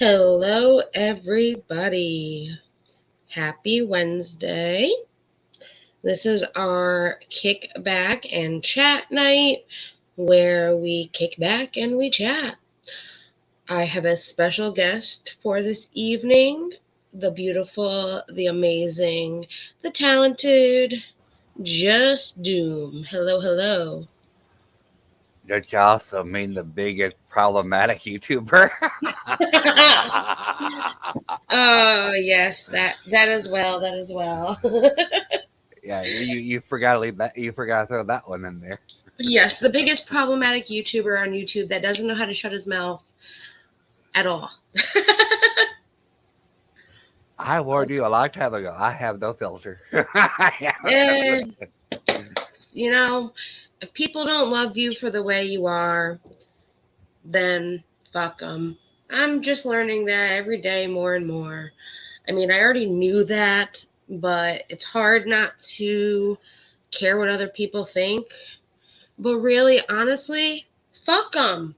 Hello, everybody. Happy Wednesday. This is our kickback and chat night where we kick back and we chat. I have a special guest for this evening, the beautiful, the amazing, the talented Just Doom. Hello, hello. Don't you also mean the biggest problematic YouTuber? Oh, yes, that as well, that as well. Yeah, you forgot to leave that. You forgot to throw that one in there. Yes, the biggest problematic YouTuber on YouTube that doesn't know how to shut his mouth at all. I warned you a long time ago. I have no filter. Eh, you know, if people don't love you for the way you are, then fuck them. I'm just learning that every day more and more. I mean, I already knew that, but it's hard not to care what other people think. But really, honestly, fuck them.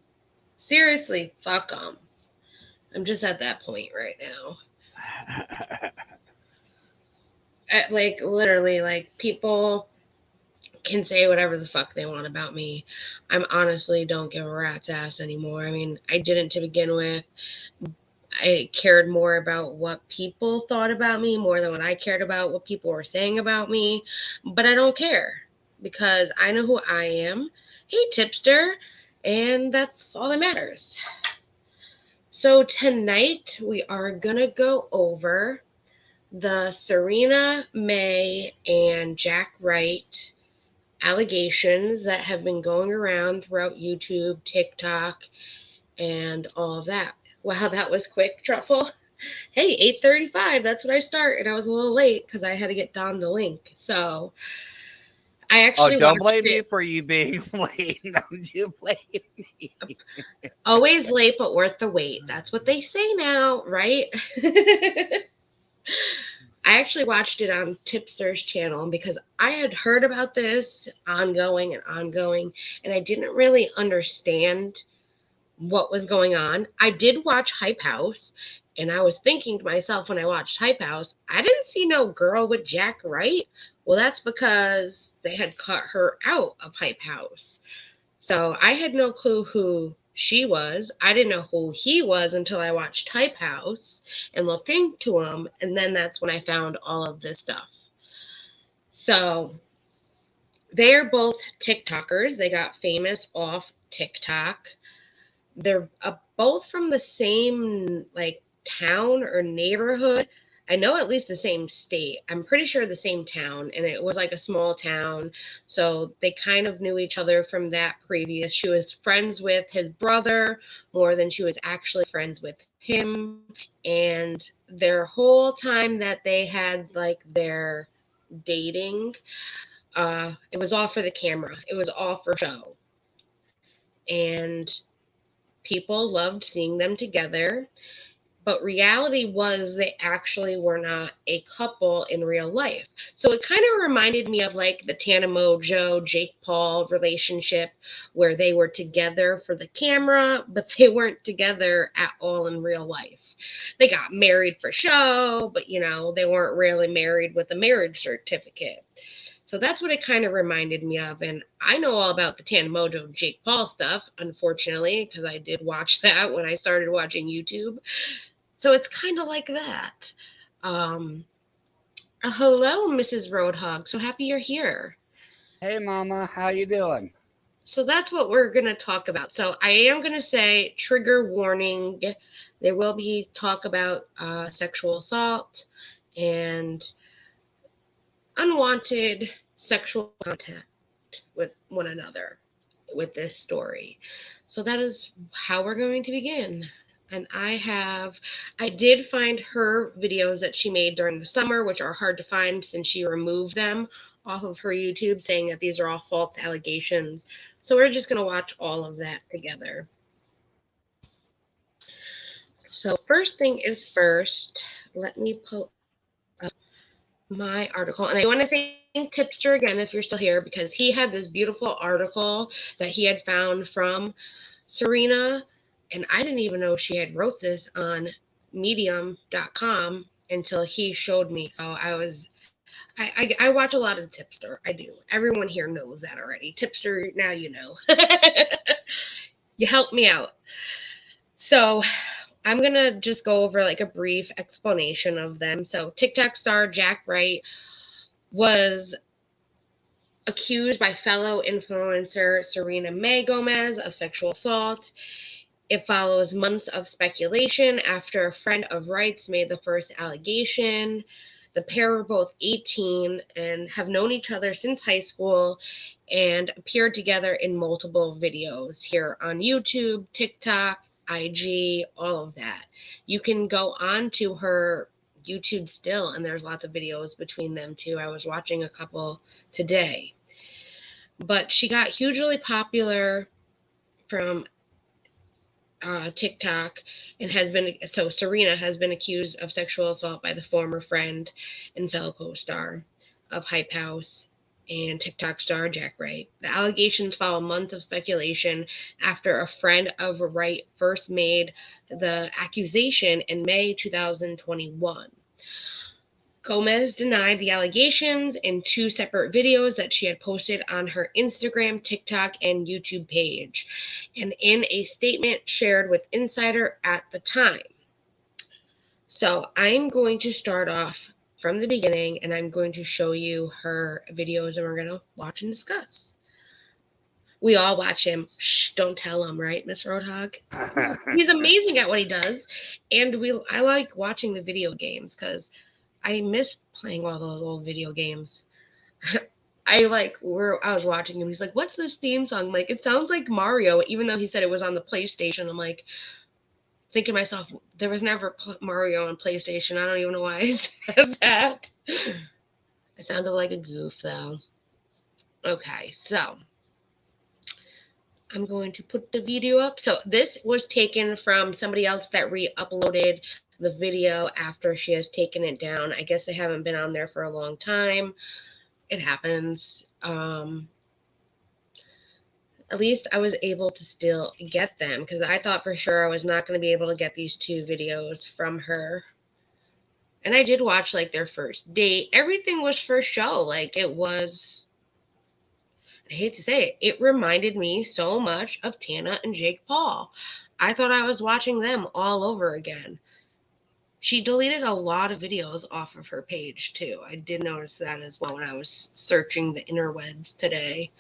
Seriously, fuck them. I'm just at that point right now. Like literally, like people can say whatever the fuck they want about me. I'm honestly don't give a rat's ass anymore. I mean, I didn't to begin with. I cared more about what people thought about me more than what I cared about what people were saying about me. But I don't care because I know who I am. Hey, tipster. And that's all that matters. So tonight we are going to go over the Sienna Mae and Jack Wright allegations that have been going around throughout YouTube, TikTok, and all of that. Wow, that was quick, Truffle. Hey, 8:35, that's when I start, and I was a little late because I had to get Don the link. So I Oh, actually don't watched blame me it. for you being late. Don't you blame me? Always late, but worth the wait. That's what they say now, right? I actually watched it on Tipster's channel because I had heard about this ongoing, and I didn't really understand what was going on. I did watch Hype House, and I was thinking to myself when I watched Hype House, I didn't see no girl with Jack Wright. Well, that's because they had cut her out of Hype House. So I had no clue who she was. I didn't know who he was until I watched Hype House and looked into him. And then that's when I found all of this stuff. So they're both TikTokers. They got famous off TikTok. They're both from the same like town or neighborhood. I know at least the same state. I'm pretty sure the same town, and it was like a small town. So they kind of knew each other from that previous. She was friends with his brother more than she was actually friends with him. And their whole time that they had like their dating, it was all for the camera. It was all for show. And people loved seeing them together, but reality was they actually were not a couple in real life. So it kind of reminded me of like the Tana Mojo, Jake Paul relationship, where they were together for the camera, but they weren't together at all in real life. They got married for show, but they weren't really married with a marriage certificate. So that's what it kind of reminded me of. And I know all about the Tana Mojo Jake Paul stuff, unfortunately, because I did watch that when I started watching YouTube. So it's kind of like that. Um, Hello, Mrs. Roadhog. So happy you're here. Hey, Mama, how you doing? So that's what we're going to talk about. So I am going to say trigger warning. There will be talk about sexual assault and unwanted sexual contact with one another with this story. So that is how we're going to begin. And I did find her videos that she made during the summer, which are hard to find since she removed them off of her YouTube, saying that these are all false allegations. So we're just going to watch all of that together. So, first thing is first, let me pull up my article. And I want to thank Tipster again if you're still here because he had this beautiful article that he had found from Serena And I didn't even know she had wrote this on medium.com until he showed me. So I watch a lot of Tipster. I do. Everyone here knows that already. Tipster, now you know. You helped me out. So I'm going to just go over like a brief explanation of them. So TikTok star Jack Wright was accused by fellow influencer Sienna Mae Gomez of sexual assault. It follows months of speculation after a friend of Wright's made the first allegation. The pair were both 18 and have known each other since high school and appeared together in multiple videos here on YouTube, TikTok, IG, all of that. You can go on to her YouTube still, and there's lots of videos between them too. I was watching a couple today. But she got hugely popular from TikTok and Serena has been accused of sexual assault by the former friend and fellow co-star of Hype House and TikTok star Jack Wright. The allegations follow months of speculation after a friend of Wright first made the accusation in May 2021. Gomez denied the allegations in 2 separate videos that she had posted on her Instagram, TikTok, and YouTube page, and in a statement shared with Insider at the time. So I'm going to start off from the beginning, and I'm going to show you her videos, and we're going to watch and discuss. We all watch him. Shh, don't tell him, right, Miss Roadhog? He's amazing at what he does, and I like watching the video games because I miss playing all those old video games. I was watching him. He's like, "What's this theme song?" I'm like, it sounds like Mario, even though he said it was on the PlayStation. I'm like, thinking to myself, there was never Mario on PlayStation. I don't even know why I said that. I sounded like a goof, though. Okay, so I'm going to put the video up. So this was taken from somebody else that re-uploaded the video after she has taken it down. I guess they haven't been on there for a long time. It happens. At least I was able to still get them because I thought for sure I was not going to be able to get these 2 videos from her. And I did watch like their first date. Everything was for show. Like it was, I hate to say it reminded me so much of Tana and Jake Paul. I thought I was watching them all over again. She deleted a lot of videos off of her page, too. I did notice that as well when I was searching the interwebs today.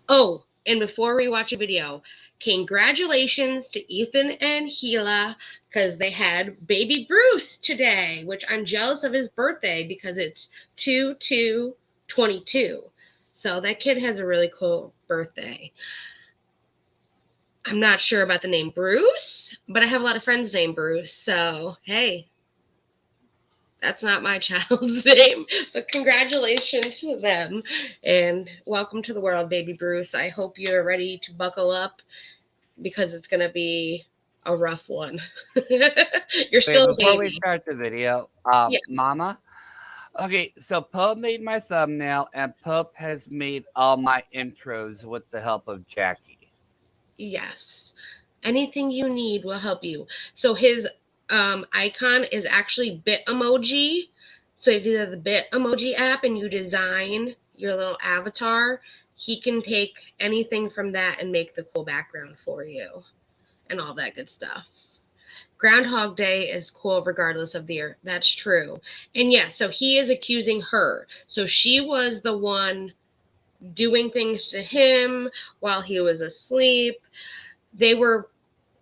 Oh, and before we watch a video, congratulations to Ethan and Gila because they had baby Bruce today, which I'm jealous of his birthday because it's 2/2/22. So that kid has a really cool birthday. I'm not sure about the name Bruce, but I have a lot of friends named Bruce. So, hey. That's not my child's name, but congratulations to them. And welcome to the world, baby Bruce. I hope you're ready to buckle up because it's going to be a rough one. You're still a baby. Before we start the video, Yes. Mama. Okay, so Pope made my thumbnail, and Pope has made all my intros with the help of Jackie. Yes. Anything you need will help you. So his icon is actually Bit Emoji. So if you have the Bit Emoji app and you design your little avatar, he can take anything from that and make the cool background for you and all that good stuff. Groundhog Day is cool regardless of the year. That's true. And yeah, so he is accusing her. So she was the one doing things to him while he was asleep. They were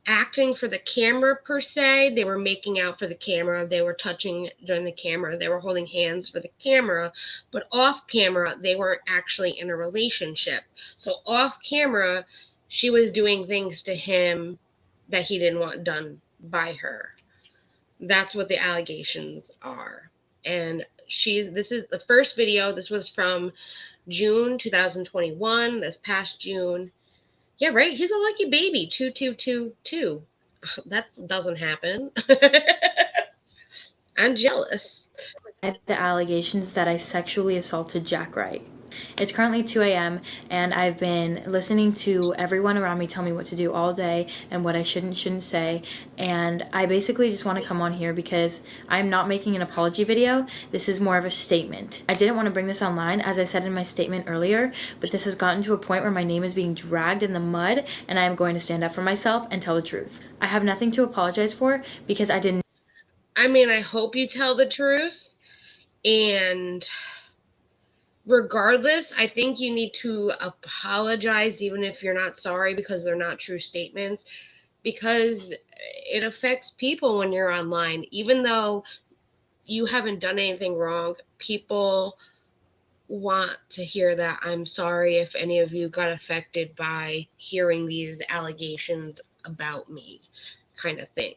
acting for the camera per se. They were making out for the camera. They were touching during the camera. They were holding hands for the camera. But off camera, they weren't actually in a relationship. So off camera, she was doing things to him that he didn't want done by her. That's what the allegations are. And this is the first video. This was from June 2021, this past June. Yeah, right. He's a lucky baby. 2/2/22. That doesn't happen. I'm jealous. The allegations that I sexually assaulted Jack Wright. It's currently 2 a.m. and I've been listening to everyone around me tell me what to do all day and what I shouldn't say. And I basically just want to come on here because I'm not making an apology video. This is more of a statement. I didn't want to bring this online, as I said in my statement earlier, but this has gotten to a point where my name is being dragged in the mud and I am going to stand up for myself and tell the truth. I have nothing to apologize for because I didn't. I mean, I hope you tell the truth, and regardless, I think you need to apologize even if you're not sorry, because they're not true statements, because it affects people when you're online. Even though you haven't done anything wrong, people want to hear that I'm sorry if any of you got affected by hearing these allegations about me, kind of thing.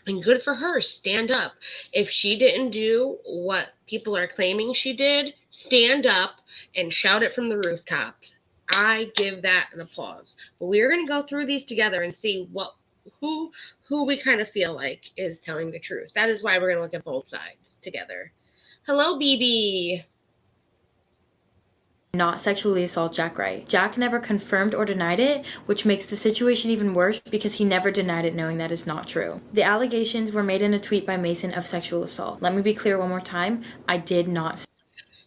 And good for her, stand up. If she didn't do what people are claiming she did, stand up and shout it from the rooftops. I give that an applause. But we're going to go through these together and see who we kind of feel like is telling the truth. That is why we're going to look at both sides together. Hello, BB. Not sexually assault Jack Wright. Jack never confirmed or denied it, which makes the situation even worse because he never denied it, knowing that is not true. The allegations were made in a tweet by Mason of sexual assault. Let me be clear one more time. I did not.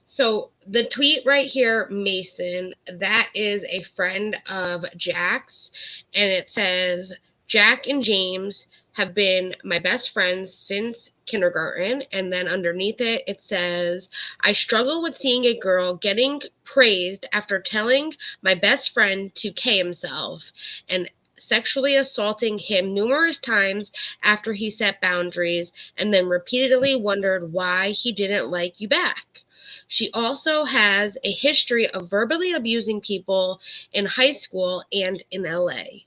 So the tweet right here, Mason, that is a friend of Jack's, and it says, Jack and James have been my best friends since kindergarten. And then underneath it, it says, I struggle with seeing a girl getting praised after telling my best friend to K himself and sexually assaulting him numerous times after he set boundaries, and then repeatedly wondered why he didn't like you back. She also has a history of verbally abusing people in high school and in LA.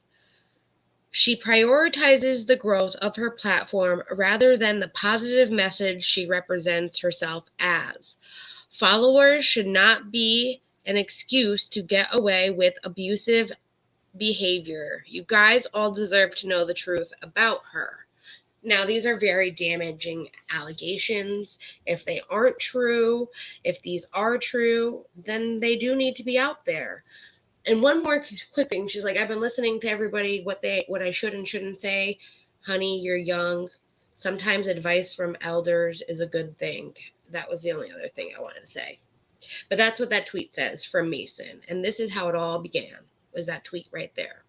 She prioritizes the growth of her platform rather than the positive message she represents herself as. Followers should not be an excuse to get away with abusive behavior. You guys all deserve to know the truth about her. Now, these are very damaging allegations. If they aren't true, if these are true, then they do need to be out there. And one more quick thing. She's like, I've been listening to everybody, what I should and shouldn't say. Honey, you're young. Sometimes advice from elders is a good thing. That was the only other thing I wanted to say. But that's what that tweet says from Mason. And this is how it all began, was that tweet right there.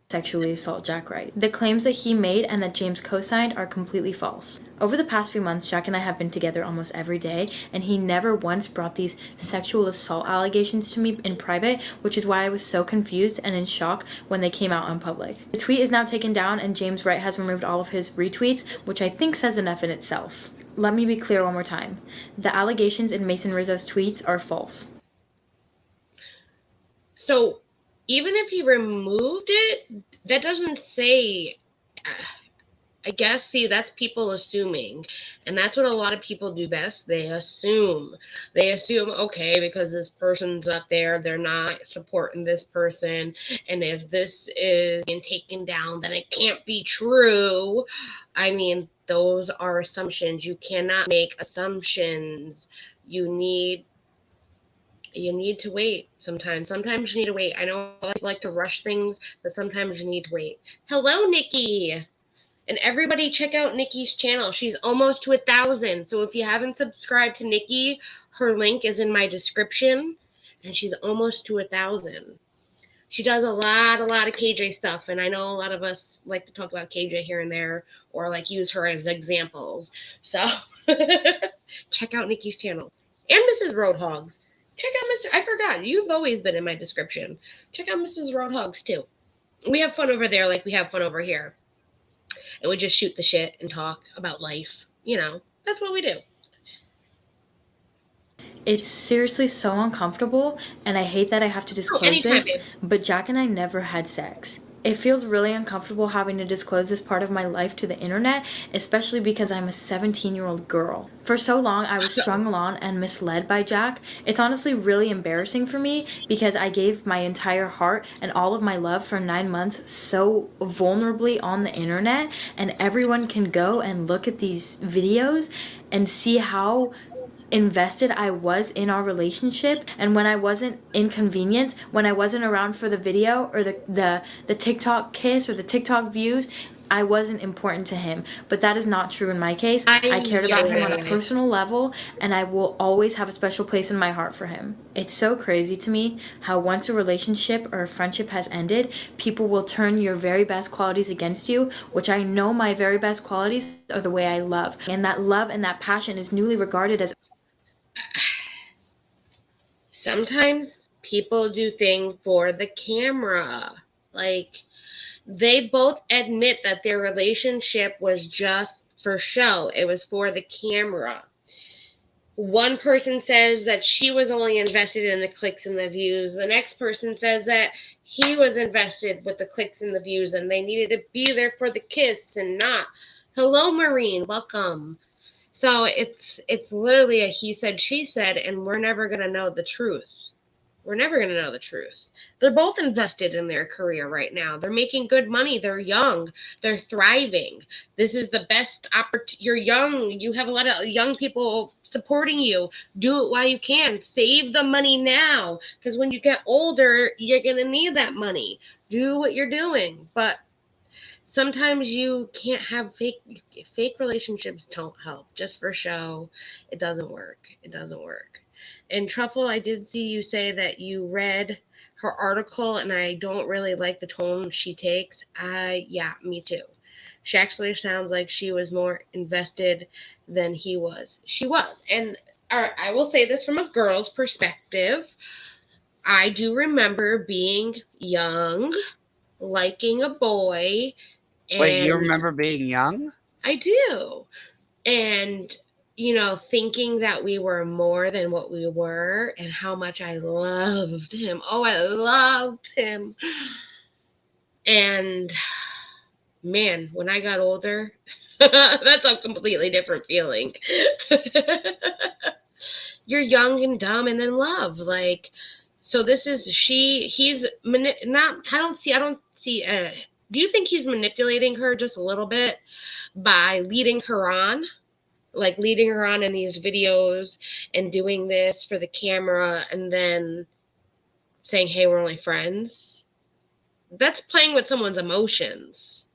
Sexually assault Jack Wright. The claims that he made and that James co-signed are completely false. Over the past few months, Jack and I have been together almost every day, and he never once brought these sexual assault allegations to me in private, which is why I was so confused and in shock when they came out in public. The tweet is now taken down, and James Wright has removed all of his retweets, which I think says enough in itself. Let me be clear one more time. The allegations in Mason Rizzo's tweets are false. So even if he removed it, that doesn't say, I guess, see, that's people assuming. And that's what a lot of people do best. They assume, okay, because this person's up there, they're not supporting this person. And if this is being taken down, then it can't be true. I mean, those are assumptions. You cannot make assumptions. You need to wait sometimes. Sometimes you need to wait. I know I like to rush things, but sometimes you need to wait. Hello, Nikki. And everybody check out Nikki's channel. She's almost to 1,000. So if you haven't subscribed to Nikki, her link is in my description. And she's almost to 1,000. She does a lot of KJ stuff. And I know a lot of us like to talk about KJ here and there, or like use her as examples. So check out Nikki's channel. And Mrs. Roadhogs. Check out I forgot, you've always been in my description. Check out Mrs. Roadhogs too. We have fun over there like we have fun over here. And we just shoot the shit and talk about life. You know, that's what we do. It's seriously so uncomfortable, and I hate that I have to disclose this, babe. But Jack and I never had sex. It feels really uncomfortable having to disclose this part of my life to the internet, especially because I'm a 17-year-old girl. For so long, I was strung along and misled by Jack. It's honestly really embarrassing for me because I gave my entire heart and all of my love for 9 months so vulnerably on the internet, and everyone can go and look at these videos and see how invested I was in our relationship, and when I wasn't inconvenienced, when I wasn't around for the video or the TikTok kiss or the TikTok views, I wasn't important to him. But that is not true in my case. I cared about him on a personal level, and I will always have a special place in my heart for him. It's so crazy to me how once a relationship or a friendship has ended, people will turn your very best qualities against you, which I know my very best qualities are the way I love. And that love and that passion is newly regarded as... Sometimes people do things for the camera. Like, they both admit that their relationship was just for show. It was for the camera. One person says that she was only invested in the clicks and the views. The next person says that he was invested with the clicks and the views and they needed to be there for the kiss and not. Hello, Maureen. Welcome. So it's literally a he said, she said, and we're never going to know the truth. We're never going to know the truth. They're both invested in their career right now. They're making good money. They're young. They're thriving. This is the best opportunity. You're young. You have a lot of young people supporting you. Do it while you can. Save the money now, because when you get older, you're going to need that money. Do what you're doing. But sometimes you can't have fake relationships. Don't help. Just for show. It doesn't work. It doesn't work. And Truffle, I did see you say that you read her article, and I don't really like the tone she takes. Yeah, me too. She actually sounds like she was more invested than he was. She was. And I will say this from a girl's perspective. I do remember being young, liking a boy. And Wait, you remember being young? I do. And thinking that we were more than what we were and how much I loved him. Oh, I loved him. And man, when I got older, that's a completely different feeling. You're young and dumb and in love. Like, so this is he's not, I don't see, do you think he's manipulating her just a little bit by leading her on? Like leading her on in these videos and doing this for the camera and then saying, hey, we're only friends. That's playing with someone's emotions.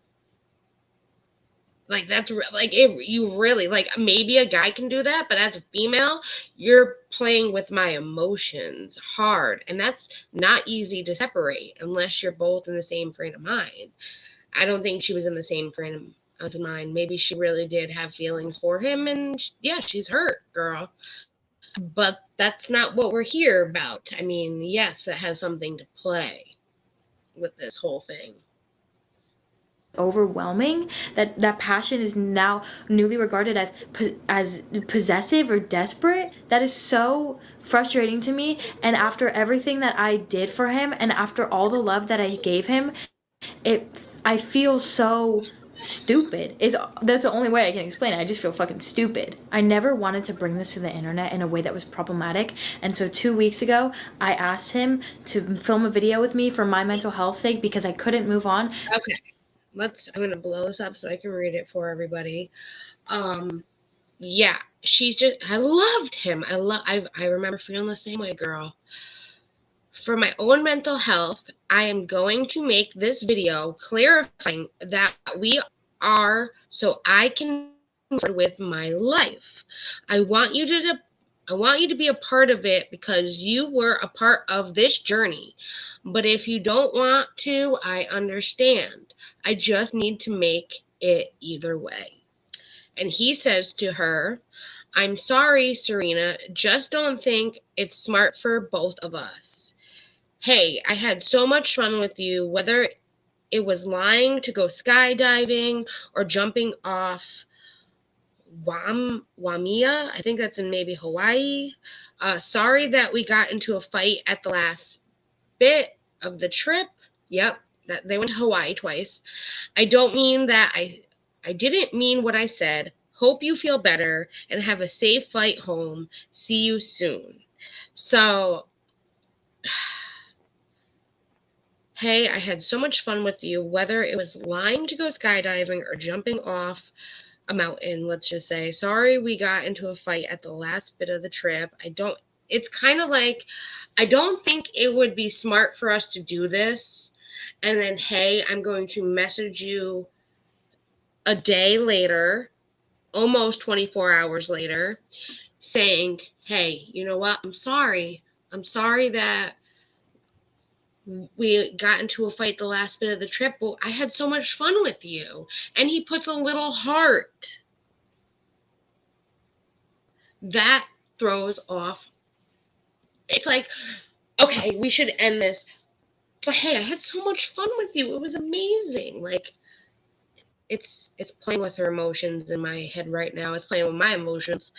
Like, that's like you really, like, maybe a guy can do that, but as a female, you're playing with my emotions hard. And that's not easy to separate unless you're both in the same frame of mind. I don't think she was in the same frame of mind. Maybe she really did have feelings for him, and yeah, she's hurt, girl. But that's not what we're here about. I mean, yes, it has something to play with this whole thing. Overwhelming that passion is now newly regarded as possessive or desperate. That is so frustrating to me. And after everything that I did for him and after all the love that I gave him, I feel so stupid. That's the only way I can explain it. I just feel fucking stupid. I never wanted to bring this to the internet in a way that was problematic, and so 2 weeks ago I asked him to film a video with me for my mental health sake because I couldn't move on. Okay, I'm gonna blow this up so I can read it for everybody. Yeah, I loved him. I remember feeling the same way, girl. For my own mental health, I am going to make this video clarifying that we are, so I can move forward with my life. I want you to be a part of it because you were a part of this journey. But if you don't want to, I understand. I just need to make it either way. And he says to her, I'm sorry, Serena, just don't think it's smart for both of us. Hey, I had so much fun with you, whether it was lying to go skydiving or jumping off Waimea. I think that's in maybe Hawaii. Sorry that we got into a fight at the last bit of the trip. Yep, they went to Hawaii twice. I don't mean that. I didn't mean what I said. Hope you feel better and have a safe flight home. See you soon. So, hey, I had so much fun with you, whether it was lying to go skydiving or jumping off a mountain, let's just say. Sorry we got into a fight at the last bit of the trip. It's kind of like, I don't think it would be smart for us to do this. And then, hey, I'm going to message you a day later, almost 24 hours later, saying, hey, you know what? I'm sorry. I'm sorry that we got into a fight the last bit of the trip, but I had so much fun with you. And he puts a little heart. That throws off. It's like, okay, we should end this. But hey, I had so much fun with you. It was amazing. Like, it's playing with her emotions in my head right now. It's playing with my emotions.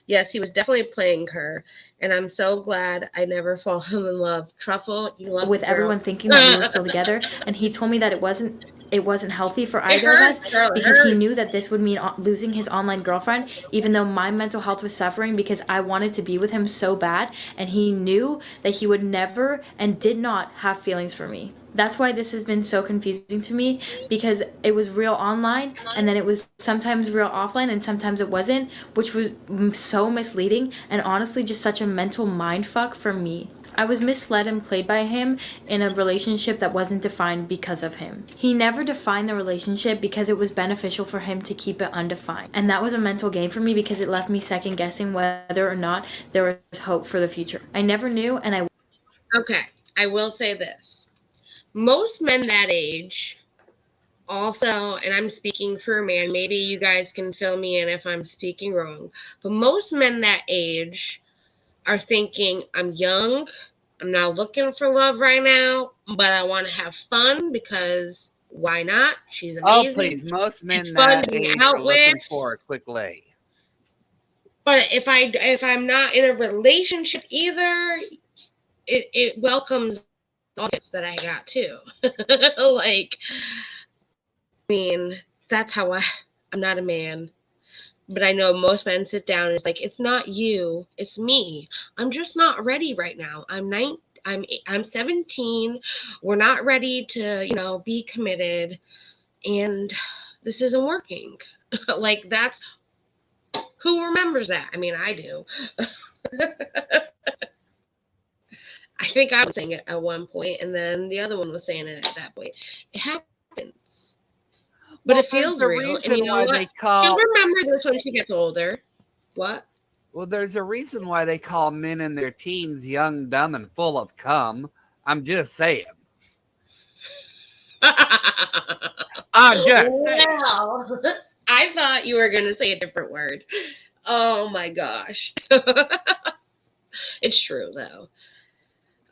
Yes, he was definitely playing her, and I'm so glad I never fall in love. Truffle, you love with everyone thinking that we were still together, and he told me that it wasn't healthy for either of us, because he knew that this would mean losing his online girlfriend, even though my mental health was suffering because I wanted to be with him so bad, and he knew that he would never and did not have feelings for me. That's why this has been so confusing to me, because it was real online and then it was sometimes real offline and sometimes it wasn't, which was so misleading and honestly just such a mental mind fuck for me. I was misled and played by him in a relationship that wasn't defined because of him. He never defined the relationship because it was beneficial for him to keep it undefined. And that was a mental game for me because it left me second guessing whether or not there was hope for the future. I never knew, and I... Okay, I will say this. Most men that age also, and I'm speaking for a man, maybe you guys can fill me in if I'm speaking wrong, but most men that age are thinking, I'm young, I'm not looking for love right now, but I want to have fun because why not? She's amazing. Oh, please, most men it's fun that to be age out are looking with. for a quick lay. But if I'm not in a relationship either, it welcomes all that I got too. Like, I mean, that's how I'm not a man. But I know most men sit down and it's like, it's not you, it's me. I'm just not ready right now. I'm 17. We're not ready to, be committed, and this isn't working. Like, that's who remembers that? I mean, I do. I think I was saying it at one point, and then the other one was saying it at that point. It happens. But Well, it feels there's a real. And reason you know why what? they call. She'll remember this when she gets older. What? Well, there's a reason why they call men in their teens young, dumb, and full of cum. I'm just saying. I'm just saying. Well, I thought you were going to say a different word. Oh my gosh. It's true, though.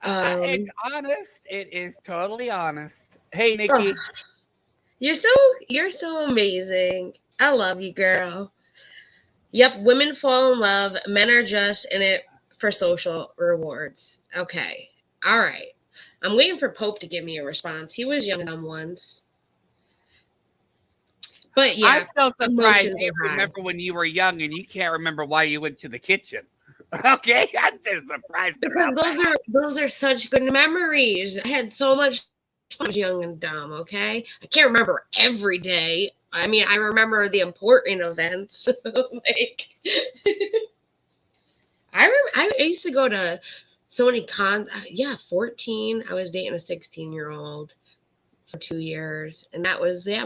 It's honest. It is totally honest. Hey, Nikki. You're so amazing. I love you, girl. Yep, women fall in love. Men are just in it for social rewards. Okay. All right. I'm waiting for Pope to give me a response. He was young and dumb once. But yeah, I'm still surprised you remember when you were young and you can't remember why you went to the kitchen. Okay, I'm just surprised because those are such good memories. I had so much fun young and dumb. Okay, I can't remember every day. I mean, I remember the important events. Like, I used to go to so many cons. Yeah, 14. I was dating a 16-year-old for 2 years, and that was it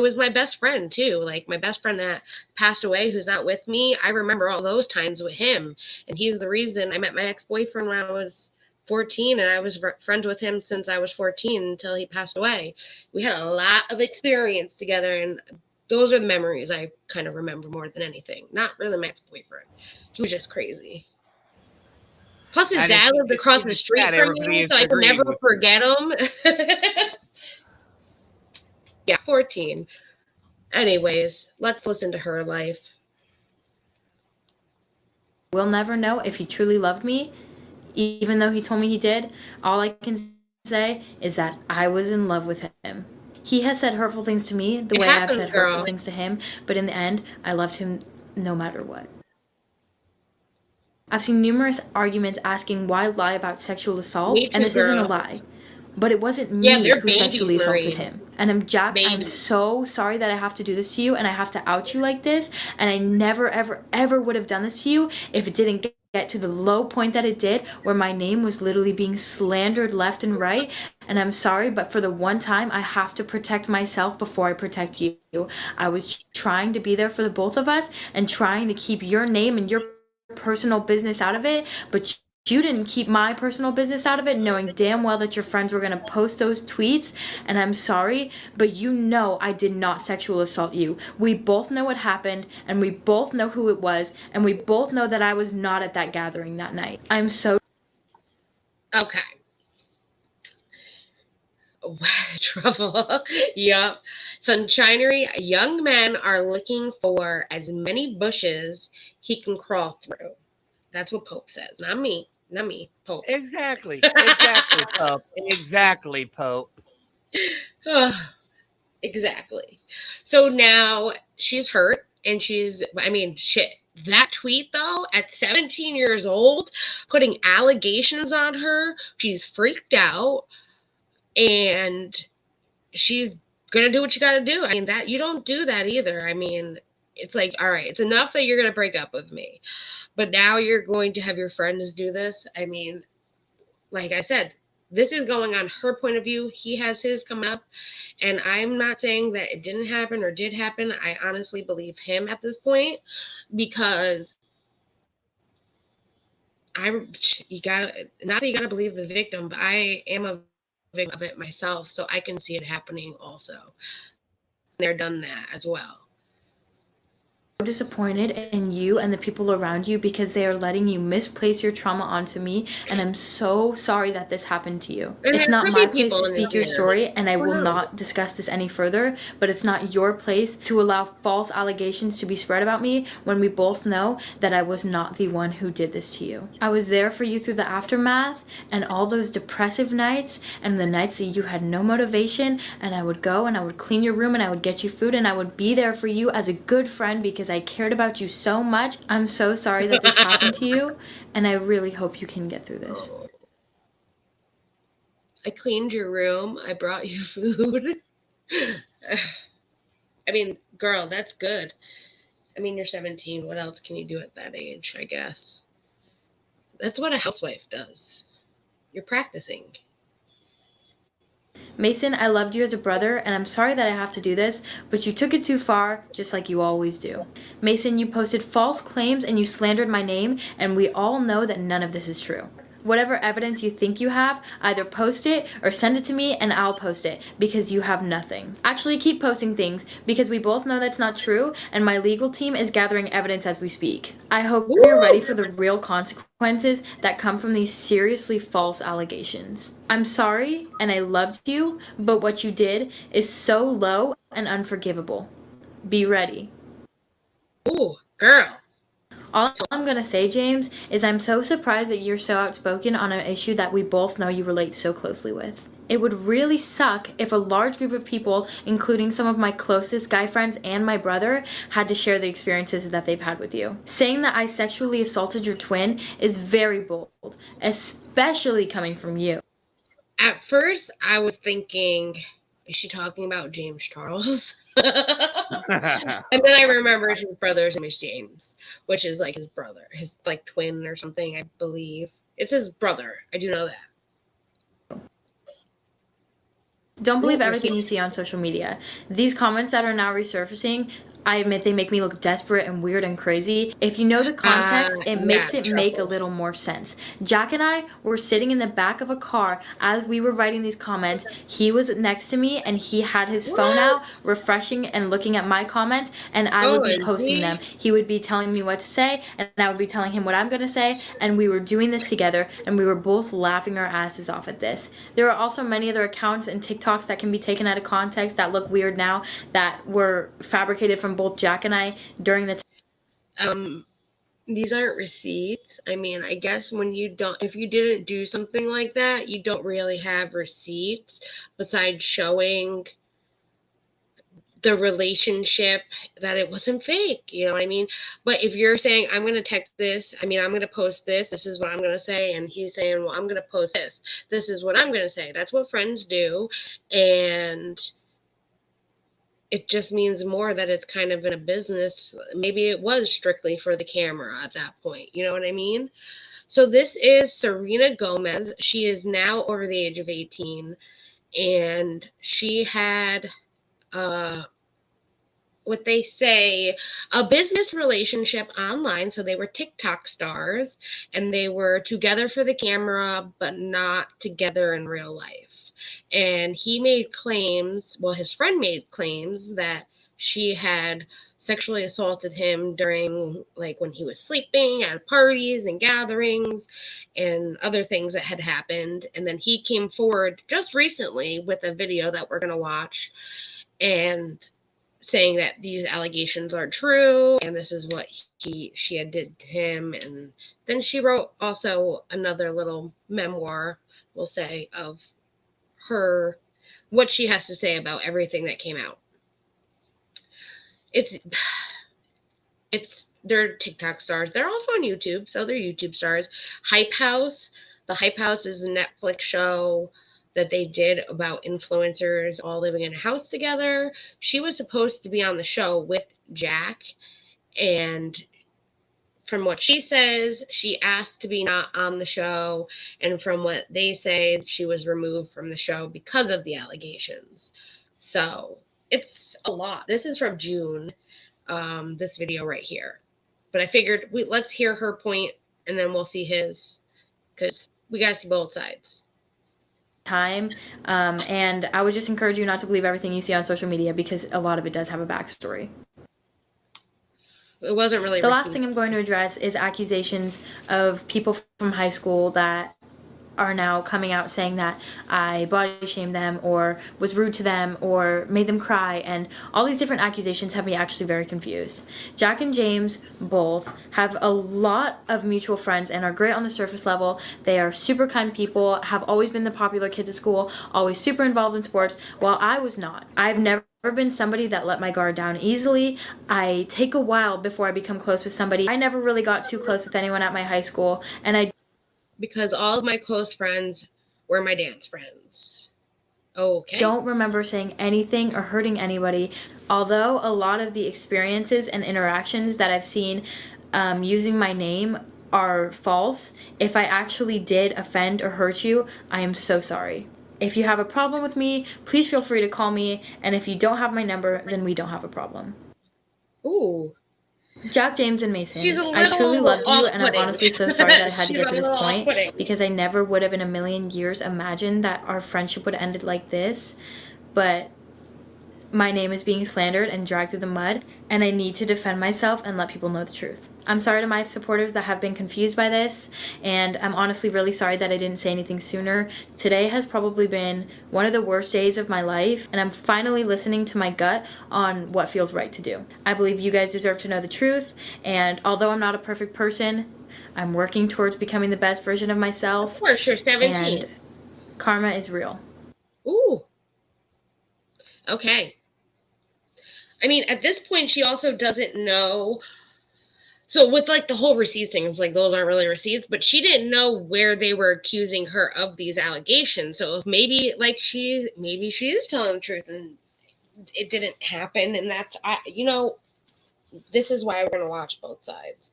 was my best friend too. Like, my best friend that passed away, who's not with me, I remember all those times with him, and he's the reason I met my ex-boyfriend when I was 14, and I was friends with him since I was 14 until he passed away. We had a lot of experience together, and those are the memories I kind of remember more than anything. Not really my ex-boyfriend. He was just crazy. Plus, his dad lived across the street from me, so I could never forget him. Yeah, 14. Anyways, let's listen to her life. We'll never know if he truly loved me, even though he told me he did. All I can say is that I was in love with him. He has said hurtful things to me the way I've said hurtful things to him, but in the end, I loved him no matter what. I've seen numerous arguments asking why lie about sexual assault, and this isn't a lie. But it wasn't me who sexually assaulted him. And Jack, Maybe. I'm so sorry that I have to do this to you and I have to out you like this. And I never, ever, ever would have done this to you if it didn't get to the low point that it did, where my name was literally being slandered left and right. And I'm sorry, but for the one time, I have to protect myself before I protect you. I was trying to be there for the both of us and trying to keep your name and your personal business out of it, but you didn't keep my personal business out of it, knowing damn well that your friends were going to post those tweets. And I'm sorry, but you know I did not sexual assault you. We both know what happened, and we both know who it was, and we both know that I was not at that gathering that night. I'm so... Okay. Trouble. Yup. Sunshinery, young men are looking for as many bushes he can crawl through. That's what Pope says. Not me. Not me. Pope. Exactly. Exactly, Pope. Exactly, Pope. Exactly. So now she's hurt and shit. That tweet, though, at 17 years old, putting allegations on her, she's freaked out and she's going to do what you got to do. I mean, that you don't do that either. I mean, it's like, all right, it's enough that you're going to break up with me, but now you're going to have your friends do this. I mean, like I said, this is going on her point of view. He has his coming up. And I'm not saying that it didn't happen or did happen. I honestly believe him at this point because you gotta believe the victim, but I am a victim of it myself. So I can see it happening also. They're done that as well. Disappointed in you and the people around you because they are letting you misplace your trauma onto me, and I'm so sorry that this happened to you. And it's not my place to speak your story, and I will not discuss this any further, but it's not your place to allow false allegations to be spread about me when we both know that I was not the one who did this to you. I was there for you through the aftermath and all those depressive nights and the nights that you had no motivation, and I would go and I would clean your room and I would get you food and I would be there for you as a good friend because I cared about you so much. I'm so sorry that this happened to you, and I really hope you can get through this. I cleaned your room. I brought you food. I mean, girl, that's good. I mean, you're 17. What else can you do at that age, I guess? That's what a housewife does. You're practicing. Mason, I loved you as a brother, and I'm sorry that I have to do this, but you took it too far, just like you always do. Mason, you posted false claims and you slandered my name, and we all know that none of this is true. Whatever evidence you think you have, either post it or send it to me and I'll post it, because you have nothing. Actually, keep posting things, because we both know that's not true, and my legal team is gathering evidence as we speak. I hope you're ready for the real consequences that come from these seriously false allegations. I'm sorry, and I loved you, but what you did is so low and unforgivable. Be ready. Ooh, girl. All I'm going to say, James, is I'm so surprised that you're so outspoken on an issue that we both know you relate so closely with. It would really suck if a large group of people, including some of my closest guy friends and my brother, had to share the experiences that they've had with you. Saying that I sexually assaulted your twin is very bold, especially coming from you. At first, I was thinking, is she talking about James Charles? And then I remembered his brother's name is James, which is like his brother, his like twin or something, I believe. It's his brother. I do know that. Don't believe everything you see on social media. These comments that are now resurfacing, I admit they make me look desperate and weird and crazy. If you know the context, it makes it make a little more sense. Jack and I were sitting in the back of a car as we were writing these comments. He was next to me and he had his phone out, refreshing and looking at my comments, and I would be posting them. He would be telling me what to say, and I would be telling him what I'm gonna say, and we were doing this together, and we were both laughing our asses off at this. There are also many other accounts and TikToks that can be taken out of context that look weird now, that were fabricated from both Jack and I during the these aren't receipts. I mean, I guess if you didn't do something like that, you don't really have receipts besides showing the relationship that it wasn't fake, you know what I mean? But if you're saying, I'm going to text this, I'm going to post this is what I'm going to say, and he's saying, well, I'm going to post this is what I'm going to say. That's what friends do. And it just means more that it's kind of in a business. Maybe it was strictly for the camera at that point. You know what I mean? So this is Sienna Gomez. She is now over the age of 18, and she had what they say, a business relationship online. So they were TikTok stars, and they were together for the camera, but not together in real life. And he made claims, well, his friend made claims that she had sexually assaulted him during, like, when he was sleeping at parties and gatherings and other things that had happened. And then he came forward just recently with a video that we're going to watch, and saying that these allegations are true and this is what she had did to him. And then she wrote also another little memoir, we'll say, of her, what she has to say about everything that came out. They're TikTok stars. They're also on YouTube, so they're YouTube stars. Hype House. The Hype House is a Netflix show that they did about influencers all living in a house together. She was supposed to be on the show with Jack, and from what she says, she asked to be not on the show, and from what they say, she was removed from the show because of the allegations. So it's a lot. This is from June, this video right here. But I figured let's hear her point, and then we'll see his, because we got to see both sides. Time, and I would just encourage you not to believe everything you see on social media, because a lot of it does have a backstory. It wasn't really the last thing I'm going to address is accusations of people from high school that are now coming out saying that I body shamed them or was rude to them or made them cry, and all these different accusations have me actually very confused. Jack and James both have a lot of mutual friends and are great on the surface level. They are super kind people, have always been the popular kids at school, always super involved in sports, while I was not. I've never been somebody that let my guard down easily. I take a while before I become close with somebody. I never really got too close with anyone at my high school, and because all of my close friends were my dance friends. Okay. Don't remember saying anything or hurting anybody, although a lot of the experiences and interactions that I've seen using my name are false. If I actually did offend or hurt you, I am so sorry. If you have a problem with me, please feel free to call me, and if you don't have my number, then we don't have a problem. Ooh. Jack, James, and Mason, I truly loved you, and I'm honestly so sorry that I had to get to this point, because I never would have in a million years imagined that our friendship would have ended like this. But my name is being slandered and dragged through the mud, and I need to defend myself and let people know the truth. I'm sorry to my supporters that have been confused by this, and I'm honestly really sorry that I didn't say anything sooner. Today has probably been one of the worst days of my life, and I'm finally listening to my gut on what feels right to do. I believe you guys deserve to know the truth, and although I'm not a perfect person, I'm working towards becoming the best version of myself. Of course, you're 17. And karma is real. Ooh. Okay. I mean, at this point, she also doesn't know. So with like the whole receipts thing, it's like those aren't really receipts, but she didn't know where they were accusing her of these allegations. So maybe like maybe she is telling the truth and it didn't happen. And that's, this is why we're going to watch both sides.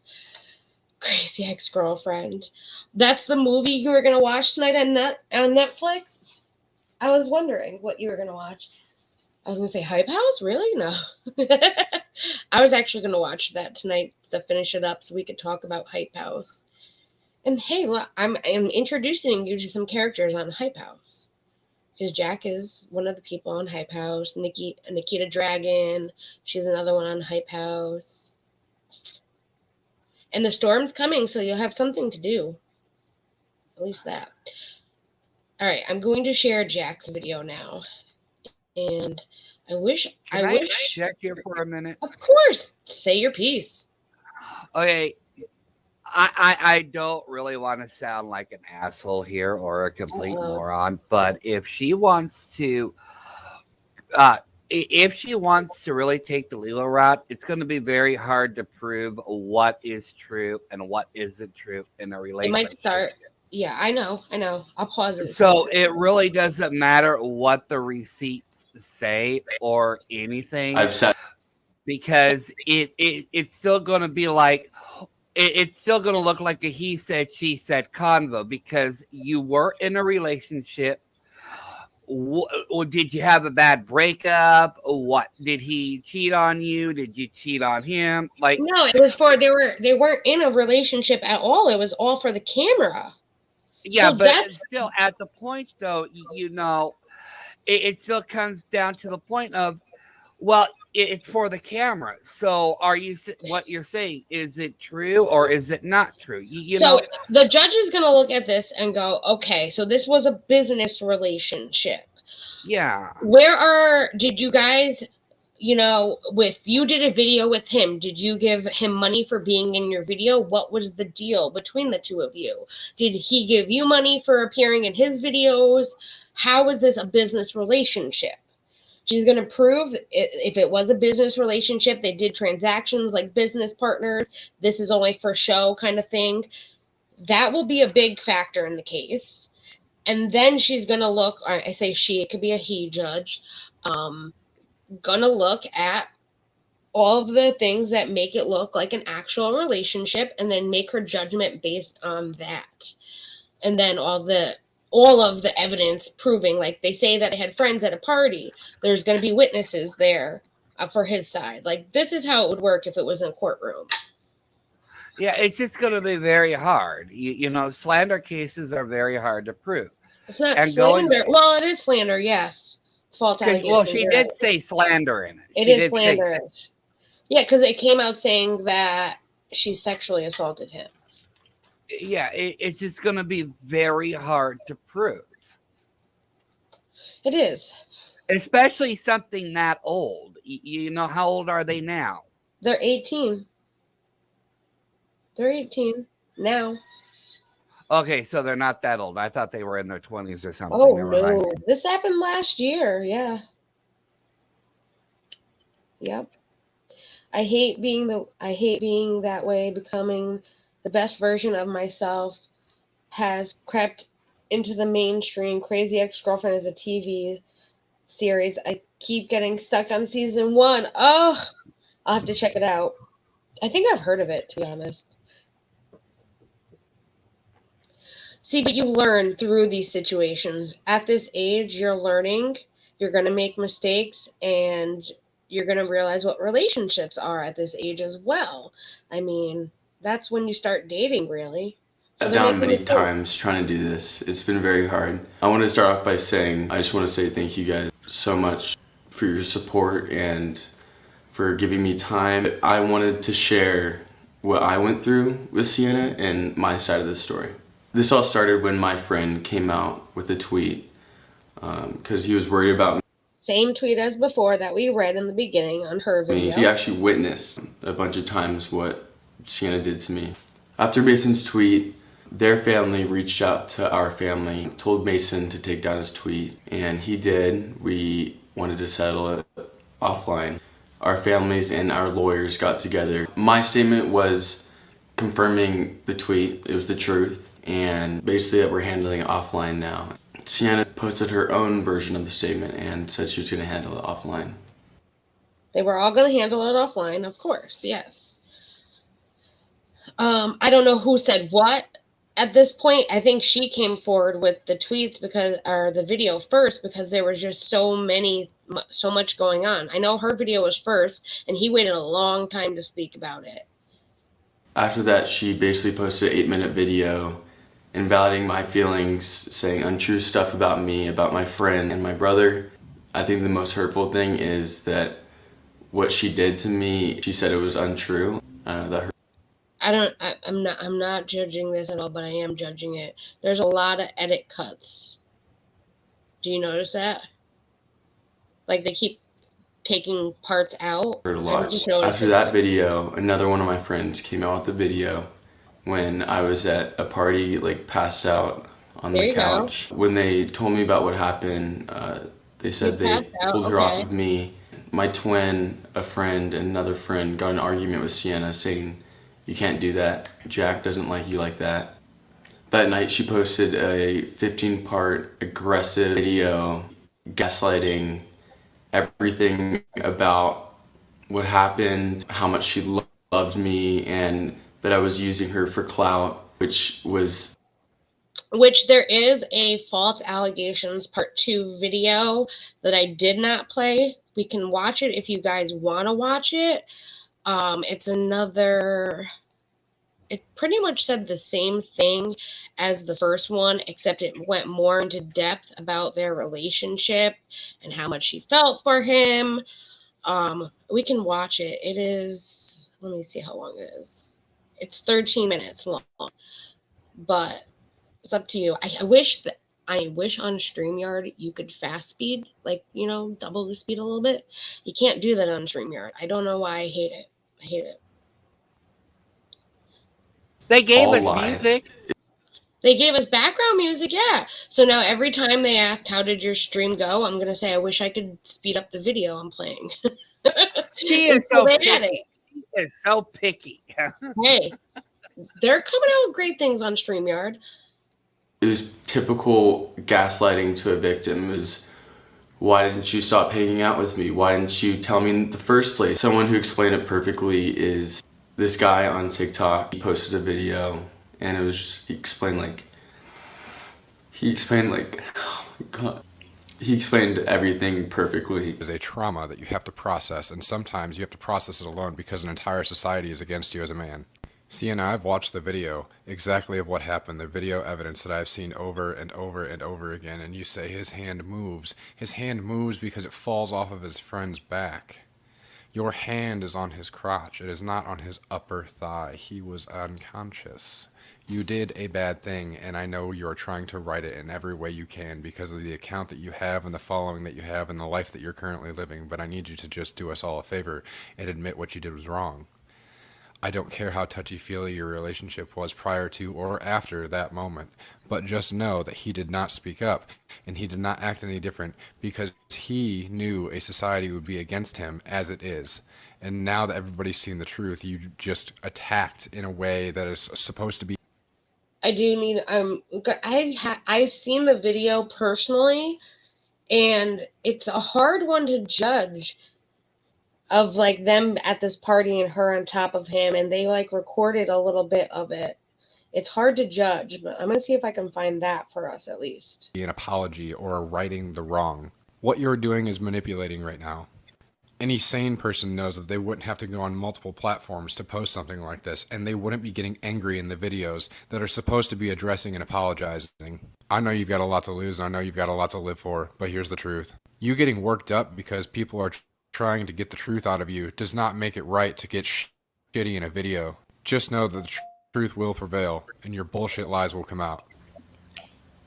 Crazy Ex-Girlfriend. That's the movie you were going to watch tonight on Netflix? I was wondering what you were going to watch. I was going to say Hype House? Really? No. I was actually going to watch that tonight to finish it up so we could talk about Hype House. And hey, look, I'm introducing you to some characters on Hype House. Because Jack is one of the people on Hype House. Nikita Dragon, she's another one on Hype House. And the storm's coming, so you'll have something to do. At least that. All right, I'm going to share Jack's video now. And I wish check here for a minute. Of course. Say your piece. Okay. I don't really want to sound like an asshole here or a complete moron, but if she wants to really take the legal route, it's going to be very hard to prove what is true and what isn't true in a relationship. It might start. Yeah, I know. I'll pause it. So it really doesn't matter what the receipts say or anything. I've said because it's still going to be like it's still going to look like a he said she said convo because you were in a relationship. Did you have a bad breakup? What did he cheat on you? Did you cheat on him? Like, no, it was for they weren't in a relationship at all. It was all for the camera. yeah, So but that's still at the point though, you know, it still comes down to the point of, well, it's for the camera. So are you, what you're saying, is it true or is it not true? You so know, the judge is going to look at this and go, okay, so this was a business relationship. yeah. Did you guys, you know, if you did a video with him, did you give him money for being in your video? What was the deal between the two of you? Did he give you money for appearing in his videos? How is this a business relationship? She's going to prove if it was a business relationship, they did transactions like business partners. This is only for show kind of thing. That will be a big factor in the case. And then she's going to look, or I say she, it could be a he judge, going to look at all of the things that make it look like an actual relationship and then make her judgment based on that. And then all of the evidence proving, like they say that they had friends at a party, there's going to be witnesses there for his side. Like, this is how it would work if it was in a courtroom. Yeah, it's just going to be very hard. You know, slander cases are very hard to prove. It's not And slander. Well, it is slander, yes. It's false allegation. Well, she did say slander in it. It is slander. Yeah, because it came out saying that she sexually assaulted him. Yeah, it's just going to be very hard to prove. It is. Especially something that old. You know, how old are they now? They're 18. They're 18 now. Okay, so they're not that old. I thought they were in their 20s or something. Oh, no. This happened last year, yeah. Yep. I hate being that way. Becoming the best version of myself has crept into the mainstream. Crazy Ex-Girlfriend is a TV series. I keep getting stuck on season 1. Oh, I'll have to check it out. I think I've heard of it, to be honest. See, but you learn through these situations. At this age, you're learning. You're going to make mistakes, and you're going to realize what relationships are at this age as well. I mean, that's when you start dating, really. So down many times trying to do this. It's been very hard. I want to start off by saying, I just want to say thank you guys so much for your support and for giving me time. I wanted to share what I went through with Sienna and my side of the story. This all started when my friend came out with a tweet because he was worried about me. Same tweet as before that we read in the beginning on her video. He actually witnessed a bunch of times what Sienna did to me. After Mason's tweet, their family reached out to our family, told Mason to take down his tweet, and he did. We wanted to settle it offline. Our families and our lawyers got together. My statement was confirming the tweet. It was the truth. And basically that we're handling it offline now. Sienna posted her own version of the statement and said she was going to handle it offline. They were all going to handle it offline, of course, yes. I don't know who said what at this point. I think she came forward with the tweets or the video first because there was just so much going on. I know her video was first, and he waited a long time to speak about it. After that, she basically posted an 8-minute video invalidating my feelings, saying untrue stuff about me, about my friend and my brother. I think the most hurtful thing is that what she did to me, she said it was untrue. That hurt. I'm not judging this at all, but I am judging it. There's a lot of edit cuts. Do you notice that? Like, they keep taking parts out. Hurt a lot. After that video, another one of my friends came out with the video when I was at a party, like passed out on the couch. When they told me about what happened, they said they pulled her off of me. My twin, a friend, and another friend got in an argument with Sienna saying, "You can't do that. Jack doesn't like you like that." That night she posted a 15-part aggressive video gaslighting everything about what happened, how much she loved me, and that I was using her for clout, which there is a false allegations part 2 video that I did not play. We can watch it if you guys want to watch it. It's another, it pretty much said the same thing as the first one, except it went more into depth about their relationship and how much she felt for him. We can watch it. It is, let me see how long it is. It's 13 minutes long, but it's up to you. I wish on StreamYard you could fast speed, like, double the speed a little bit. You can't do that on StreamYard. I don't know why. I hate it. I hate it. They gave all us lies. music. They gave us background music, yeah. So now every time they ask, how did your stream go? I'm going to say, I wish I could speed up the video I'm playing. She is so they picky. had it. She is so picky. Hey, they're coming out with great things on StreamYard. It was typical gaslighting to a victim. It was, why didn't you stop hanging out with me? Why didn't you tell me in the first place? Someone who explained it perfectly is this guy on TikTok. He posted a video and it was just, he explained like, oh my God. He explained everything perfectly. Is a trauma that you have to process, and sometimes you have to process it alone because an entire society is against you as a man. Sienna, I've watched the video exactly of what happened, the video evidence that I've seen over and over and over again, and you say his hand moves. His hand moves because it falls off of his friend's back. Your hand is on his crotch. It is not on his upper thigh. He was unconscious. You did a bad thing, and I know you're trying to right it in every way you can because of the account that you have and the following that you have and the life that you're currently living, but I need you to just do us all a favor and admit what you did was wrong. I don't care how touchy-feely your relationship was prior to or after that moment, but just know that he did not speak up, and he did not act any different because he knew a society would be against him as it is. And now that everybody's seen the truth, you just attacked in a way that is supposed to be. I do need, I've seen the video personally, and it's a hard one to judge, of like them at this party and her on top of him, and they like recorded a little bit of it. It's hard to judge, but I'm gonna see if I can find that for us at least. An apology or righting the wrong. What you're doing is manipulating right now. Any sane person knows that they wouldn't have to go on multiple platforms to post something like this, and they wouldn't be getting angry in the videos that are supposed to be addressing and apologizing. I know you've got a lot to lose, and I know you've got a lot to live for, but here's the truth. You getting worked up because people are trying to get the truth out of you does not make it right to get shitty in a video. Just know that the truth will prevail, and your bullshit lies will come out.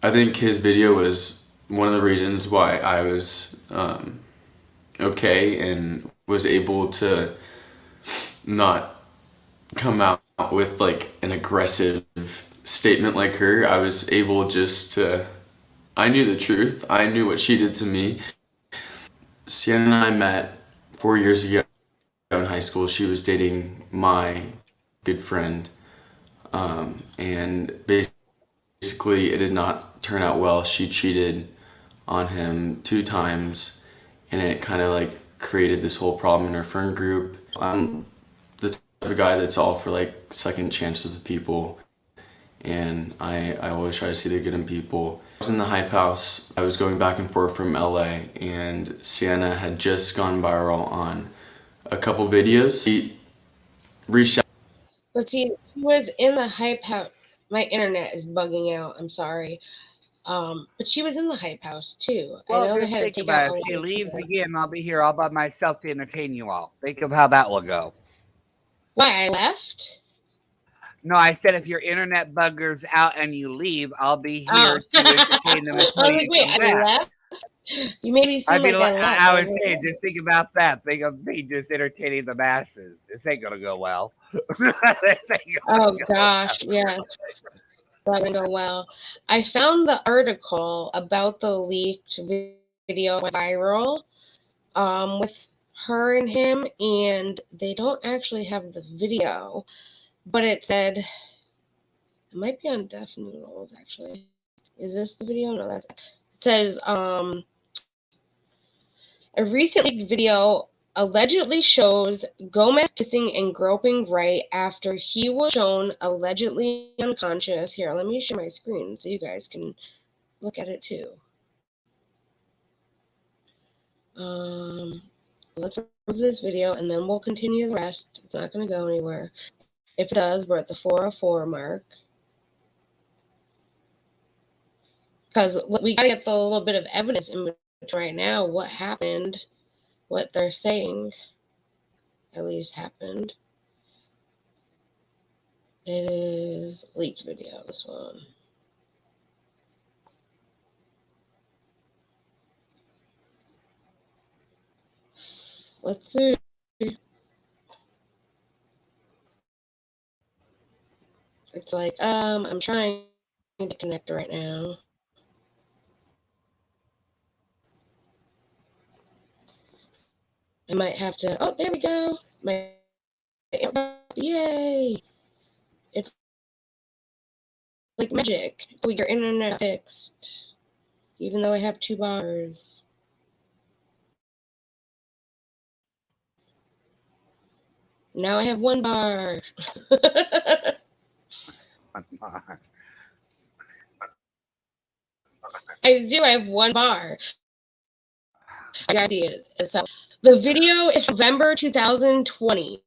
I think his video was one of the reasons why I was okay and was able to not come out with like an aggressive statement like her. I was able just to, I knew the truth. I knew what she did to me. Sienna and I met 4 years ago in high school. She was dating my good friend, and basically it did not turn out well. She cheated on him 2 times, and it kind of like created this whole problem in our friend group. I'm the type of guy that's all for like second chances with people, and I always try to see the good in people. I was in the Hype House. I was going back and forth from LA, and Sienna had just gone viral on a couple videos. She reached out. But see, she was in the Hype House. My internet is bugging out. I'm sorry. But she was in the Hype House too. Well, I know they just had to think take about out it. a If she lot of leaves people. again, I'll be here all by myself to entertain you all. Think of how that will go. Why I left? No, I said if your internet buggers out and you leave, I'll be here to entertain them I until was you like, wait, come I back. left? You made me seem like I left. I was saying, just think about that. Think of me just entertaining the masses. This ain't gonna go well. Oh gosh, yeah. That would go well. I found the article about the leaked video went viral with her and him, and they don't actually have the video, but it said, it might be on Deaf Noodles actually. Is this the video? No, that's it. Says A recent leaked video allegedly shows Gomez kissing and groping Wright after he was shown allegedly unconscious. Here, let me share my screen so you guys can look at it too. Let's remove this video and then we'll continue the rest. It's not going to go anywhere. If it does, we're at the 404 mark. Because we got to get the little bit of evidence in between right now. What happened, what they're saying, at least happened. It is leaked video, this one. Let's see. It's like, I'm trying to connect right now. I might have to, oh, there we go. Yay. It's like magic. Oh, your internet fixed. Even though I have 2 bars. Now I have 1 bar. I do. I have 1 bar. I gotta see it. So the video is November 2020.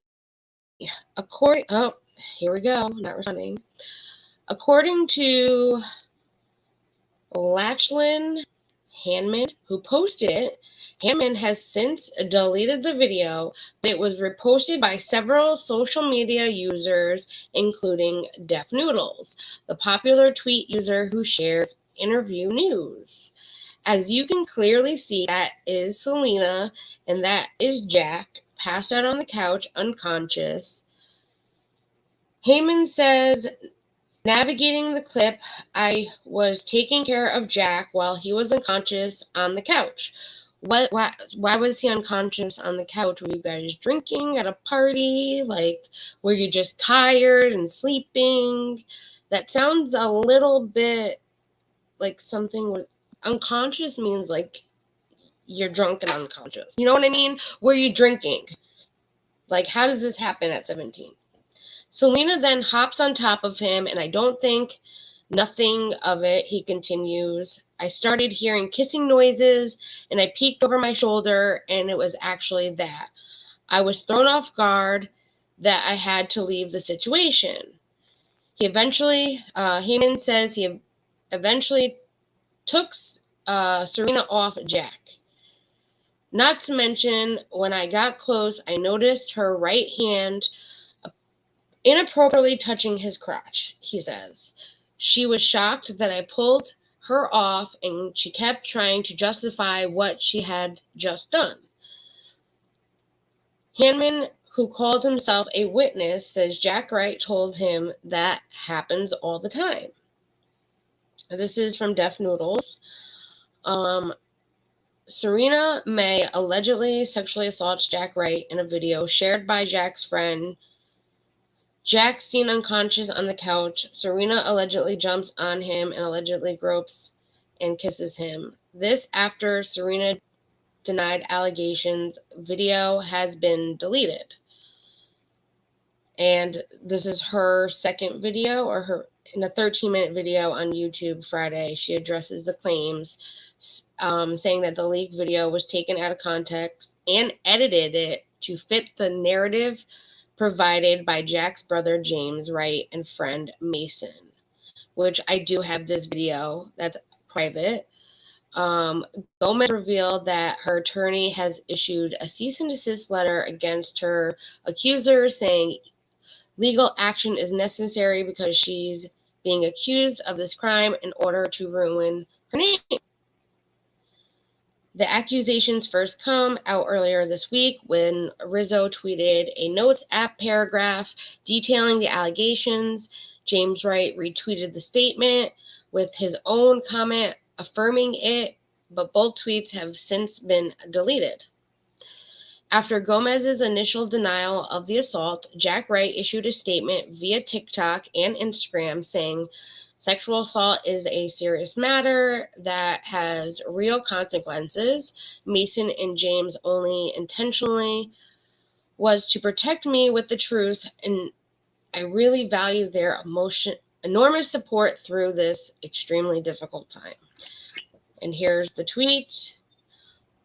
Oh, here we go. Not responding. According to Lachlan Hanman, who posted it, Hanman has since deleted the video, but it was reposted by several social media users, including Deaf Noodles, the popular tweet user who shares interview news. As you can clearly see, that is Selena, and that is Jack, passed out on the couch, unconscious. Heyman says, navigating the clip, I was taking care of Jack while he was unconscious on the couch. Why was he unconscious on the couch? Were you guys drinking at a party? Like, were you just tired and sleeping? That sounds a little bit like something with unconscious means like you're drunk and unconscious. You know what I mean? Were you drinking? Like, how does this happen at 17? Selena then hops on top of him, and I don't think nothing of it, he continues. I started hearing kissing noises, and I peeked over my shoulder, and it was actually that. I was thrown off guard that I had to leave the situation. Heyman says he eventually took Serena off Jack. Not to mention, when I got close, I noticed her right hand inappropriately touching his crotch, he says. She was shocked that I pulled her off, and she kept trying to justify what she had just done. Hanman, who called himself a witness, says Jack Wright told him that happens all the time. This is from Deaf Noodles. Sienna Mae allegedly sexually assaults Jack Wright in a video shared by Jack's friend. Jack seen unconscious on the couch. Serena allegedly jumps on him and allegedly gropes and kisses him. This after Serena denied allegations. Video has been deleted. And this is her second video, or in a 13-minute video on YouTube Friday. She addresses the claims, saying that the leaked video was taken out of context and edited it to fit the narrative provided by Jack's brother James Wright and friend Mason, which I do have this video that's private. Gomez revealed that her attorney has issued a cease and desist letter against her accuser, saying legal action is necessary because she's being accused of this crime in order to ruin her name. The accusations first come out earlier this week when Rizzo tweeted a Notes app paragraph detailing the allegations. James Wright retweeted the statement with his own comment affirming it, but both tweets have since been deleted. After Gomez's initial denial of the assault, Jack Wright issued a statement via TikTok and Instagram saying, Sexual assault is a serious matter that has real consequences. Mason and James only intentionally was to protect me with the truth, and I really value their enormous support through this extremely difficult time. And here's the tweet.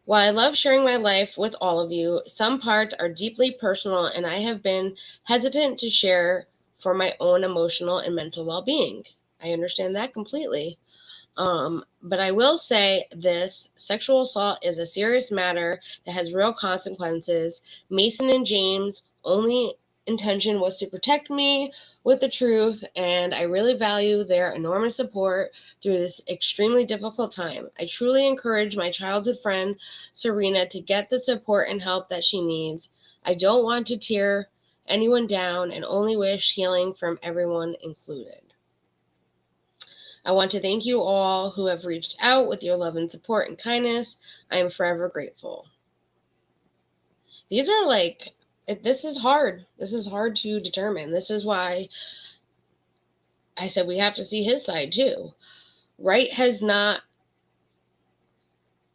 While I love sharing my life with all of you, some parts are deeply personal and I have been hesitant to share for my own emotional and mental well-being. I understand that completely. But I will say this: sexual assault is a serious matter that has real consequences. Mason and James' only intention was to protect me with the truth, and I really value their enormous support through this extremely difficult time. I truly encourage my childhood friend, Serena, to get the support and help that she needs. I don't want to tear anyone down and only wish healing from everyone included. I want to thank you all who have reached out with your love and support and kindness. I am forever grateful. These are like, this is hard. This is hard to determine. This is why I said we have to see his side too. Wright has not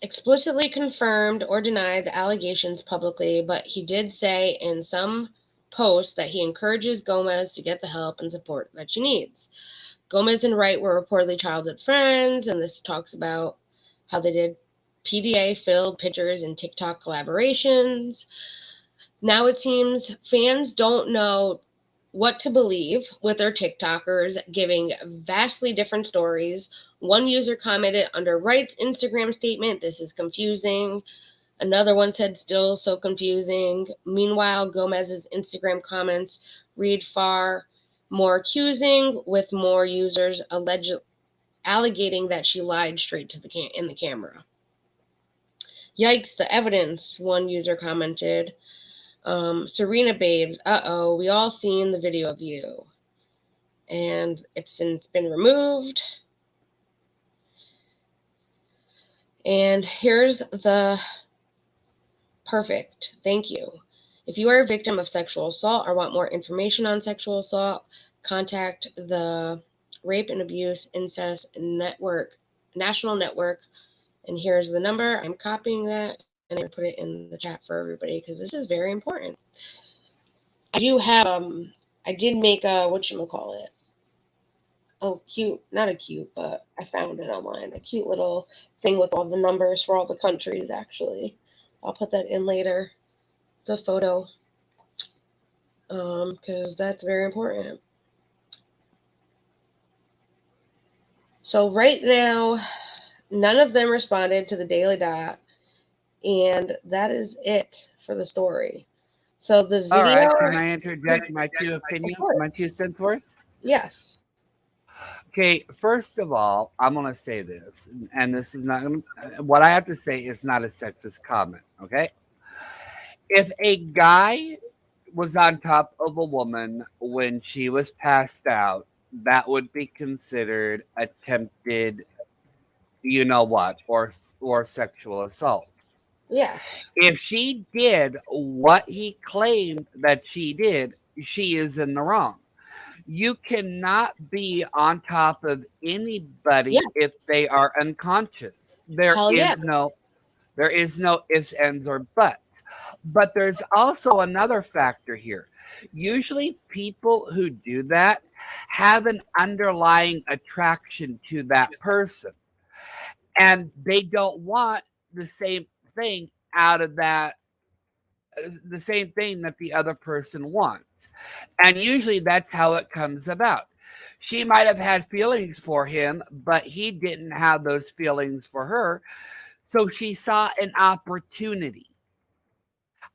explicitly confirmed or denied the allegations publicly, but he did say in some posts that he encourages Gomez to get the help and support that she needs. Gomez and Wright were reportedly childhood friends, and this talks about how they did PDA-filled pictures and TikTok collaborations. Now it seems fans don't know what to believe with their TikTokers giving vastly different stories. One user commented under Wright's Instagram statement, "This is confusing." Another one said, "Still so confusing." Meanwhile, Gomez's Instagram comments read far more accusing, with more users alleging that she lied straight to in the camera. "Yikes, the evidence," one user commented. "Serena babes, we all seen the video of you." And it's since been removed. And here's the perfect thank you. If you are a victim of sexual assault or want more information on sexual assault, contact the Rape and Abuse Incest Network, National Network. And here's the number. I'm copying that and I put it in the chat for everybody because this is very important. I do have, I did make a, whatchamacallit, not a cute, but I found it online, a cute little thing with all the numbers for all the countries, actually. I'll put that in later. It's a photo, because that's very important. So right now, none of them responded to the Daily Dot, and that is it for the story. So the video. All right, can I interject my two opinions, my 2 cents worth? Yes. Okay, first of all, I'm going to say this, and this is not going to, what I have to say is not a sexist comment, okay? If a guy was on top of a woman when she was passed out, that would be considered attempted, you know what, or sexual assault. Yeah. If she did what he claimed that she did, she is in the wrong. You cannot be on top of anybody if they are unconscious. There is no ifs, ands, or buts. But there's also another factor here. Usually people who do that have an underlying attraction to that person. And they don't want the same thing out of that, the same thing that the other person wants. And usually that's how it comes about. She might have had feelings for him, but he didn't have those feelings for her. So she saw an opportunity.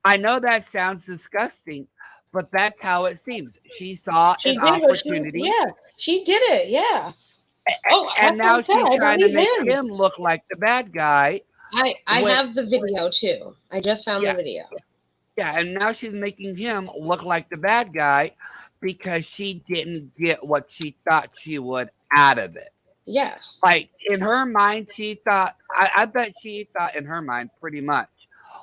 I know that sounds disgusting, but that's how it seems. She saw an opportunity. She did it. Yeah. And now she's trying to make him look like the bad guy. I have the video too. I just found the video. Yeah, and now she's making him look like the bad guy because she didn't get what she thought she would out of it. Yes. Like in her mind, she thought, I bet she thought in her mind pretty much,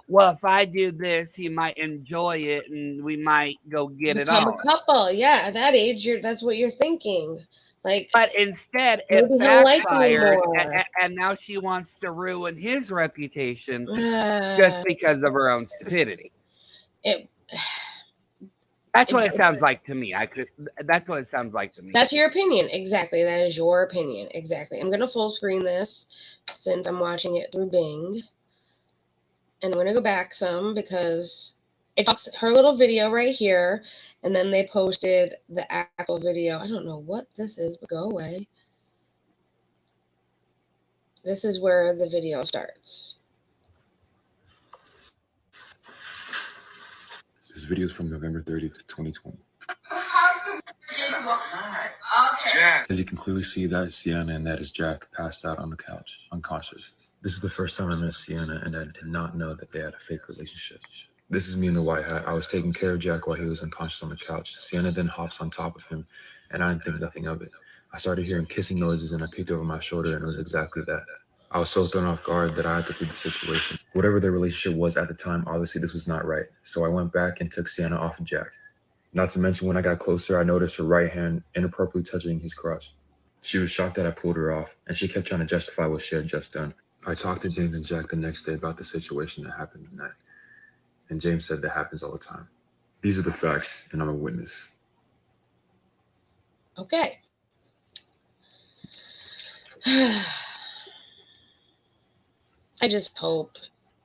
well, if I do this, he might enjoy it and we might go get it on. Become a couple. Yeah, at that age, that's what you're thinking. Like, But instead, it maybe he'll like me backfired, more. and now she wants to ruin his reputation just Uh, because of her own stupidity. it, That's what it it- sounds like to me. That's what it sounds like to me. That's your opinion. Exactly. That is your opinion. Exactly. I'm going to full screen this since I'm watching it through Bing. And I'm going to go back some because it talks her little video right here. And then they posted the actual video. I don't know what this is, but go away. This is where the video starts. This video is from November 30th, 2020. As you can clearly see, that is Sienna and that is Jack passed out on the couch, unconscious. This is the first time I met Sienna and I did not know that they had a fake relationship. This is me in the white hat. I was taking care of Jack while he was unconscious on the couch. Sienna then hops on top of him and I didn't think nothing of it. I started hearing kissing noises and I peeked over my shoulder and it was exactly that. I was so thrown off guard that I had to flee the situation. Whatever their relationship was at the time, obviously this was not right. So I went back and took Sienna off of Jack. Not to mention when I got closer, I noticed her right hand inappropriately touching his crotch. She was shocked that I pulled her off, and she kept trying to justify what she had just done. I talked to James and Jack the next day about the situation that happened tonight, and James said that happens all the time. These are the facts, and I'm a witness. Okay. I just hope,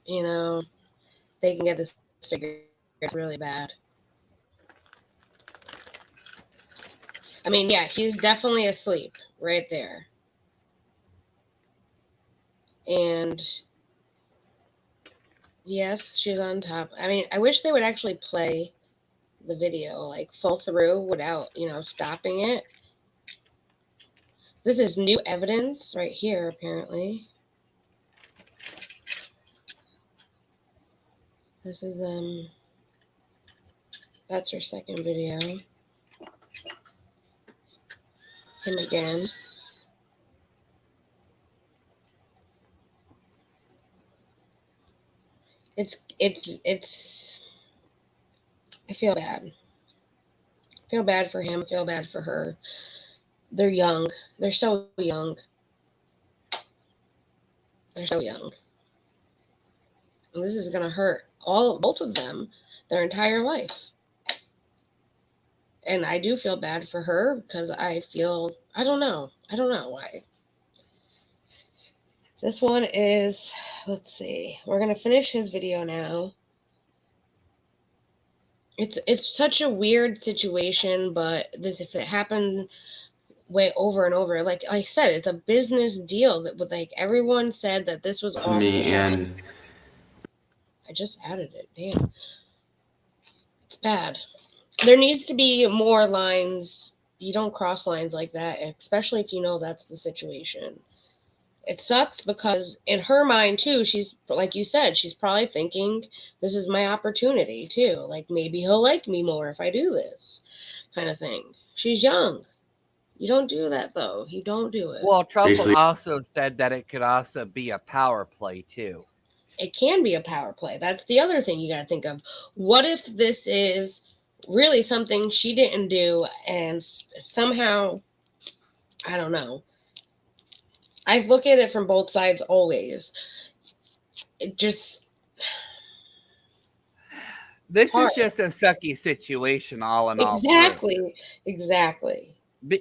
they can get this figured out really bad. I mean, yeah, he's definitely asleep right there. And yes, she's on top. I mean, I wish they would actually play the video, like full through without, stopping it. This is new evidence right here, apparently. This is, that's her second video. Him again. It's I feel bad. I feel bad for him. I feel bad for her. They're young. They're so young. They're so young. And this is gonna hurt both of them their entire life. And I do feel bad for her because I don't know why. This one is, let's see. We're going to finish his video now. It's such a weird situation, but if it happened way over and over, like I said, it's a business deal that with like everyone said that this was To all me, and I just added it. Damn. It's bad. There needs to be more lines. You don't cross lines like that, especially if you know that's the situation. It sucks because in her mind too, she's, like you said, she's probably thinking this is my opportunity too. Like maybe he'll like me more if I do this kind of thing. She's young. You don't do that though. You don't do it. Well, Trump Basically- also said that it could also be a power play too. It can be a power play. That's the other thing you got to think of. What if this is really something she didn't do and somehow, I don't know. I look at it from both sides always. It just... This hard. is just a sucky situation all in all. Exactly.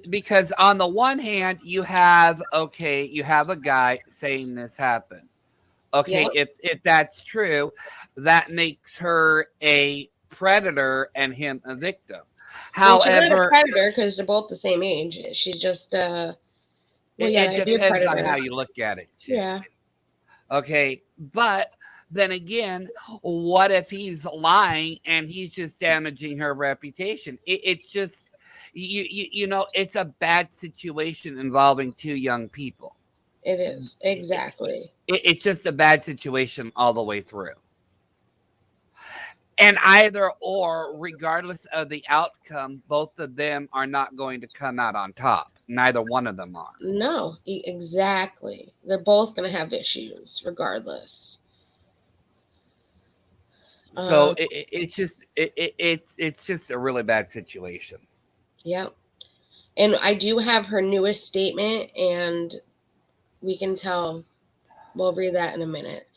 Because on the one hand, you have a guy saying this happened. Okay, Yep. if that's true, that makes her a predator and him a victim. Well, she's not a However, predator because they're both the same age. She's just well, yeah, it that'd be a depends on predator. how you look at it too. Yeah. Okay, but then again, what if he's lying and he's just damaging her reputation? It just it's a bad situation involving two young people. It is. Exactly. It's just a bad situation all the way through. And either or, regardless of the outcome, both of them are not going to come out on top. Neither one of them are. No, exactly. They're both going to have issues regardless. So it's just a really bad situation. Yep. And I do have her newest statement, and we can tell. We'll read that in a minute.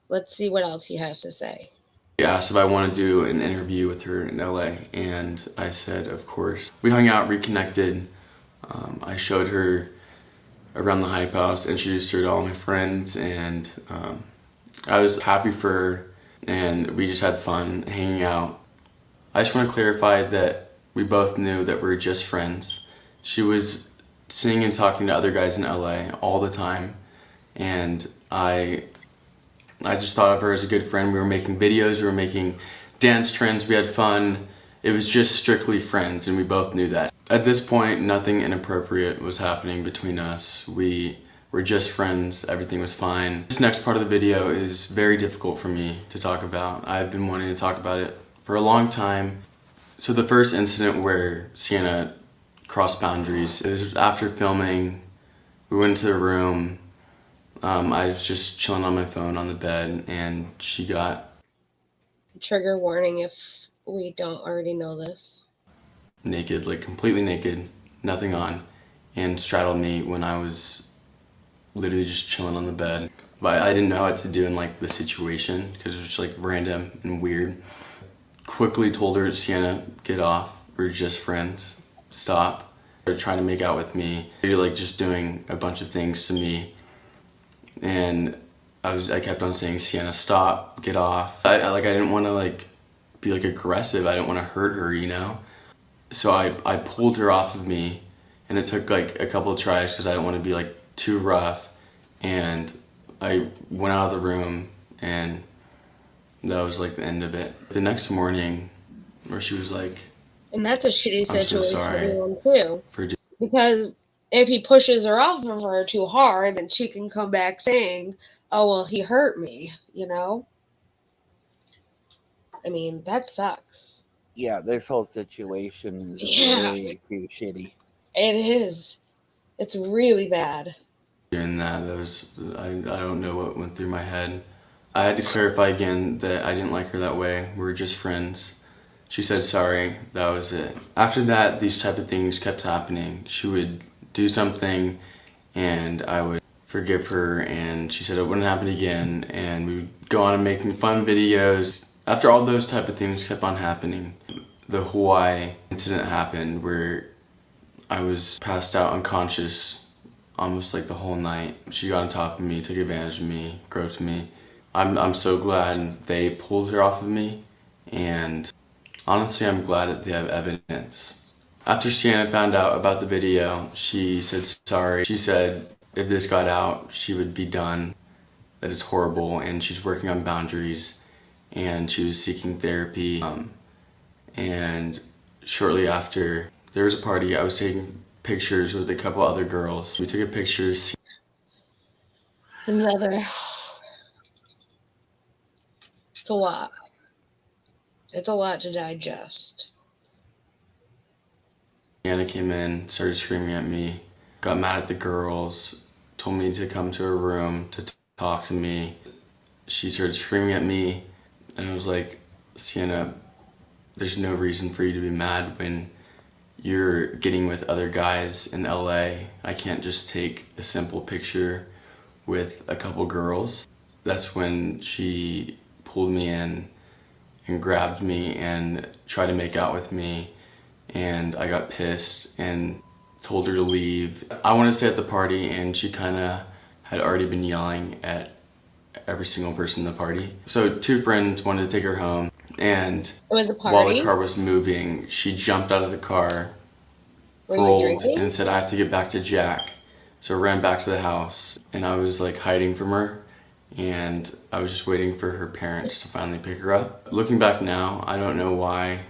Let's see what else he has to say. She asked if I want to do an interview with her in LA, and I said, of course. We hung out, reconnected. I showed her around the Hype House, introduced her to all my friends, and I was happy for her, and we just had fun hanging out. I just want to clarify that we both knew that we were just friends. She was seeing and talking to other guys in LA all the time, and I just thought of her as a good friend. We were making videos, we were making dance trends, we had fun. It was just strictly friends, and we both knew that. At this point, nothing inappropriate was happening between us. We were just friends, everything was fine. This next part of the video is very difficult for me to talk about. I've been wanting to talk about it for a long time. So the first incident where Sienna crossed boundaries, it was after filming. We went into the room. I was just chilling on my phone on the bed, and she got... Trigger warning if we don't already know this. Naked, like completely naked, nothing on, and straddled me when I was literally just chilling on the bed. But I didn't know what to do in like the situation because it was just like random and weird. Quickly told her, Sienna, get off. We're just friends. Stop. They're trying to make out with me. They're like just doing a bunch of things to me. And I kept on saying, Sienna, stop, get off. I didn't want to like be like aggressive. I didn't want to hurt her, you know? So I pulled her off of me, and it took like a couple of tries because I didn't want to be like too rough. And I went out of the room, and that was like the end of it. The next morning, where she was like, and that's a shitty situation so for him too. for Because if he pushes her off of her too hard, then she can come back saying, oh, well, he hurt me, you know? I mean, that sucks. Yeah, this whole situation is way too shitty. It is. It's really bad. doing that, I don't know what went through my head. I had to clarify again that I didn't like her that way. We were just friends. She said sorry, that was it. After that, these type of things kept happening. She would do something and I would forgive her, and she said it wouldn't happen again, and we would go on and making fun videos. After all those type of things kept on happening, the Hawaii incident happened where I was passed out unconscious almost like the whole night. She got on top of me, took advantage of me, groped me. I'm so glad they pulled her off of me, and honestly I'm glad that they have evidence. After Sienna found out about the video, she said sorry. She said if this got out, she would be done, that it's horrible, and she's working on boundaries, and she was seeking therapy. And shortly after, there was a party. I was taking pictures with a couple other girls. We took a picture. Another. It's a lot. It's a lot to digest. Sienna came in, started screaming at me, got mad at the girls, told me to come to her room to talk to me. She started screaming at me, and I was like, Sienna, there's no reason for you to be mad when you're getting with other guys in LA. I can't just take a simple picture with a couple girls. That's when she pulled me in and grabbed me and tried to make out with me, and I got pissed and told her to leave. I wanted to stay at the party, and she kind of had already been yelling at every single person in the party. So two friends wanted to take her home, and It was a party? while the car was moving, she jumped out of the car, rolled, and said, I have to get back to Jack. So I ran back to the house, and I was like hiding from her, and I was just waiting for her parents to finally pick her up. Looking back now, I don't know why.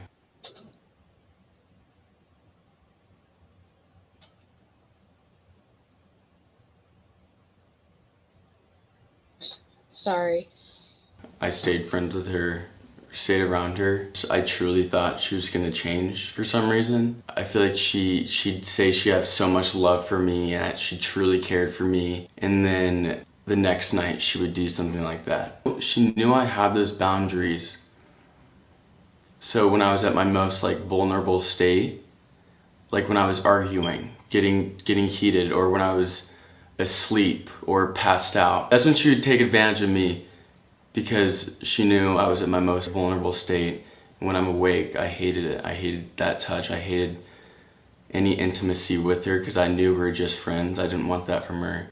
Sorry. I stayed friends with her, stayed around her. I truly thought she was gonna change for some reason. I feel like she'd say she had so much love for me and that she truly cared for me, and then the next night she would do something like that. She knew I had those boundaries. So when I was at my most like vulnerable state, like when I was arguing, getting heated, or when I was asleep or passed out. That's when she would take advantage of me because she knew I was at my most vulnerable state. When I'm awake, I hated it. I hated that touch. I hated any intimacy with her because I knew we were just friends. I didn't want that from her.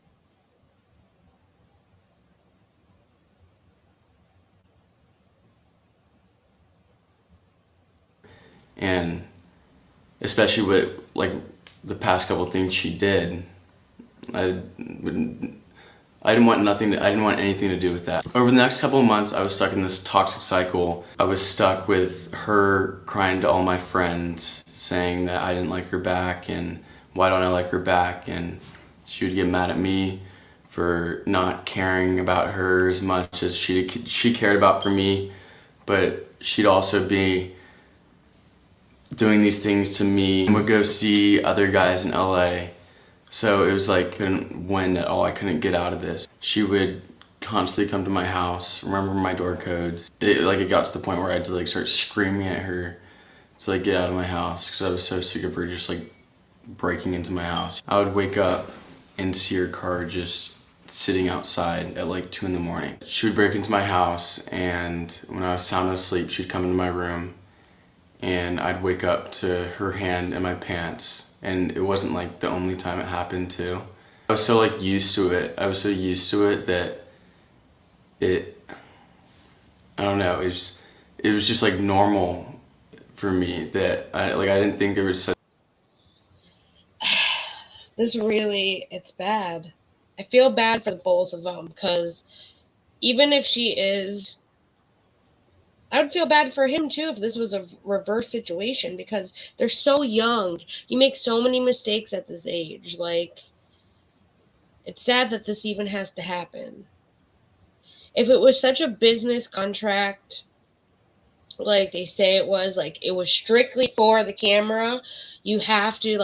And especially with like the past couple things she did, I didn't want anything to do with that. Over the next couple of months, I was stuck in this toxic cycle. I was stuck with her crying to all my friends, saying that I didn't like her back and why don't I like her back, and she would get mad at me for not caring about her as much as she cared about for me, but she'd also be doing these things to me. I would go see other guys in LA. So it was like, couldn't win at all. I couldn't get out of this. She would constantly come to my house, remember my door codes. It got to the point where I had to like start screaming at her to like get out of my house because I was so sick of her just like breaking into my house. I would wake up and see her car just sitting outside at like 2 in the morning. She would break into my house, and when I was sound asleep, she'd come into my room and I'd wake up to her hand in my pants. And it wasn't like the only time it happened too. I was so like used to it. I was so used to it that I don't know, it was just like normal for me that I didn't think there was such. It's bad. I feel bad for the both of them because even if she is, I would feel bad for him too if this was a reverse situation because they're so young. You make so many mistakes at this age. Like, it's sad that this even has to happen. If it was such a business contract, like they say it was, like it was strictly for the camera, you have to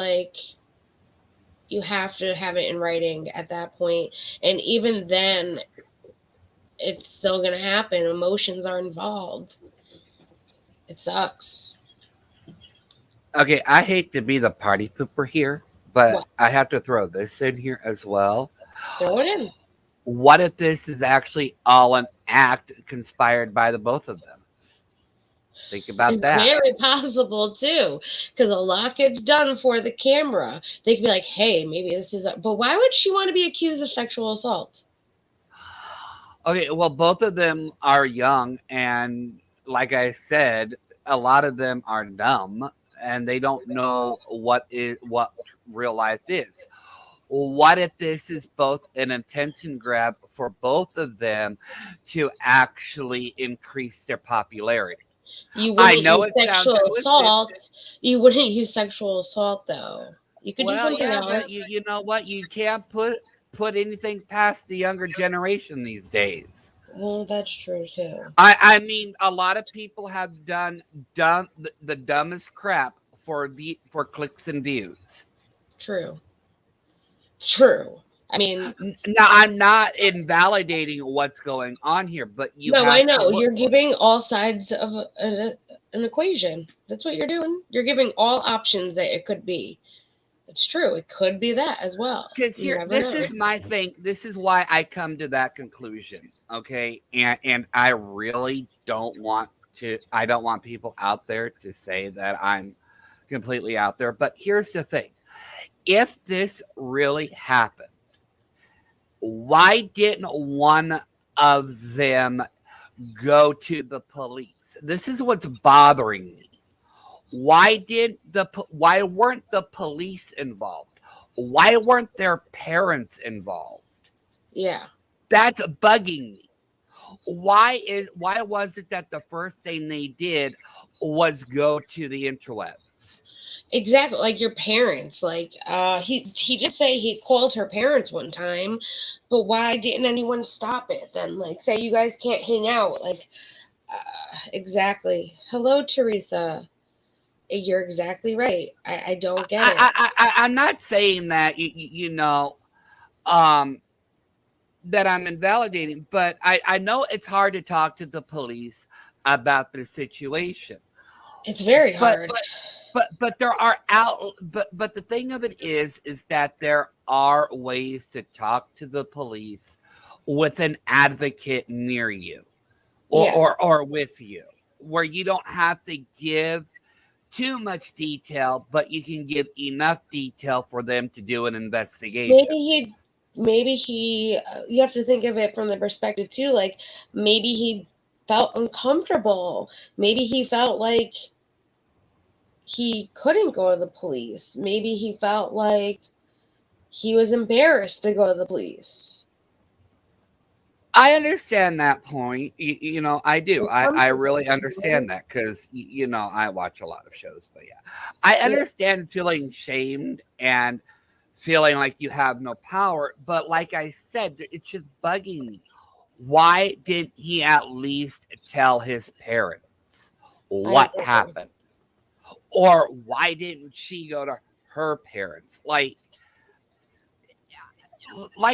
have it in writing at that point. And even then, it's still going to happen. Emotions are involved. It sucks. Okay, I hate to be the party pooper here, but What? I have to throw this in here as well. Throw it in. What if this is actually all an act conspired by the both of them? Think about It's that. very possible too, because a lot gets done for the camera. They could be like, "Hey, maybe this is," but why would she want to be accused of sexual assault? Okay, well, both of them are young, and like I said, a lot of them are dumb, and they don't know what real life is. What if this is both an attention grab for both of them to actually increase their popularity? You I wouldn't know use it sounds sexual twisted. assault. You wouldn't use sexual assault though. You could do Well, something yeah, else. but you know what? You can't put anything past the younger generation these days. Well, that's true too. I mean, a lot of people have done the dumbest crap for clicks and views. True. I mean, Now, I'm not invalidating what's going on here, but you no, have I know. to You're giving all sides of an equation. That's what you're doing. You're giving all options that it could be. It's true. It could be that as well. Because You here, never this know. is my thing. This is why I come to that conclusion. Okay, and I really don't want to. I don't want people out there to say that I'm completely out there. But here's the thing: if this really happened, why didn't one of them go to the police? This is what's bothering me. Why weren't the police involved? Why weren't their parents involved? Yeah. That's bugging me. Why was it that the first thing they did was go to the interwebs? Exactly, like your parents. Like he did say he called her parents one time, but why didn't anyone stop it then? Like, say you guys can't hang out. Like, exactly. Hello, Teresa. You're exactly right. I don't get it. I'm not saying that you know that I'm invalidating, but I know it's hard to talk to the police about the situation. It's very hard. but there are but the thing of it is that there are ways to talk to the police with an advocate near you Yeah. or with you, where you don't have to give too much detail, but you can give enough detail for them to do an investigation. Maybe he you have to think of it from the perspective too, like maybe he felt uncomfortable, maybe he felt like he couldn't go to the police, maybe he felt like he was embarrassed to go to the police. I understand that point. I do. I really Uncomfortable, understand that because, I watch a lot of shows. But yeah, I Yeah. understand feeling shamed and feeling like you have no power. But like I said, it's just bugging me. Why didn't he at least tell his parents I what agree. happened? Or why didn't she go to her parents? Like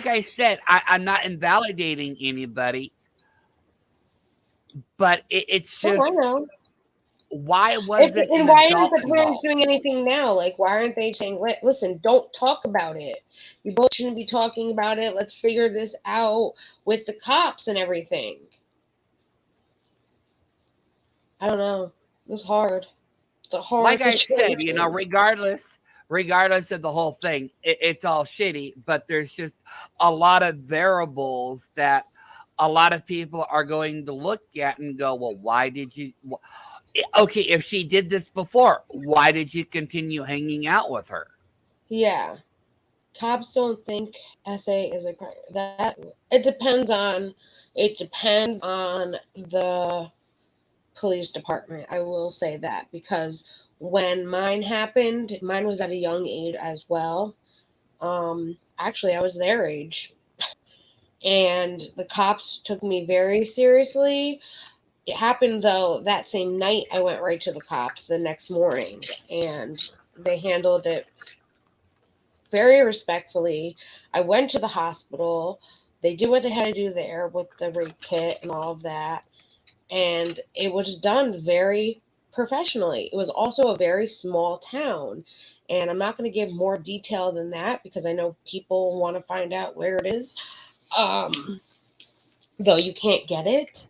I said, I'm not invalidating anybody, but it's Oh, I just, know. why wasn't And an why aren't adult the parents involved? doing anything now? Like, why aren't they saying, listen, don't talk about it. You both shouldn't be talking about it. Let's figure this out with the cops and everything. I don't know. It's hard. It's a hard Like I said, situation. regardless of the whole thing, it's all shitty, but there's just a lot of variables that a lot of people are going to look at and go, well, why did you? Okay, if she did this before, why did you continue hanging out with her? Yeah. Cops don't think SA is a crime. That it depends on the police department. I will say that because when mine happened, mine was at a young age as well. Actually, I was their age, and the cops took me very seriously. It happened though that same night. I went right to the cops the next morning, and they handled it very respectfully. I went to the hospital. They did what they had to do there with the rape kit and all of that. And it was done very professionally. It was also a very small town. And I'm not going to give more detail than that because I know people want to find out where it is. Though you can't get it.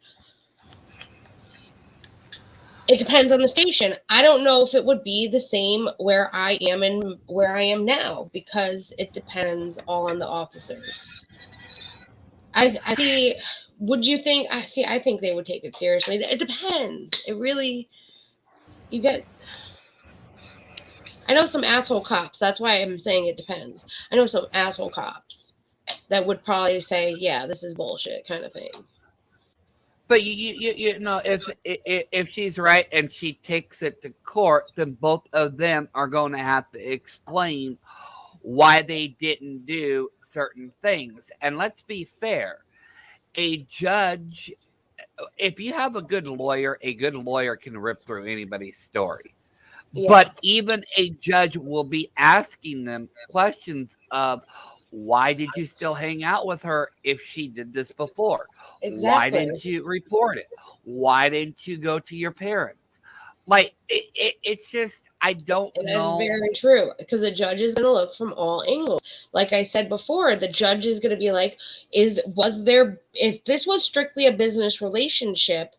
It depends on the station. I don't know if it would be the same where I am and where I am now because it depends all on the officers. I see. Would you think? I see. I think they would take it seriously. It depends. It really. You get. I know some asshole cops. That's why I'm saying it depends. I know some asshole cops that would probably say, "Yeah, this is bullshit," kind of thing. But if she's right and she takes it to court, then both of them are going to have to explain why they didn't do certain things. And let's be fair, a judge, if you have a good lawyer can rip through anybody's story. Yeah, But even a judge will be asking them questions of, why did you still hang out with her if she did this before? Why exactly. didn't you report it? Why didn't you go to your parents? Like, it's just, I don't And that's know. very true because the judge is going to look from all angles. Like I said before, the judge is going to be like, if this was strictly a business relationship,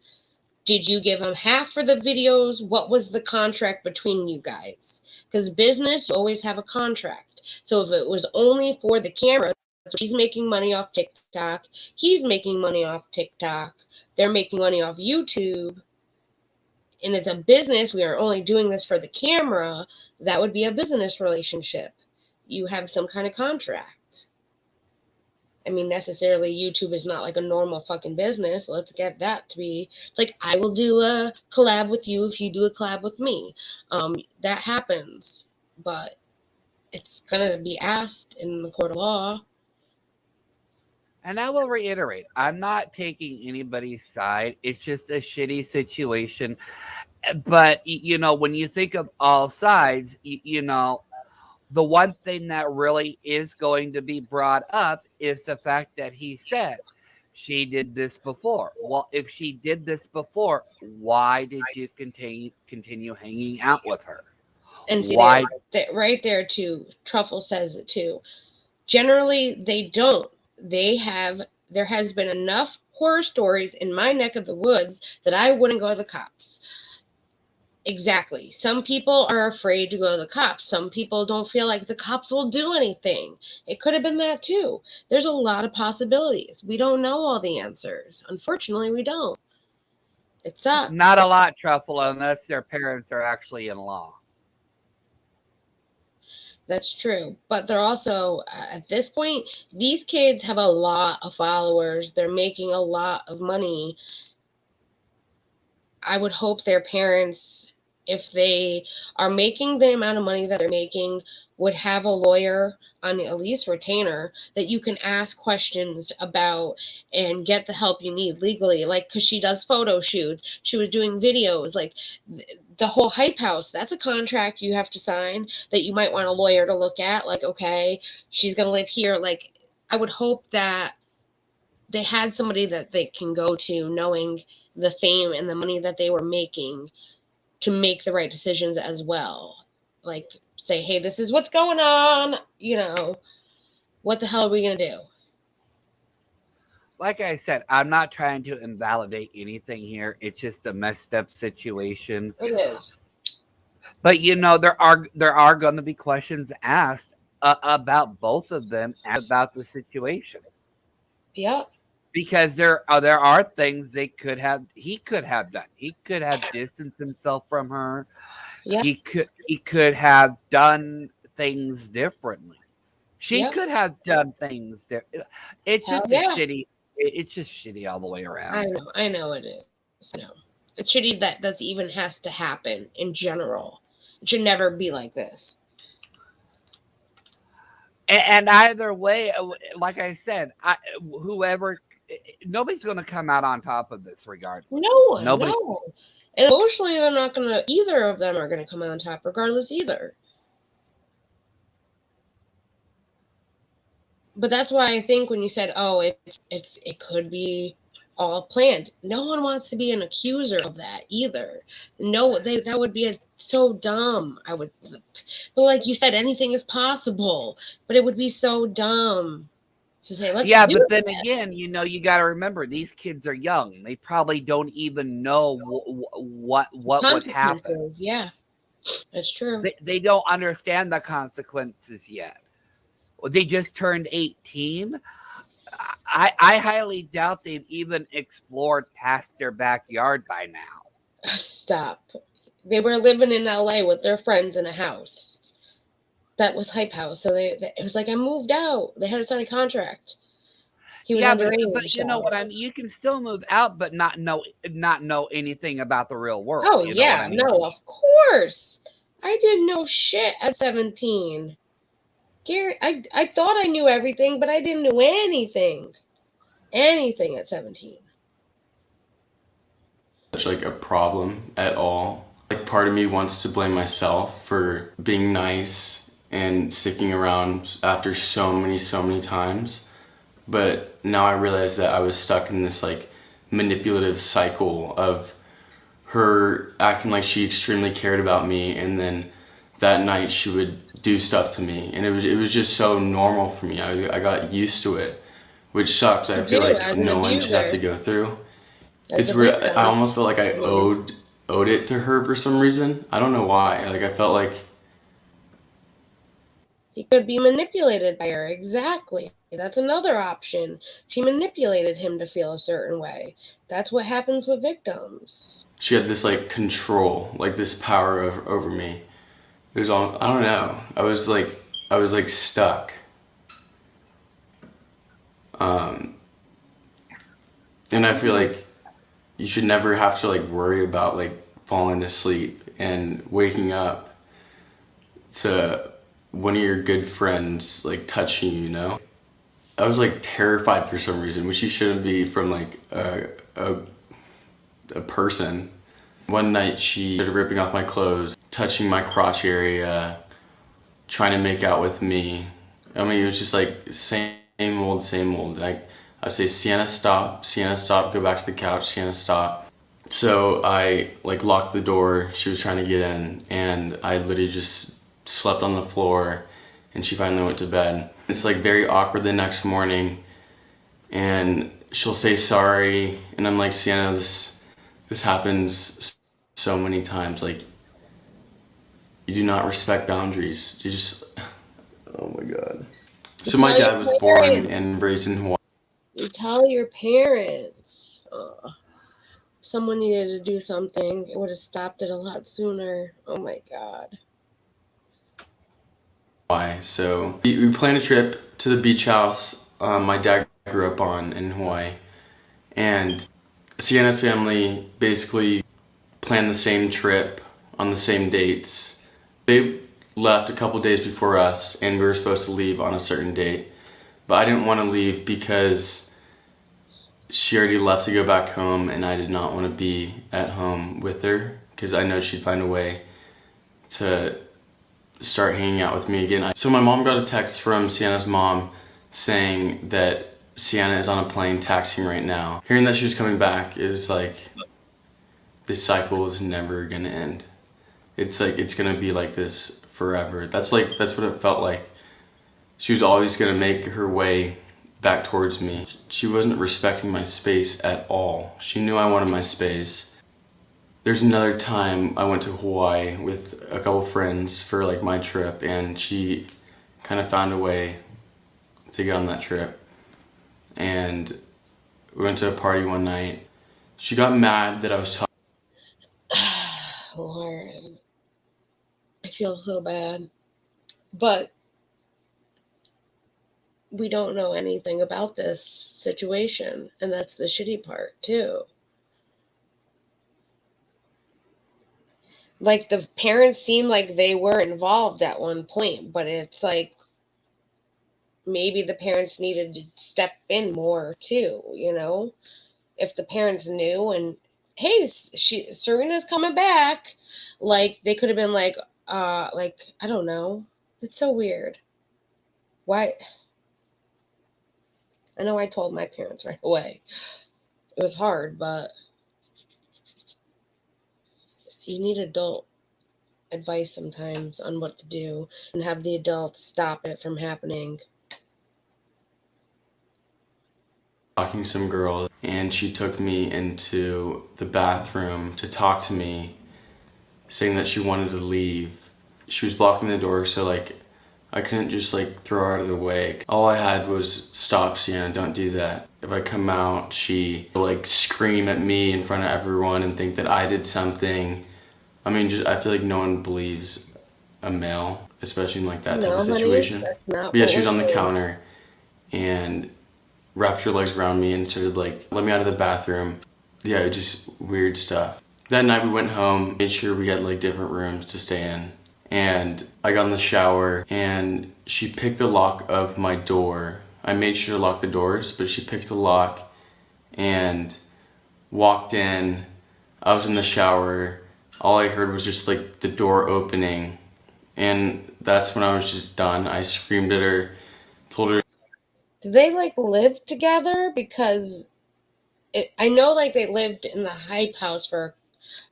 did you give him half for the videos? What was the contract between you guys? Because business, you always have a contract. So if it was only for the camera, so she's making money off TikTok, he's making money off TikTok, they're making money off YouTube, and it's a business, we are only doing this for the camera, that would be a business relationship. You have some kind of contract. I mean, necessarily YouTube is not like a normal fucking business. Let's get that to be. It's like I will do a collab with you if you do a collab with me. That happens, but it's gonna be asked in the court of law. And I will reiterate, I'm not taking anybody's side. It's just a shitty situation. But, when you think of all sides, the one thing that really is going to be brought up is the fact that he said she did this before. Well, if she did this before, why did you continue hanging out with her? And see, Why? right there too, Truffle says it too. Generally, they don't. There has been enough horror stories in my neck of the woods that I wouldn't go to the cops. Exactly. Some people are afraid to go to the cops. Some people don't feel like the cops will do anything. It could have been that too. There's a lot of possibilities. We don't know all the answers. Unfortunately, we don't. It sucks. Not a lot, Truffle, unless their parents are actually in law. That's true. But they're also, at this point, these kids have a lot of followers. They're making a lot of money. I would hope their parents, if they are making the amount of money that they're making, would have a lawyer on at least retainer that you can ask questions about and get the help you need legally. Like, because she does photo shoots, she was doing videos, like the whole Hype House, that's a contract you have to sign that you might want a lawyer to look at. Like, okay, she's going to live here. Like, I would hope that they had somebody that they can go to knowing the fame and the money that they were making to make the right decisions as well. Like, say, hey, this is what's going on. You know, what the hell are we going to do? Like I said, I'm not trying to invalidate anything here. It's just a messed up situation. It is. But you know, there are going to be questions asked about both of them and about the situation. Yep. Because there are things he could have done. He could have distanced himself from her. Yep. He could have done things differently. She Yep. could have done things there. It's just yeah. shitty. It's just shitty all the way around. I know it is. I know. It's shitty that this even has to happen in general. It should never be like this. And either way, like I said, nobody's going to come out on top of this regard. No one. Nobody. No. And emotionally, they're not going to, either of them are going to come out on top regardless either. But that's why I think when you said, oh, it could be all planned. No one wants to be an accuser of that either. No, that would be so dumb. But like you said, anything is possible, but it would be so dumb to say, let's yeah, do but then that. again, you know, you got to remember these kids are young. They probably don't even know what would happen. Yeah, that's true. They don't understand the consequences yet. They just turned 18. I highly doubt they've even explored past their backyard by now. Stop. They were living in LA with their friends in a house. That was Hype House. So it was like, I moved out. They had to sign a contract. He was underage. But you know what I mean? You can still move out, but not know anything about the real world. Oh, you know yeah. what I mean? No, of course. I didn't know shit at 17. Gary, I thought I knew everything, but I didn't know anything. Anything at 17. Such like a problem at all. Like part of me wants to blame myself for being nice and sticking around after so many times. But now I realize that I was stuck in this like manipulative cycle of her acting like she extremely cared about me, and then that night she would do stuff to me, and it was just so normal for me. I got used to it, which sucks. I feel like no one should have to go through. It's real. I almost felt like I owed it to her for some reason. I don't know why. Like I felt like he could be manipulated by her. Exactly. That's another option. She manipulated him to feel a certain way. That's what happens with victims. She had this like control, like this power over me. It was all, I don't know. I was like stuck. And I feel like you should never have to like worry about like falling asleep and waking up to one of your good friends like touching you, you know? I was like terrified for some reason, which you shouldn't be from like a person. One night she started ripping off my clothes, touching my crotch area, trying to make out with me. I mean, it was just like same old. I'd say, Sienna, stop, go back to the couch, Sienna, stop. So I like locked the door. She was trying to get in, and I literally just slept on the floor, and she finally went to bed. It's like very awkward the next morning, and she'll say sorry, and I'm like, Sienna, this happens so many times. Like, you do not respect boundaries. You just, oh my God. So my dad was born and raised in Hawaii. You tell your parents. Ugh. Someone needed to do something. It would have stopped it a lot sooner. Oh my God. So we planned a trip to the beach house my dad grew up on in Hawaii. And Sienna's family basically planned the same trip on the same dates. They left a couple days before us, and we were supposed to leave on a certain date. But I didn't want to leave because she already left to go back home, and I did not want to be at home with her because I know she'd find a way to start hanging out with me again. So my mom got a text from Sienna's mom saying that Sienna is on a plane taxiing right now. Hearing that she was coming back, it was like, this cycle is never gonna end. It's like, it's gonna be like this forever. That's what it felt like. She was always gonna make her way back towards me. She wasn't respecting my space at all. She knew I wanted my space. There's another time I went to Hawaii with a couple friends for like my trip, and she kind of found a way to get on that trip. And we went to a party one night. She got mad that I was talking. Lord, I feel so bad. But we don't know anything about this situation, and that's the shitty part too. Like, the parents seem like they were involved at one point, but it's like maybe the parents needed to step in more too, you know? If the parents knew and, hey, Serena's coming back, like, they could have been like, I don't know. It's so weird. Why? I know I told my parents right away. It was hard, but you need adult advice sometimes on what to do and have the adults stop it from happening. Talking to some girls, and she took me into the bathroom to talk to me, saying that she wanted to leave. She was blocking the door, so like I couldn't just like throw her out of the way. All I had was, stop, Sienna, don't do that. If I come out, she will like scream at me in front of everyone and think that I did something. I mean, I feel like no one believes a male, especially in like that type of situation. But yeah, she was on the counter and wrapped her legs around me and started like, let me out of the bathroom. Yeah, just weird stuff. That night we went home, made sure we had like different rooms to stay in. And I got in the shower, and she picked the lock of my door. I made sure to lock the doors, but she picked the lock and walked in. I was in the shower. All I heard was just like the door opening. And that's when I was just done. I screamed at her, told her. Did they like live together? Because I know like they lived in the Hype House for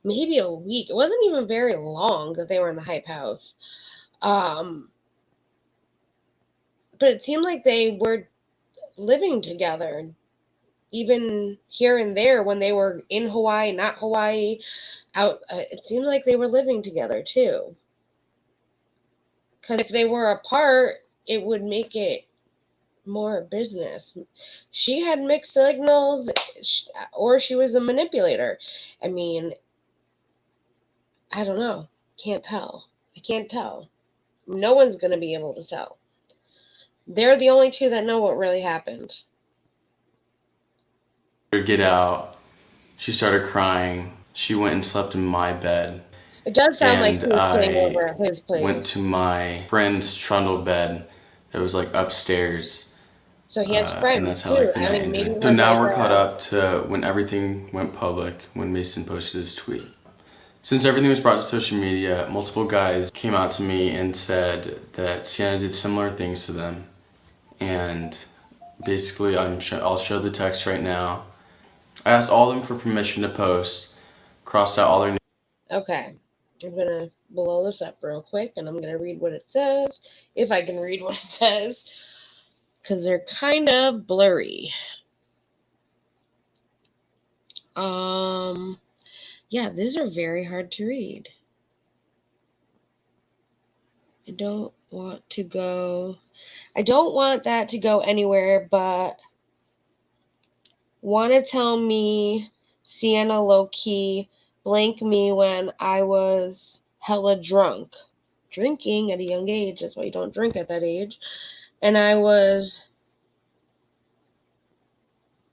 maybe a week. It wasn't even very long that they were in the Hype House. But it seemed like they were living together, even here and there when they were in Hawaii, not Hawaii, out. It seemed like they were living together too. Because if they were apart, it would make it more business. She had mixed signals, or she was a manipulator. I mean, I don't know. Can't tell. I can't tell. No one's going to be able to tell. They're the only two that know what really happened. Get out. She started crying. She went and slept in my bed. It does sound like he was staying over at his place. Went to my friend's trundle bed that was like upstairs. So he has friends and that's how, too. like, the night ended. So now we're caught up to when everything went public, when Mason posted his tweet. Since everything was brought to social media, multiple guys came out to me and said that Sienna did similar things to them. And basically, I'll show the text right now. I asked all of them for permission to post, crossed out all their names. Okay, I'm going to blow this up real quick, and I'm going to read what it says, if I can read what it says, because they're kind of blurry. Yeah, these are very hard to read. I don't want that to go anywhere, but want to tell me Sienna low-key blank me when I was hella drunk. Drinking at a young age, that's why you don't drink at that age. And I was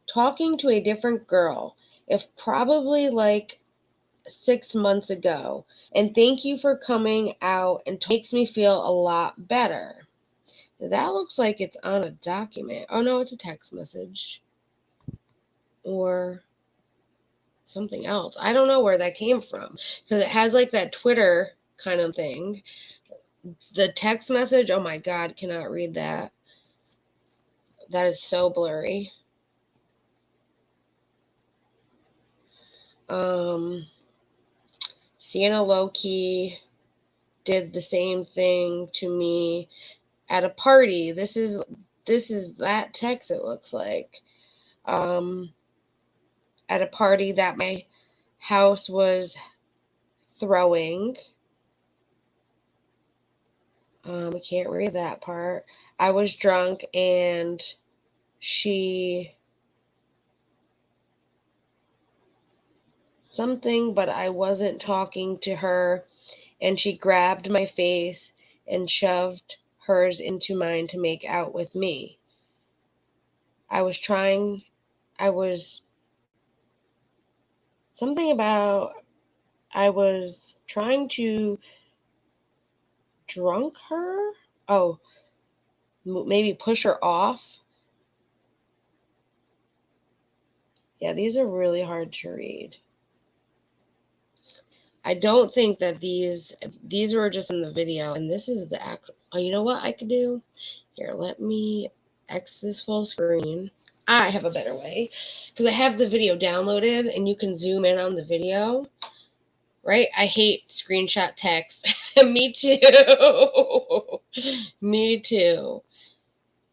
talking to a different girl, if probably like 6 months ago, and thank you for coming out and makes me feel a lot better. That looks like it's on a document. Oh no, it's a text message or something else. I don't know where that came from, because it has like that Twitter kind of thing. The text message, oh my God, cannot read that. That is so blurry. Sienna low-key did the same thing to me at a party. This is that text, it looks like. At a party that my house was throwing. I can't read that part. I was drunk and but I wasn't talking to her, and she grabbed my face and shoved hers into mine to make out with me. I was trying to drunk her? Oh, maybe push her off? Yeah, these are really hard to read. I don't think that these were just in the video, and this is the act. Oh, you know what I could do? Here, let me X this full screen. I have a better way, because I have the video downloaded, and you can zoom in on the video. Right? I hate screenshot text. Me too. Me too.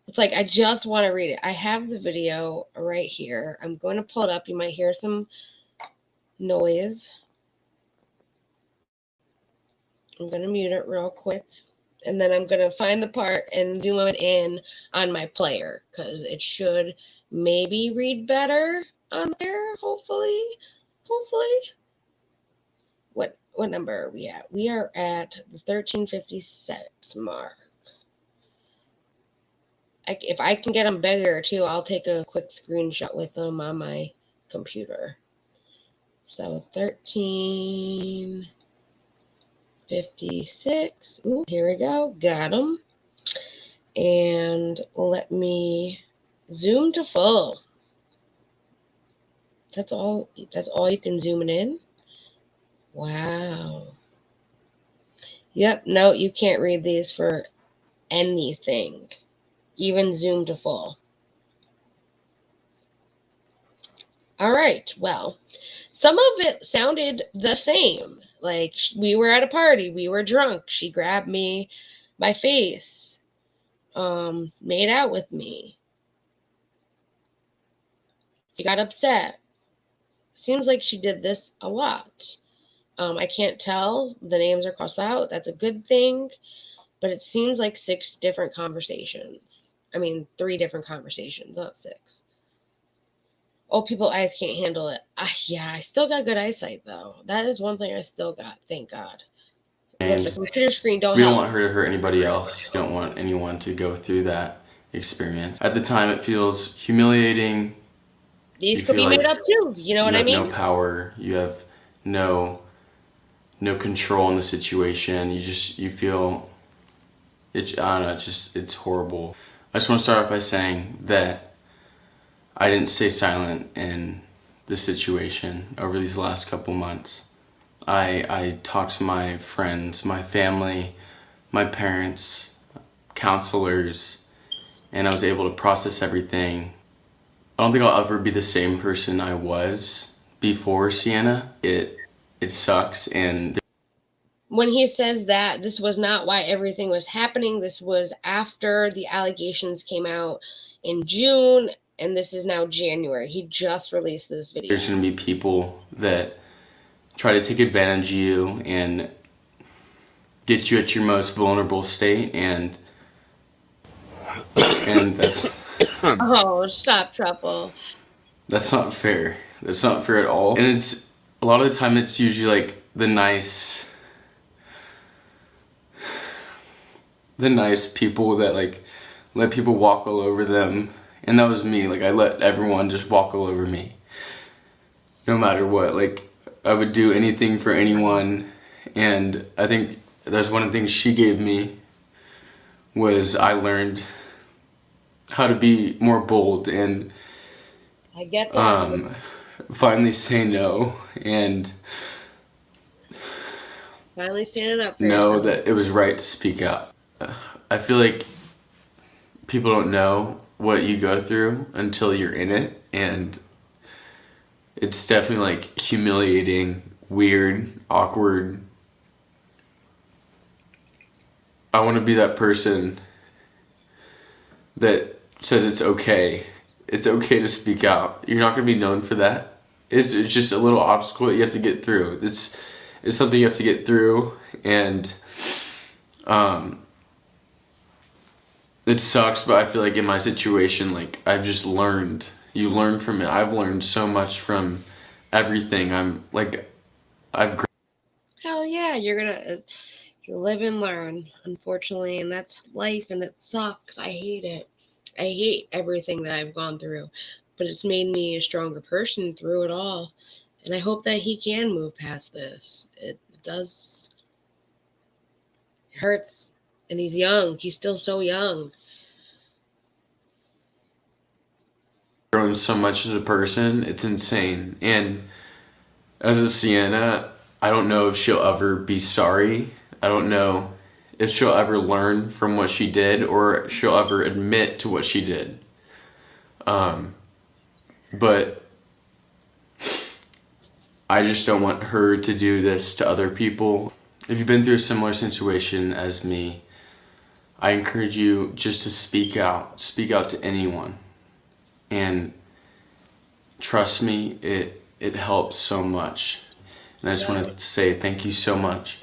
It's like, I just want to read it. I have the video right here. I'm going to pull it up. You might hear some noise. I'm going to mute it real quick. And then I'm going to find the part and zoom it in on my player, because it should maybe read better on there, hopefully. What number are we at? We are at the 1356 mark. If I can get them bigger too, I'll take a quick screenshot with them on my computer. So 1356. Ooh, here we go. Got them. And let me zoom to full. That's all you can zoom it in. Wow. Yep, no, you can't read these for anything, even zoom to full. All right, well, some of it sounded the same. Like, we were at a party, we were drunk, she grabbed my face, made out with me. She got upset. Seems like she did this a lot. I can't tell. The names are crossed out. That's a good thing. But it seems like 6 different conversations. I mean, 3 different conversations, not 6. Oh, people's eyes can't handle it. Yeah, I still got good eyesight, though. That is one thing I still got, thank God. And the computer screen don't we help. don't want her to hurt anybody else. We don't want anyone to go through that experience. At the time, it feels humiliating. These could be made up, too. You know what I mean? You have no power. You have no control in the situation. You feel it. I don't know. It's horrible. I just want to start off by saying that I didn't stay silent in the situation over these last couple months. I talked to my friends, my family, my parents, counselors, and I was able to process everything. I don't think I'll ever be the same person I was before Sienna. It it sucks. And when he says that this was not why everything was happening, this was after the allegations came out in June, and this is now January. He just released this video. there's going to be people that try to take advantage of you and get you at your most vulnerable state, and that's Oh, stop, Truffle. that's not fair. That's not fair at all. And it's a lot of the time it's usually like the nice people that like let people walk all over them. And that was me. Like I let everyone just walk all over me, no matter what. Like I would do anything for anyone. And I think that's one of the things she gave me, was I learned how to be more bold and I get that. finally say no, and Finally standing up for know yourself. that it was right to speak out. I feel like people don't know what you go through until you're in it, and it's definitely like humiliating, weird, awkward. I want to be that person that says it's okay. It's okay to speak out. You're not going to be known for that. It's just a little obstacle that you have to get through. It's something you have to get through, and it sucks, but I feel like in my situation, like I've just learned. You learn from it. I've learned so much from everything. I've Hell yeah, you're gonna you live and learn, unfortunately, and that's life, and it sucks. I hate it. I hate everything that I've gone through, but it's made me a stronger person through it all, and I hope that he can move past this. It does. It hurts, and he's young. He's still so young. grown so much as a person. It's insane. And as of Sienna, I don't know if she'll ever be sorry. I don't know if she'll ever learn from what she did, or she'll ever admit to what she did. But I just don't want her to do this to other people. If you've been through a similar situation as me, I encourage you just to speak out. Speak out to anyone. And trust me, it helps so much. And I just wanted to say thank you so much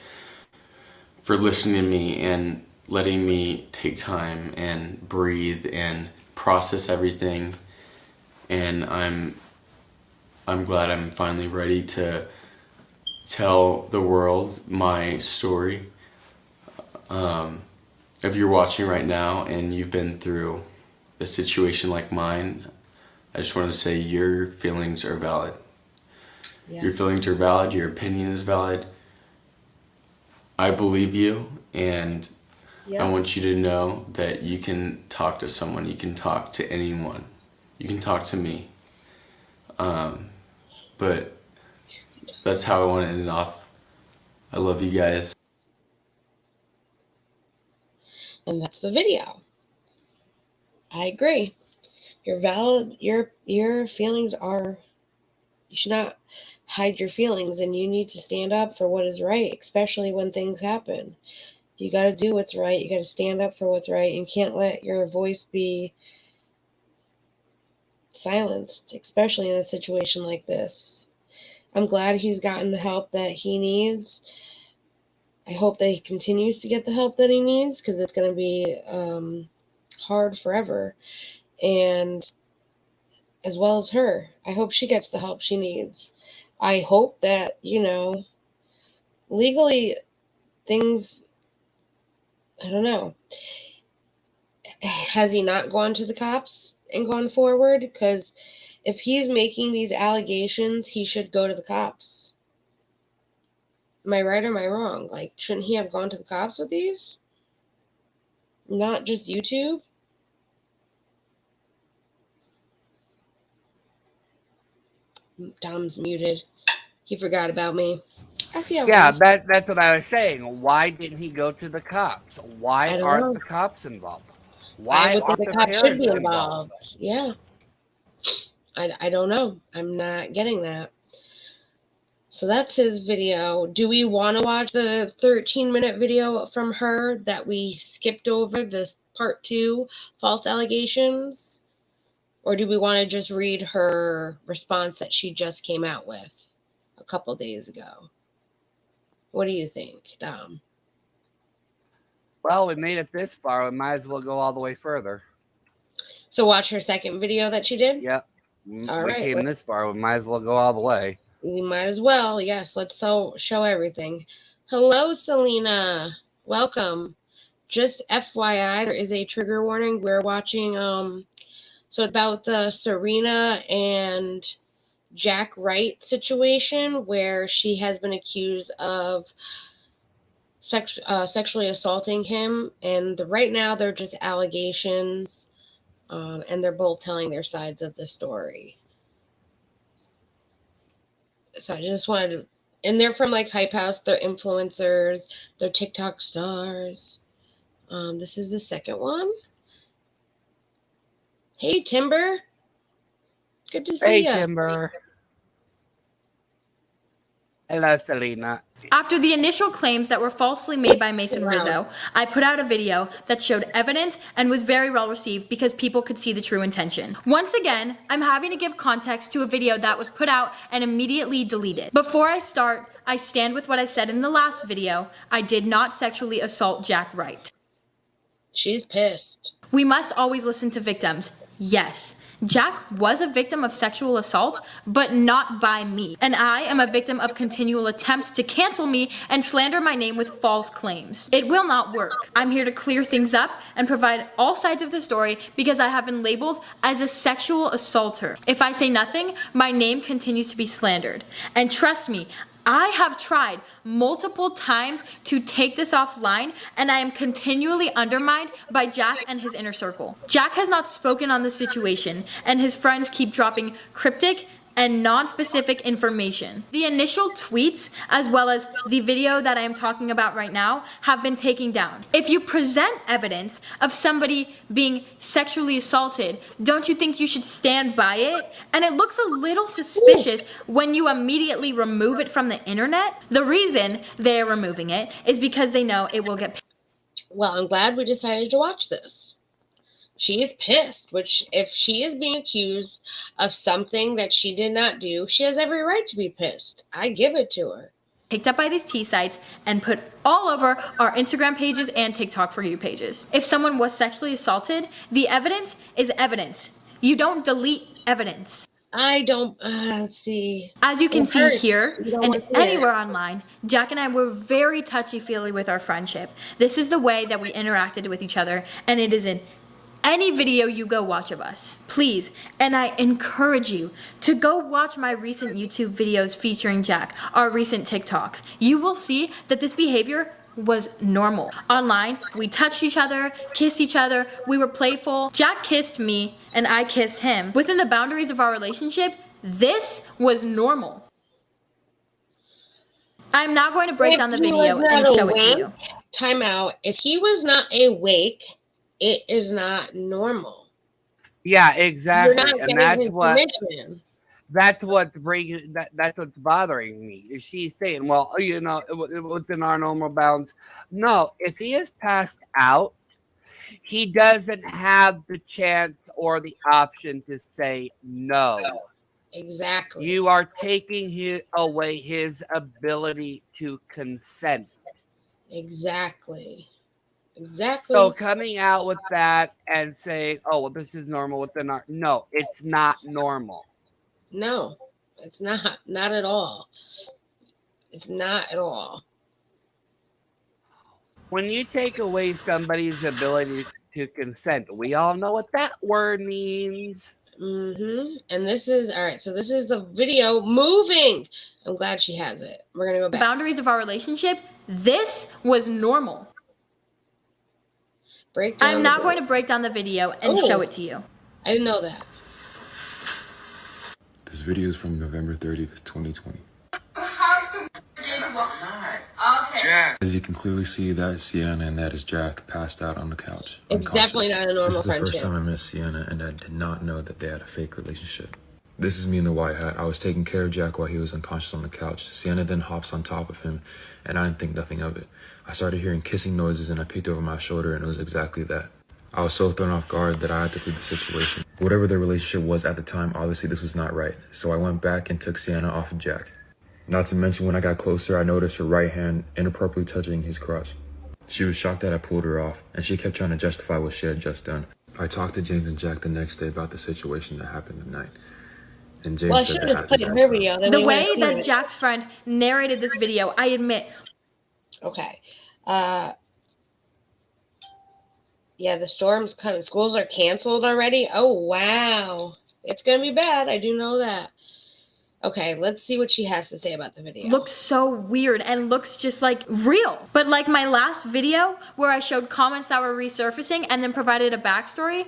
for listening to me and letting me take time and breathe and process everything. And I'm glad I'm finally ready to tell the world my story. If you're watching right now and you've been through a situation like mine, I just want to say your feelings are valid. Yes. Your feelings are valid. Your opinion is valid. I believe you, and I want you to know that you can talk to someone. You can talk to anyone. You can talk to me. But that's how I want to end it off. I love you guys. And that's the video. I agree. You're valid. Your feelings are, you should not hide your feelings, and you need to stand up for what is right, especially when things happen. You got to do what's right. You got to stand up for what's right. You can't let your voice be silenced, especially in a situation like this. I'm glad he's gotten the help that he needs. I hope that he continues to get the help that he needs, because it's going to be hard forever. And as well as her, I hope she gets the help she needs. I hope that, legally things, I don't know. Has he not gone to the cops and gone forward? Because if he's making these allegations, he should go to the cops. Am I right or am I wrong? Like, shouldn't he have gone to the cops with these? Not just YouTube? Tom's muted. He forgot about me. I see how that's what I was saying. Why didn't he go to the cops? Why aren't the cops involved? Why I would think the cops should be involved. Yeah. I don't know. I'm not getting that. So that's his video. Do we want to watch the 13-minute video from her that we skipped over, this part 2, false allegations? Or do we want to just read her response that she just came out with a couple days ago? What do you think, Dom? Well, we made it this far. We might as well go all the way further. So watch her second video that she did? Yep. All we right. came this far. We might as well go all the way. We might as well. Yes, let's show everything. Hello, Selena. Welcome. Just FYI, there is a trigger warning. We're watching, so about the Serena and Jack Wright situation where she has been accused of sexually assaulting him. And right now they're just allegations, and they're both telling their sides of the story. So I just wanted to, and they're from like Hype House, they're influencers, they're TikTok stars. This is the second one. Hey, Timber. Good to see you. Hey, Timber. Hello, Selena. After the initial claims that were falsely made by Mason Rizzo, I put out a video that showed evidence and was very well received because people could see the true intention. Once again, I'm having to give context to a video that was put out and immediately deleted. Before I start, I stand with what I said in the last video. I did not sexually assault Jack Wright. She's pissed. We must always listen to victims. Yes. Jack was a victim of sexual assault, but not by me. And I am a victim of continual attempts to cancel me and slander my name with false claims. It will not work. I'm here to clear things up and provide all sides of the story because I have been labeled as a sexual assaulter. If I say nothing, my name continues to be slandered. And trust me, I have tried multiple times to take this offline, and I am continually undermined by Jack and his inner circle. Jack has not spoken on the situation, and his friends keep dropping cryptic and non-specific information. The initial tweets, as well as the video that I am talking about right now, have been taken down. If you present evidence of somebody being sexually assaulted, don't you think you should stand by it? And it looks a little suspicious when you immediately remove it from the internet. The reason they're removing it is because they know it will get. Well, I'm glad we decided to watch this. She is pissed, which if she is being accused of something that she did not do, she has every right to be pissed. I give it to her. Picked up by these T sites and put all over our Instagram pages and TikTok For You pages. If someone was sexually assaulted, the evidence is evidence. You don't delete evidence. I don't see. As you can see here and see anywhere online, Jack and I were very touchy-feely with our friendship. This is the way that we interacted with each other, and it is in any video you go watch of us. Please, and I encourage you to go watch my recent YouTube videos featuring Jack, our recent TikToks. You will see that this behavior was normal. Online, we touched each other, kissed each other, we were playful. Jack kissed me and I kissed him. Within the boundaries of our relationship, this was normal. I'm now going to break down the video and show it to you. Time out. If he was not awake, it is not normal. Yeah, exactly. You're not and getting permission. That's what's bothering me. Is she's saying, well, you know, within our normal bounds. No, if he is passed out, he doesn't have the chance or the option to say no. Exactly. You are taking away his ability to consent. Exactly. Exactly. So coming out with that and saying, oh, well, this is normal within our... No, it's not normal. No, it's not. Not at all. It's not at all. When you take away somebody's ability to consent, we all know what that word means. Mm-hmm. And this is, all right, so this is the video moving. I'm glad she has it. We're going to go back. Boundaries of our relationship, this was normal. I'm now going to break down the video and show it to you. I didn't know that. This video is from November 30th, 2020. Okay. As you can clearly see, that is Sienna and that is Jack passed out on the couch. It's definitely not a normal This is the friendship. first time I met Sienna and I did not know that they had a fake relationship. This is me in the white hat. I was taking care of Jack while he was unconscious on the couch. Sienna then hops on top of him, and I didn't think nothing of it. I started hearing kissing noises, and I peeked over my shoulder, and it was exactly that. I was so thrown off guard that I had to leave the situation. Whatever their relationship was at the time, obviously this was not right. So I went back and took Sienna off of Jack. Not to mention, when I got closer, I noticed her right hand inappropriately touching his crotch. She was shocked that I pulled her off, and she kept trying to justify what she had just done. I talked to James and Jack the next day about the situation that happened at night. And James Well, I said should that have just at put the in time- her video. Then The we way would've that seen it. Jack's friend narrated this video, I admit, Okay. Yeah, the storm's coming. Schools are canceled already. Oh, wow. It's going to be bad. I do know that. Okay, let's see what she has to say about the video. looks so weird and looks just like real. But like my last video where I showed comments that were resurfacing and then provided a backstory,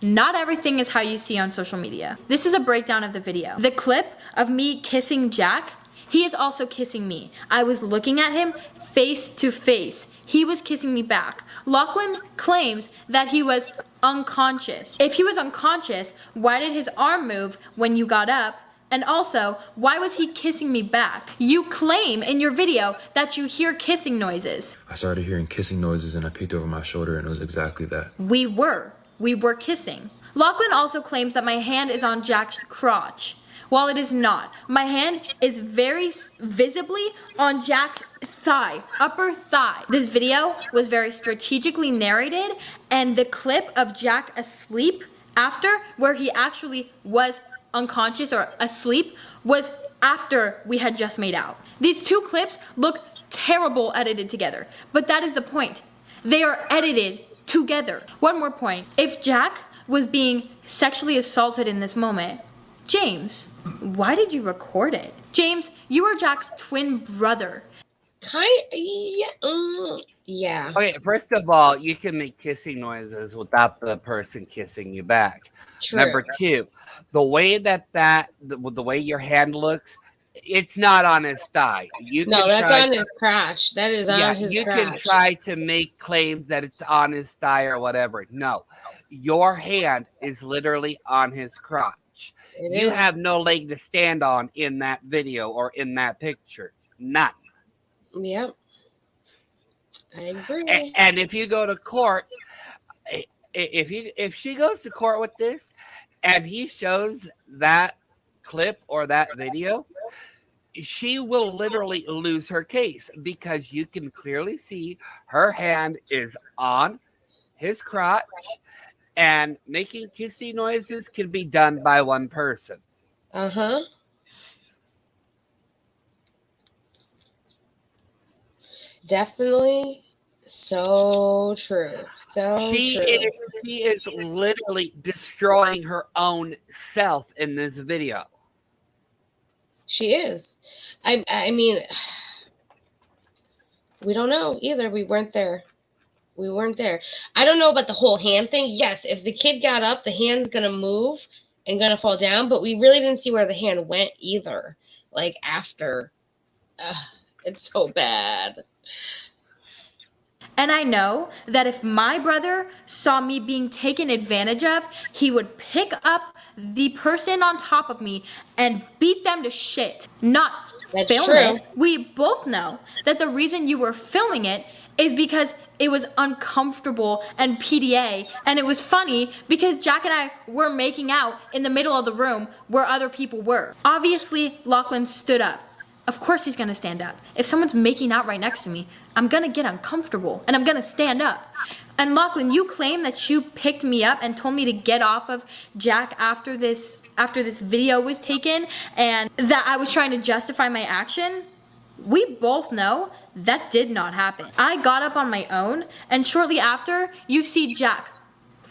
not everything is how you see on social media. This is a breakdown of the video. The clip of me kissing Jack, he is also kissing me. I was looking at him face to face. He was kissing me back. Lachlan claims that he was unconscious. If he was unconscious, why did his arm move when you got up? And also, why was he kissing me back? You claim in your video that you hear kissing noises. I started hearing kissing noises, and I peeked over my shoulder, and it was exactly that. We were kissing. Lachlan also claims that my hand is on Jack's crotch. While it is not, my hand is very visibly on Jack's thigh, upper thigh. This video was very strategically narrated, and the clip of Jack asleep after, where he actually was unconscious or asleep, was after we had just made out. These two clips look terrible edited together, but that is the point. They are edited together. One more point. If Jack was being sexually assaulted in this moment, James, why did you record it? James, you are Jack's twin brother. Yeah. Okay, first of all, you can make kissing noises without the person kissing you back. True. Number two, the way the way your hand looks, it's not on his thigh. That's on his crotch. That is on his crotch. You can try to make claims that it's on his thigh or whatever. No, your hand is literally on his crotch. You have no leg to stand on in that video or in that picture. None. Yep. I agree. And if you go to court, if she goes to court with this and he shows that clip or that video, she will literally lose her case because you can clearly see her hand is on his crotch, and making kissing noises can be done by one person. Uh-huh. Definitely so true. She is literally destroying her own self in this video. She is. I mean, we don't know either. We weren't there. I don't know about the whole hand thing. Yes, if the kid got up, the hand's going to move and going to fall down, but we really didn't see where the hand went either. Like after. It's so bad. And I know that if my brother saw me being taken advantage of, he would pick up the person on top of me and beat them to shit, not film it. We both know that the reason you were filming it is because it was uncomfortable and PDA, and it was funny because Jack and I were making out in the middle of the room where other people were. Obviously, Lachlan stood up. Of course he's gonna stand up. If someone's making out right next to me, I'm gonna get uncomfortable and I'm gonna stand up. And Lachlan, you claim that you picked me up and told me to get off of Jack after this video was taken and that I was trying to justify my action. We both know that did not happen. I got up on my own, and shortly after, you see Jack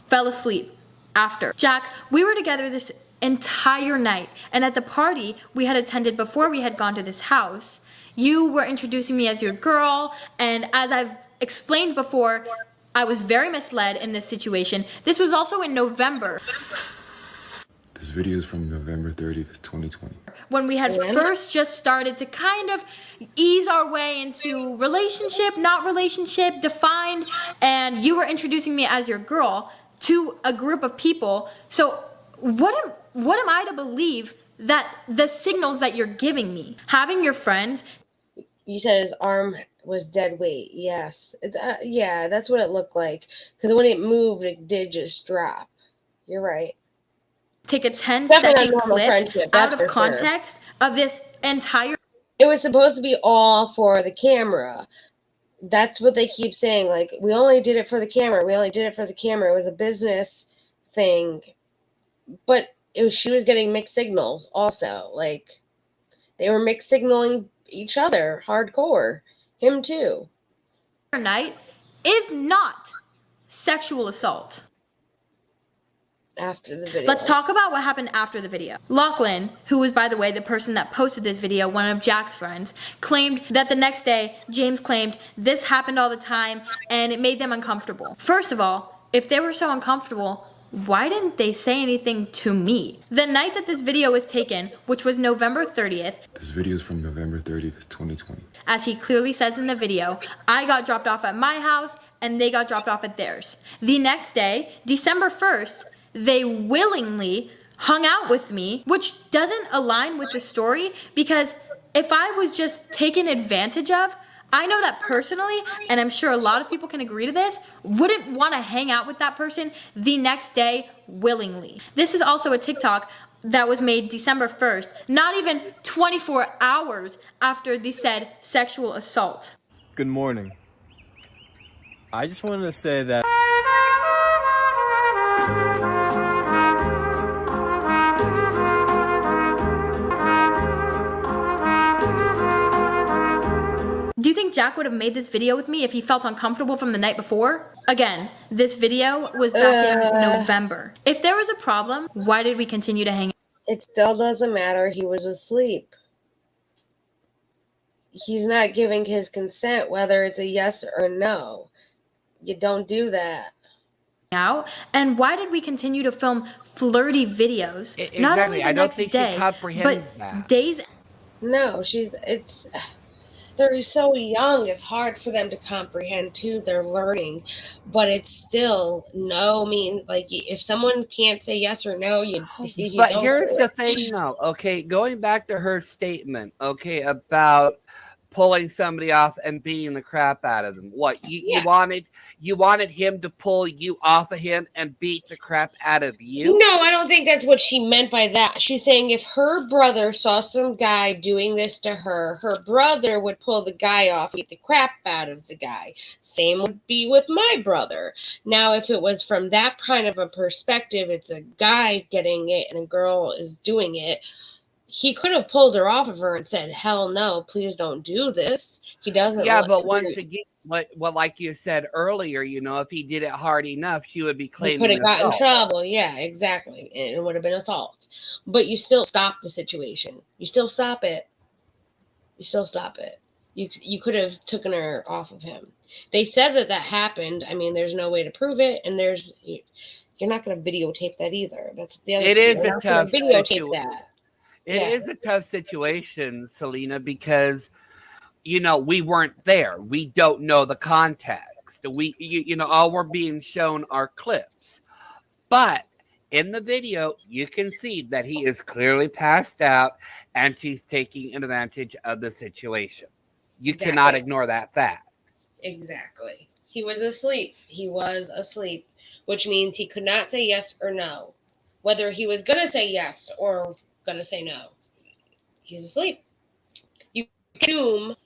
fell asleep after. Jack, we were together this entire night, and at the party we had attended before we had gone to this house, you were introducing me as your girl, and as I've explained before, I was very misled in this situation. This was also in November. This video is from November 30th, 2020. When we had first just started to kind of ease our way into relationship, not relationship, defined, and you were introducing me as your girl to a group of people. So what what am I to believe that the signals that you're giving me? Having your friends. You said his arm was dead weight. Yes. Yeah, that's what it looked like. Because when it moved, it did just drop. You're right. Take a 10-second Definitely not normal clip friendship, out that's of for sure. context of this entire. It was supposed to be all for the camera. That's what they keep saying. Like, we only did it for the camera. We only did it for the camera. It was a business thing. But she was getting mixed signals also. Like, they were mixed signaling each other hardcore. Him too. Night is not sexual assault. After the video. Let's talk about what happened after the video. Lachlan, who was, by the way, the person that posted this video, one of Jack's friends, claimed that the next day, James claimed this happened all the time and it made them uncomfortable. First of all, if they were so uncomfortable, why didn't they say anything to me? The night that this video was taken, which was November 30th. This video is from November 30th, 2020. As he clearly says in the video, I got dropped off at my house and they got dropped off at theirs. The next day, December 1st, they willingly hung out with me, which doesn't align with the story, because if I was just taken advantage of, I know that personally, and I'm sure a lot of people can agree to this, wouldn't want to hang out with that person the next day willingly. This is also a TikTok that was made December 1st, not even 24 hours after the said sexual assault. Good morning. I just wanted to say that do you think Jack would have made this video with me if he felt uncomfortable from the night before? Again, this video was back in November. If there was a problem, why did we continue to hang out? It still doesn't matter. He was asleep. He's not giving his consent, whether it's a yes or no. You don't do that. And why did we continue to film flirty videos? Exactly. Not only the I don't next think day, she comprehends but that. days. No, they're so young. It's hard for them to comprehend too. They're learning, but it's still no mean. Like, if someone can't say yes or no, you But don't here's do the it. thing now, okay, going back to her statement, okay, about pulling somebody off and beating the crap out of them. What you wanted him to pull you off of him and beat the crap out of you? No, I don't think that's what she meant by that. She's saying if her brother saw some guy doing this to her, her brother would pull the guy off and beat the crap out of the guy. Same would be with my brother. Now, if it was from that kind of a perspective, it's a guy getting it and a girl is doing it, he could have pulled her off of her and said, hell no, please don't do this. He doesn't. Yeah, but once again, what like you said earlier, if he did it hard enough, she would be claiming he could have gotten in assault. trouble. Yeah, exactly. It would have been assault. But you still stop the situation. You still stop it. You could have taken her off of him. They said that happened. I mean, there's no way to prove it, and you're not going to videotape that either. That's the other It thing. is You're a not gonna tough videotape that. It is a tough situation, Selena, because we weren't there. We don't know the context. All we're being shown are clips. But in the video, you can see that he is clearly passed out and she's taking advantage of the situation. You cannot ignore that fact. Exactly. He was asleep. Which means he could not say yes or no. Whether he was going to say yes or going to say no. He's asleep. You can't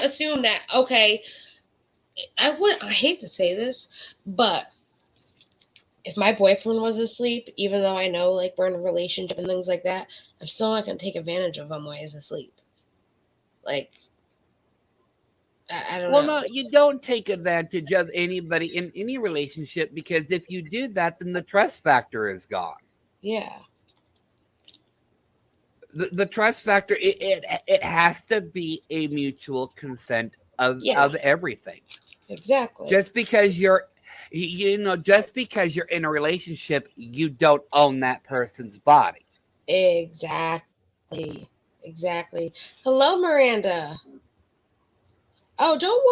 assume that, okay, I hate to say this, but if my boyfriend was asleep, even though I know, like, we're in a relationship and things like that, I'm still not going to take advantage of him while he's asleep. Like, I don't know. Well, no, you don't take advantage of anybody in any relationship, because if you do that, then the trust factor is gone. Yeah. The trust factor, it has to be a mutual consent of everything. Exactly. Just because you're in a relationship, you don't own that person's body. Exactly. Hello, Miranda. Oh, don't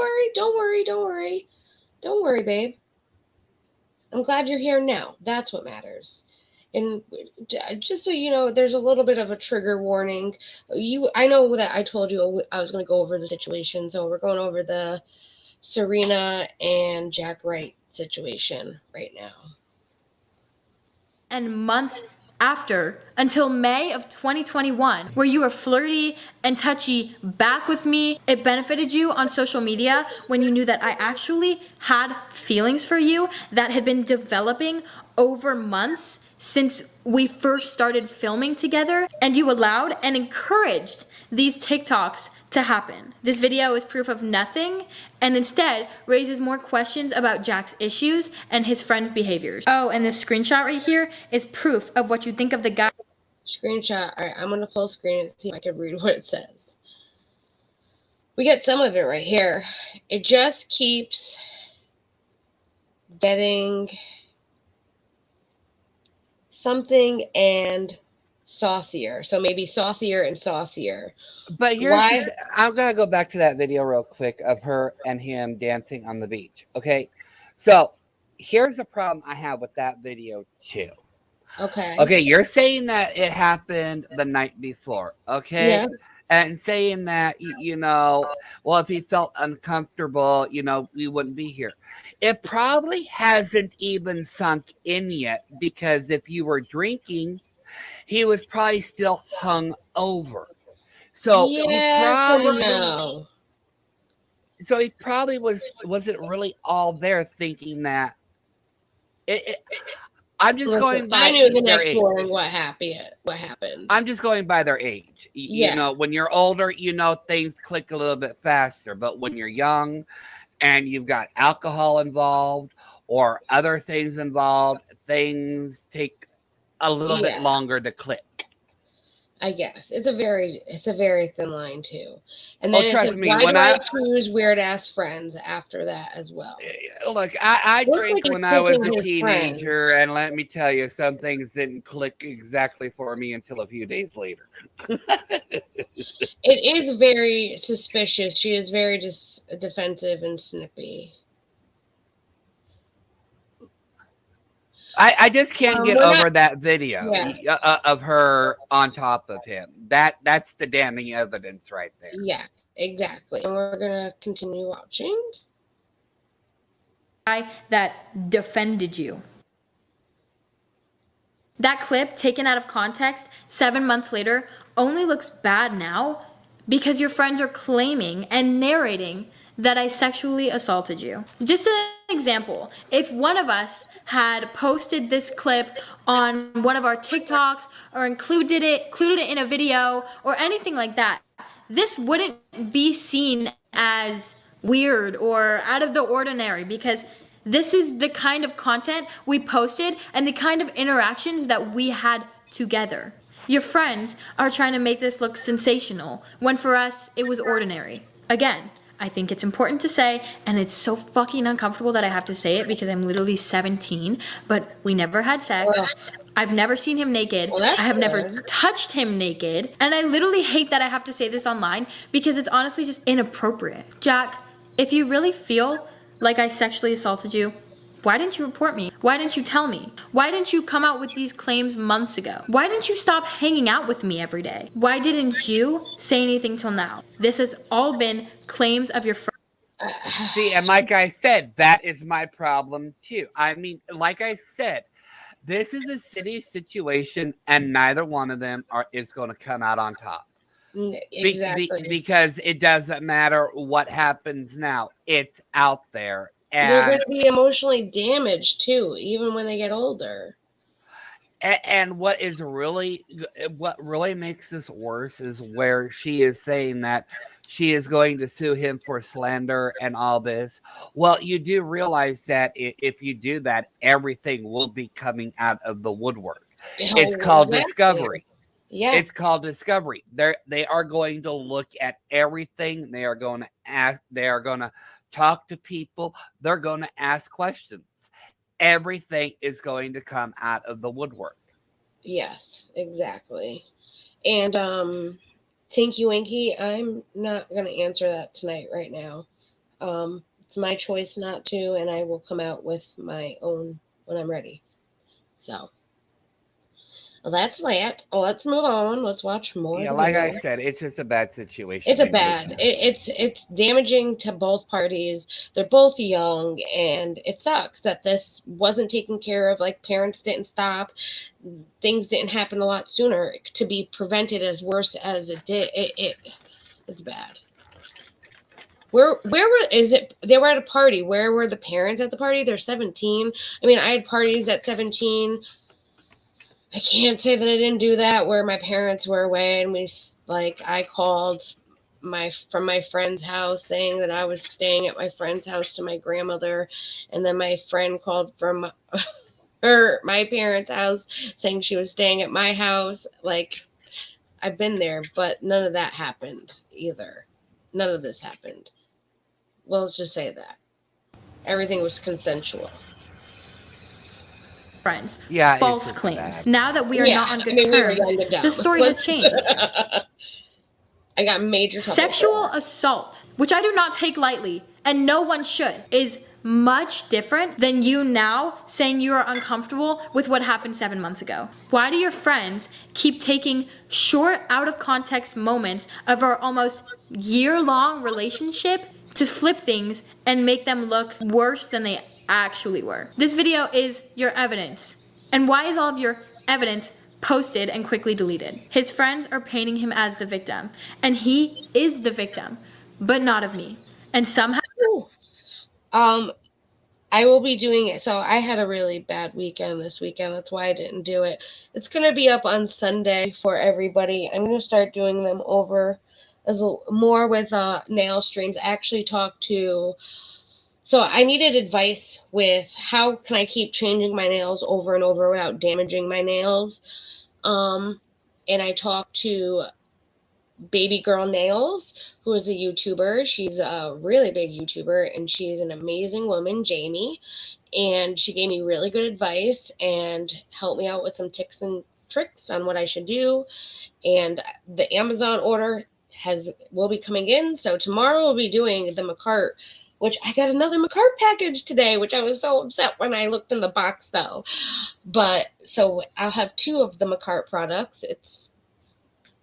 worry, babe. I'm glad you're here now. That's what matters. And just so you know, there's a little bit of a trigger warning. I know that I told you I was going to go over the situation, so we're going over the Serena and Jack Wright situation right now. And months after, until May of 2021, where you were flirty and touchy back with me. It benefited you on social media when you knew that I actually had feelings for you that had been developing over months since we first started filming together, and you allowed and encouraged these TikToks to happen. This video is proof of nothing and instead raises more questions about Jack's issues and his friends' behaviors. Oh, and this screenshot right here is proof of what you think of the guy. Screenshot. All right, I'm going to full screen it, see if I can read what it says. We get some of it right here. It just keeps getting something and saucier. So maybe saucier and saucier. But I'm going to go back to that video real quick of her and him dancing on the beach. Okay. So here's the problem I have with that video too. Okay. Okay. You're saying that it happened the night before. Okay. Yeah. And saying that, well, if he felt uncomfortable, we wouldn't be here. It probably hasn't even sunk in yet, because if you were drinking, he was probably still hung over. So he probably wasn't really all there thinking that I'm just going by. I knew the next morning what happened. I'm just going by their age. You know, when you're older, things click a little bit faster. But when you're young and you've got alcohol involved or other things involved, things take a little bit longer to click. I guess it's a very thin line too. And then trust me, why do I choose weird ass friends after that as well? Look, I drank when I was a teenager, and let me tell you, some things didn't click exactly for me until a few days later. It is very suspicious. She is very defensive and snippy. I just can't get over that video of her on top of him. That's the damning evidence right there. Yeah, exactly. And we're gonna continue watching. That defended you. That clip, taken out of context 7 months later, only looks bad now because your friends are claiming and narrating that I sexually assaulted you. Just an example, if one of us had posted this clip on one of our TikToks or included it in a video or anything like that, this wouldn't be seen as weird or out of the ordinary, because this is the kind of content we posted and the kind of interactions that we had together. Your friends are trying to make this look sensational, when for us, it was ordinary. Again, I think it's important to say, and it's so fucking uncomfortable that I have to say it because I'm literally 17, but we never had sex. I've never seen him naked. I have never touched him naked. And I literally hate that I have to say this online because it's honestly just inappropriate. Jack, if you really feel like I sexually assaulted you, why didn't you report me? Why didn't you tell me? Why didn't you come out with these claims months ago? Why didn't you stop hanging out with me every day? Why didn't you say anything till now? This has all been claims of your friend. See, and like I said, that is my problem too. I mean, like I said, this is a city situation, and neither one of them is going to come out on top. Exactly. Because it doesn't matter what happens now. It's out there. And they're going to be emotionally damaged too, even when they get older. And what really makes this worse is where she is saying that she is going to sue him for slander and all this. Well, you do realize that if you do that, everything will be coming out of the woodwork. It's called discovery. Yeah, it's called discovery. They are going to look at everything. They are going to ask. They are going to talk to people. They're going to ask questions. Everything is going to come out of the woodwork. Yes, exactly. And Tinky Winky, I'm not going to answer that tonight right now. It's my choice not to, and I will come out with my own when I'm ready. So Well, that's that. Let's move on. Let's watch more of Yeah, the like I video. said, it's just a bad situation. It's a They need bad. It's damaging to both parties. They're both young, and it sucks that this wasn't taken care of. Like, parents didn't stop. Things didn't happen a lot sooner to be prevented as worse as it did. It's bad. Where is it? They were at a party. Where were the parents at the party? They're 17. I mean, I had parties at 17. I can't say that I didn't do that where my parents were away and I called from my friend's house saying that I was staying at my friend's house to my grandmother, and then my friend called from my parents' house saying she was staying at my house. Like, I've been there, but none of that happened either. None of this happened. Well, let's just say that. Everything was consensual. Friends. Yeah, False it's claims. bad. Now that we are not on good we were terms, young and dumb. the story has changed. I got major trouble. Sexual assault, which I do not take lightly, and no one should, is much different than you now saying you are uncomfortable with what happened 7 months ago. Why do your friends keep taking short, out of context moments of our almost year-long relationship to flip things and make them look worse than they actually were? This video is your evidence. And why is all of your evidence posted and quickly deleted? His friends are painting him as the victim, and he is the victim, but not of me. And somehow I will be doing it. So I had a really bad weekend this weekend. That's why I didn't do it. It's going to be up on Sunday for everybody. I'm going to start doing them over more with nail strings. I actually talked to, so I needed advice with how can I keep changing my nails over and over without damaging my nails. And I talked to Baby Girl Nails, who is a YouTuber. She's a really big YouTuber, and she's an amazing woman, Jamie. And she gave me really good advice and helped me out with some tips and tricks on what I should do. And the Amazon order will be coming in. So tomorrow we'll be doing the McCart, which I got another McCart package today, which I was so upset when I looked in the box though. But so I'll have 2 of the McCart products.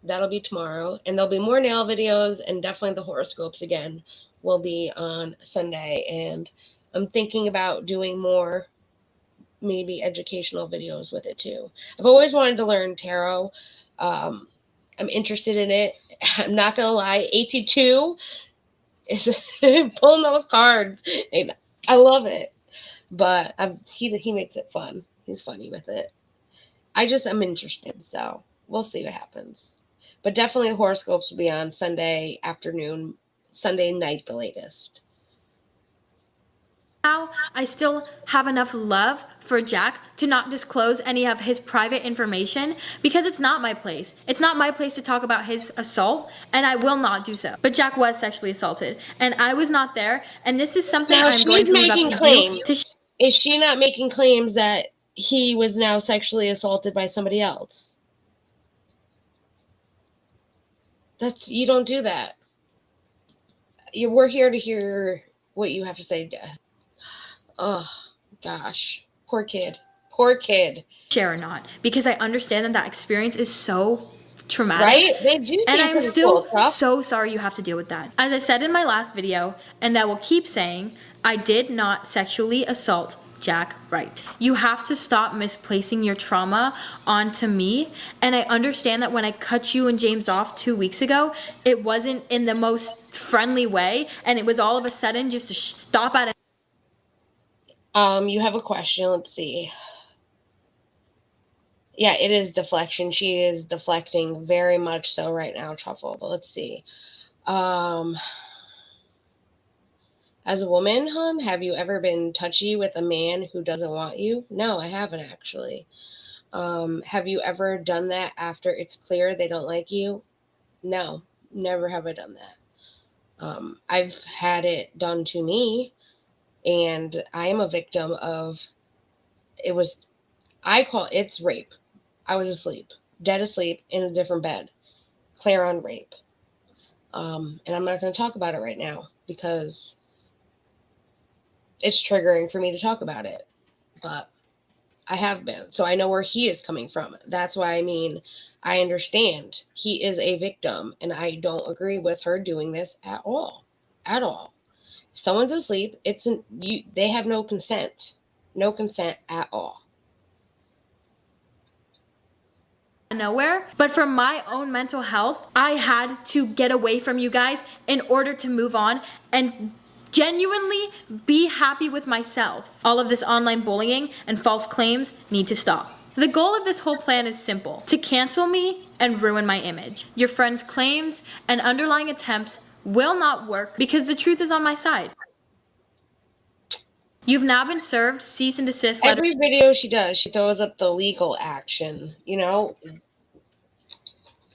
That'll be tomorrow, and there'll be more nail videos, and definitely the horoscopes again will be on Sunday. And I'm thinking about doing more maybe educational videos with it too. I've always wanted to learn tarot. I'm interested in it. I'm not gonna lie, 82 is pulling those cards, and I love it. But he makes it fun. He's funny with it. I'm interested, so we'll see what happens. But definitely the horoscopes will be on Sunday afternoon, Sunday night, the latest. now I still have enough love for Jack to not disclose any of his private information because it's not my place. It's not my place to talk about his assault, and I will not do so. But Jack was sexually assaulted, and I was not there, and this is something Now I'm going to leave up making to claims. you. Is she not making claims that he was now sexually assaulted by somebody else? You don't do that. We're here to hear what you have to say. Oh, gosh. Poor kid. Poor kid. Share or not, because I understand that experience is so traumatic. Right? They do seem and I'm pretty still cool, so sorry you have to deal with that. As I said in my last video, and I will keep saying, I did not sexually assault Jack Wright. You have to stop misplacing your trauma onto me. And I understand that when I cut you and James off 2 weeks ago, it wasn't in the most friendly way, and it was all of a sudden just to stop at a You have a question. Let's see. Yeah, it is deflection. She is deflecting very much so right now, Truffle. But let's see. As a woman, hon, have you ever been touchy with a man who doesn't want you? No, I haven't actually. Have you ever done that after it's clear they don't like you? No, never have I done that. I've had it done to me, and I am a victim of it's rape. I was asleep, dead asleep in a different bed. Clear on rape. And I'm not going to talk about it right now because it's triggering for me to talk about it. But I have been. So I know where he is coming from. That's why, I mean, I understand he is a victim, and I don't agree with her doing this at all. At all. If someone's asleep, they have no consent. No consent at all. Nowhere, but for my own mental health, I had to get away from you guys in order to move on and genuinely be happy with myself. All of this online bullying and false claims need to stop. The goal of this whole plan is simple: to cancel me and ruin my image. Your friends' claims and underlying attempts will not work because the truth is on my side. You've now been served cease and desist letter. Every video she does, she throws up the legal action, you know?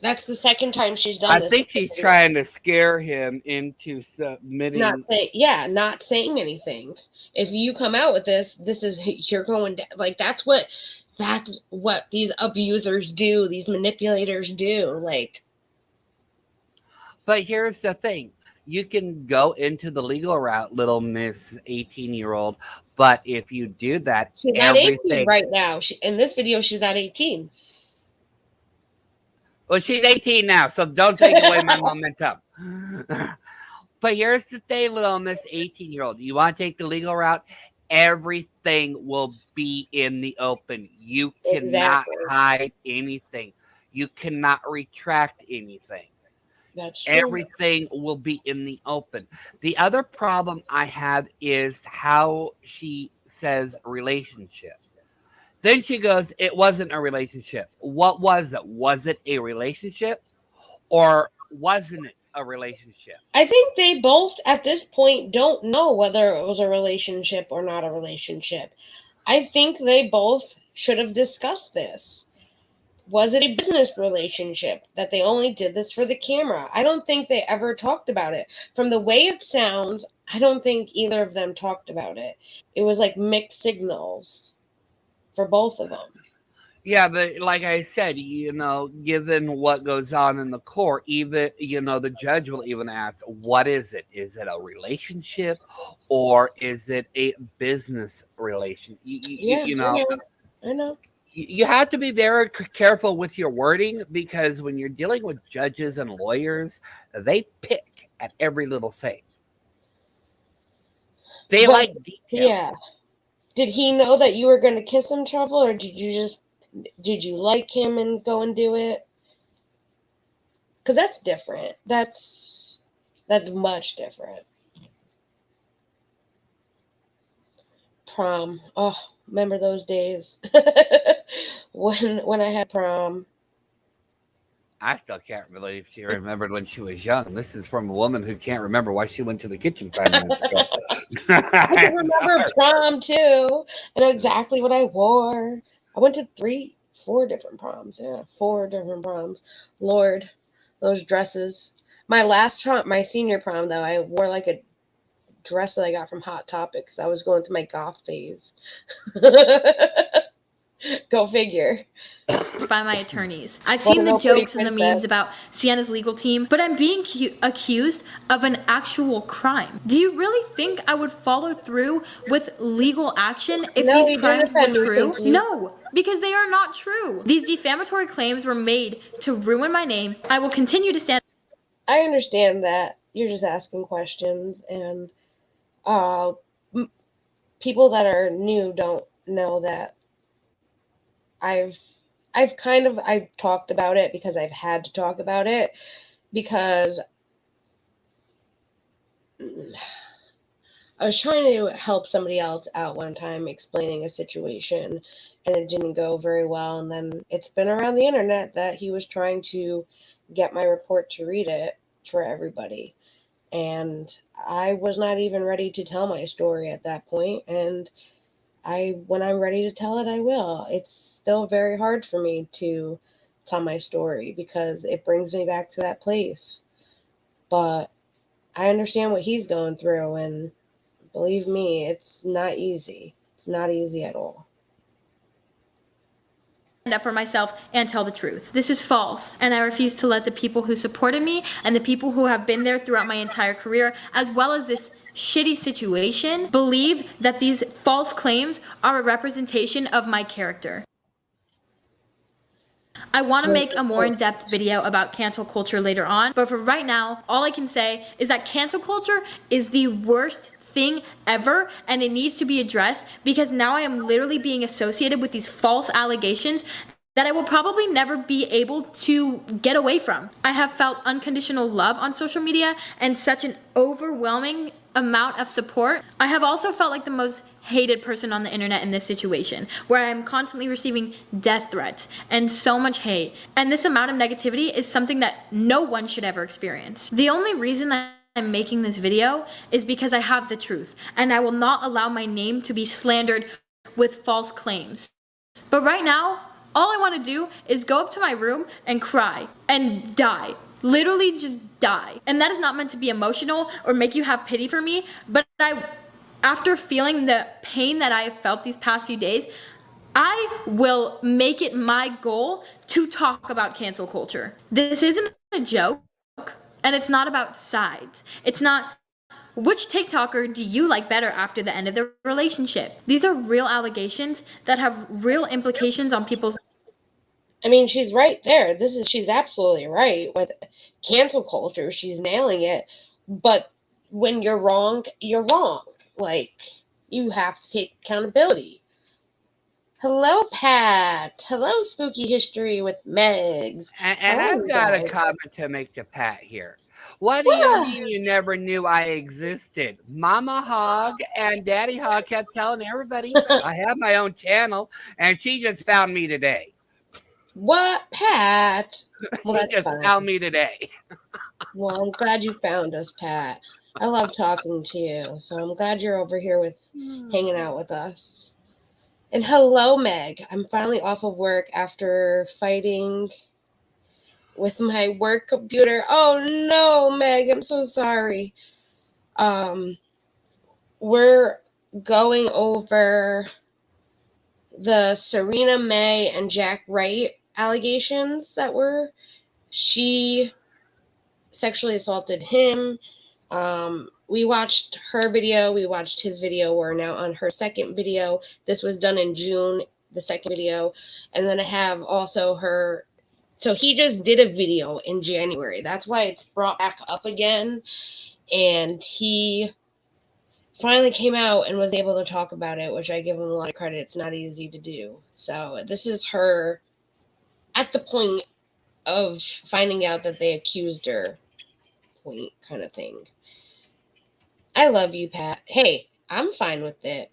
That's the second time she's done this. I think she's trying to scare him into submitting. Not saying anything. If you come out with this is, you're going down. Like, that's what these abusers do, these manipulators do. Like, but here's the thing. You can go into the legal route, little Miss 18-year-old, but if you do that, she's not 18 right now. In this video, she's not 18. Well, she's 18 now, so don't take away my momentum. But here's the thing, little Miss 18-year-old. You want to take the legal route? Everything will be in the open. You cannot hide anything. You cannot retract anything. That's true. Everything will be in the open. The other problem I have is how she says relationship. Then she goes, it wasn't a relationship. What was it? Was it a relationship or wasn't it a relationship? I think they both at this point don't know whether it was a relationship or not a relationship. I think they both should have discussed this. Was it a business relationship that they only did this for the camera? I don't think they ever talked about it. From the way it sounds, I don't think either of them talked about it. It was like mixed signals for both of them. Yeah, but like I said, given what goes on in the court, even, the judge will even ask, what is it? Is it a relationship or is it a business relation? I know. You have to be very careful with your wording because when you're dealing with judges and lawyers, they pick at every little thing. They like detail. Yeah. Did he know that you were going to kiss him, Trouble, or did you like him and go and do it? Because that's different. That's much different. Prom. Oh, remember those days when I had prom. I still can't believe she remembered when she was young. This is from a woman who can't remember why she went to the kitchen 5 minutes ago. I can remember prom too. I know exactly what I wore. I went to 4 different proms. Yeah, 4 different proms. Lord, those dresses. My last prom, my senior prom, though, I wore like a dress that I got from Hot Topic because I was going through my goth phase. Go figure. By my attorneys. I've seen the jokes and the memes about Sienna's legal team, but I'm being accused of an actual crime. Do you really think I would follow through with legal action if these crimes were true? No, because they are not true. These defamatory claims were made to ruin my name. I will continue to stand. I understand that. You're just asking questions, and people that are new don't know that I've talked about it because I've had to talk about it because I was trying to help somebody else out one time explaining a situation and it didn't go very well. And then it's been around the internet that he was trying to get my report to read it for everybody. And I was not even ready to tell my story at that point. And when I'm ready to tell it, I will. It's still very hard for me to tell my story because it brings me back to that place. But I understand what he's going through, and believe me, it's not easy. It's not easy at all. Stand up for myself and tell the truth. This is false, and I refuse to let the people who supported me and the people who have been there throughout my entire career, as well as this shitty situation believe that these false claims are a representation of my character. I want to make a more in-depth video about cancel culture later on, but for right now, all I can say is that cancel culture is the worst thing ever, and it needs to be addressed because now I am literally being associated with these false allegations that I will probably never be able to get away from. I have felt unconditional love on social media and such an overwhelming amount of support. I have also felt like the most hated person on the internet in this situation, where I'm constantly receiving death threats and so much hate. And this amount of negativity is something that no one should ever experience. The only reason that I'm making this video is because I have the truth, and I will not allow my name to be slandered with false claims. But right now, all I want to do is go up to my room and cry and die. Literally just die. And that is not meant to be emotional or make you have pity for me, but after feeling the pain that I have felt these past few days, I will make it my goal to talk about cancel culture. This isn't a joke, and it's not about sides. It's not, which TikToker do you like better after the end of the relationship? These are real allegations that have real implications on people's. I mean, she's right there. She's absolutely right with cancel culture. She's nailing it. But when you're wrong, you're wrong. Like, you have to take accountability. Hello, Pat. Hello, Spooky History with Megs. And I've got a comment to make to Pat here. What do you mean you never knew I existed? Mama Hog and Daddy Hog kept telling everybody I have my own channel, and she just found me today. What, Pat? Well, she just found me today. Well, I'm glad you found us, Pat. I love talking to you, so I'm glad you're over here hanging out with us. And hello, Meg. I'm finally off of work after fighting with my work computer. Oh no, Meg, I'm so sorry. We're going over the Sienna Mae and Jack Wright allegations that she sexually assaulted him. We watched her video. We watched his video. We're now on her second video. This was done in June, the second video. And then I have also her. So he just did a video in January. That's why it's brought back up again. And he finally came out and was able to talk about it, which I give him a lot of credit. It's not easy to do. So this is her at the point of finding out that they accused her point kind of thing. I love you, Pat. Hey, I'm fine with it.